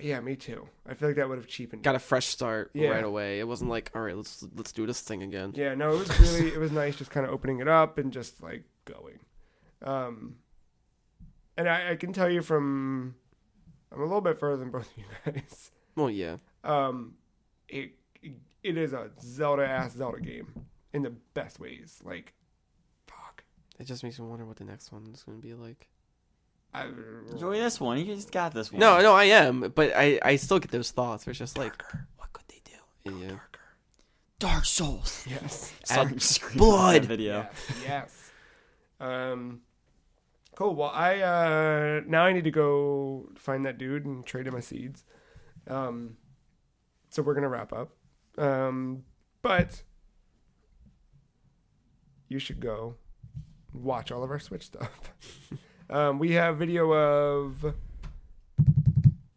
Yeah, me too. I feel like that would have cheapened. Got a fresh start Yeah. right away. It wasn't like, all right, let's do this thing again. Yeah, no, it was nice just kind of opening it up and just like going. And I can tell you I'm a little bit further than both of you guys. Well, yeah. It is a Zelda game in the best ways. Like, fuck. It just makes me wonder what the next one is going to be like. Enjoy this one. You just got this one. No, I am, but I still get those thoughts. Where it's just like, What could they do? yeah. Dark Souls. Yes. Some screen blood. video. Yes. Cool. Well, now I need to go find that dude and trade him my seeds. So we're gonna wrap up. But you should go watch all of our Switch stuff. We have video of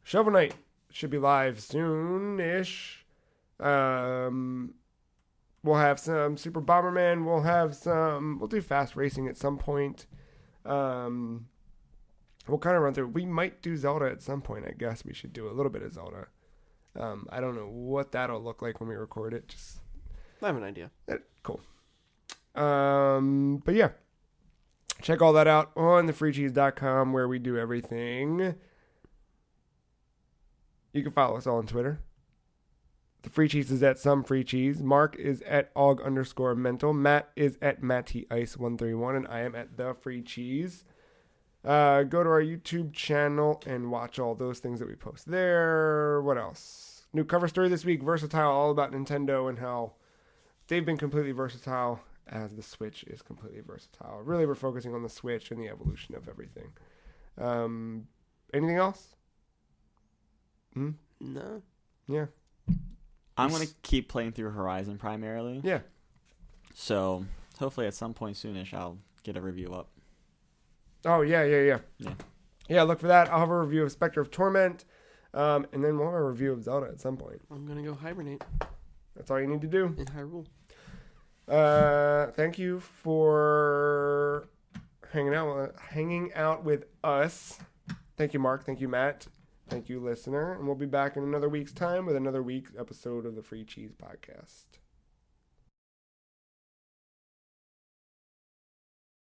Shovel Knight. Should be live soon-ish. We'll have some Super Bomberman. We'll do Fast Racing at some point. We'll kind of run through. We might do Zelda at some point. I guess we should do a little bit of Zelda. I don't know what that'll look like when we record it. Just I have an idea. cool. But yeah, check all that out on thefreecheese.com where we do everything. You can follow us all on Twitter. The Free Cheese is at some Free Cheese. Marc is at aug_mental. Matt is at MattyIce131, and I am at the Free Cheese. Go to our YouTube channel and watch all those things that we post there. What else? New cover story this week, Versatile, all about Nintendo and how they've been completely versatile as the Switch is completely versatile. Really, we're focusing on the Switch and the evolution of everything. Anything else? No. Yeah. I'm going to keep playing through Horizon primarily. Yeah. So hopefully at some point soonish I'll get a review up. Oh, yeah. Yeah. Yeah, look for that. I'll have a review of Specter of Torment, and then we'll have a review of Zelda at some point. I'm going to go hibernate That's all you need to do. in Hyrule. Thank you for hanging out with us. Thank you, Marc. Thank you, Matt. Thank you, listener. And we'll be back in another week's time with another week's episode of the Free Cheese Podcast.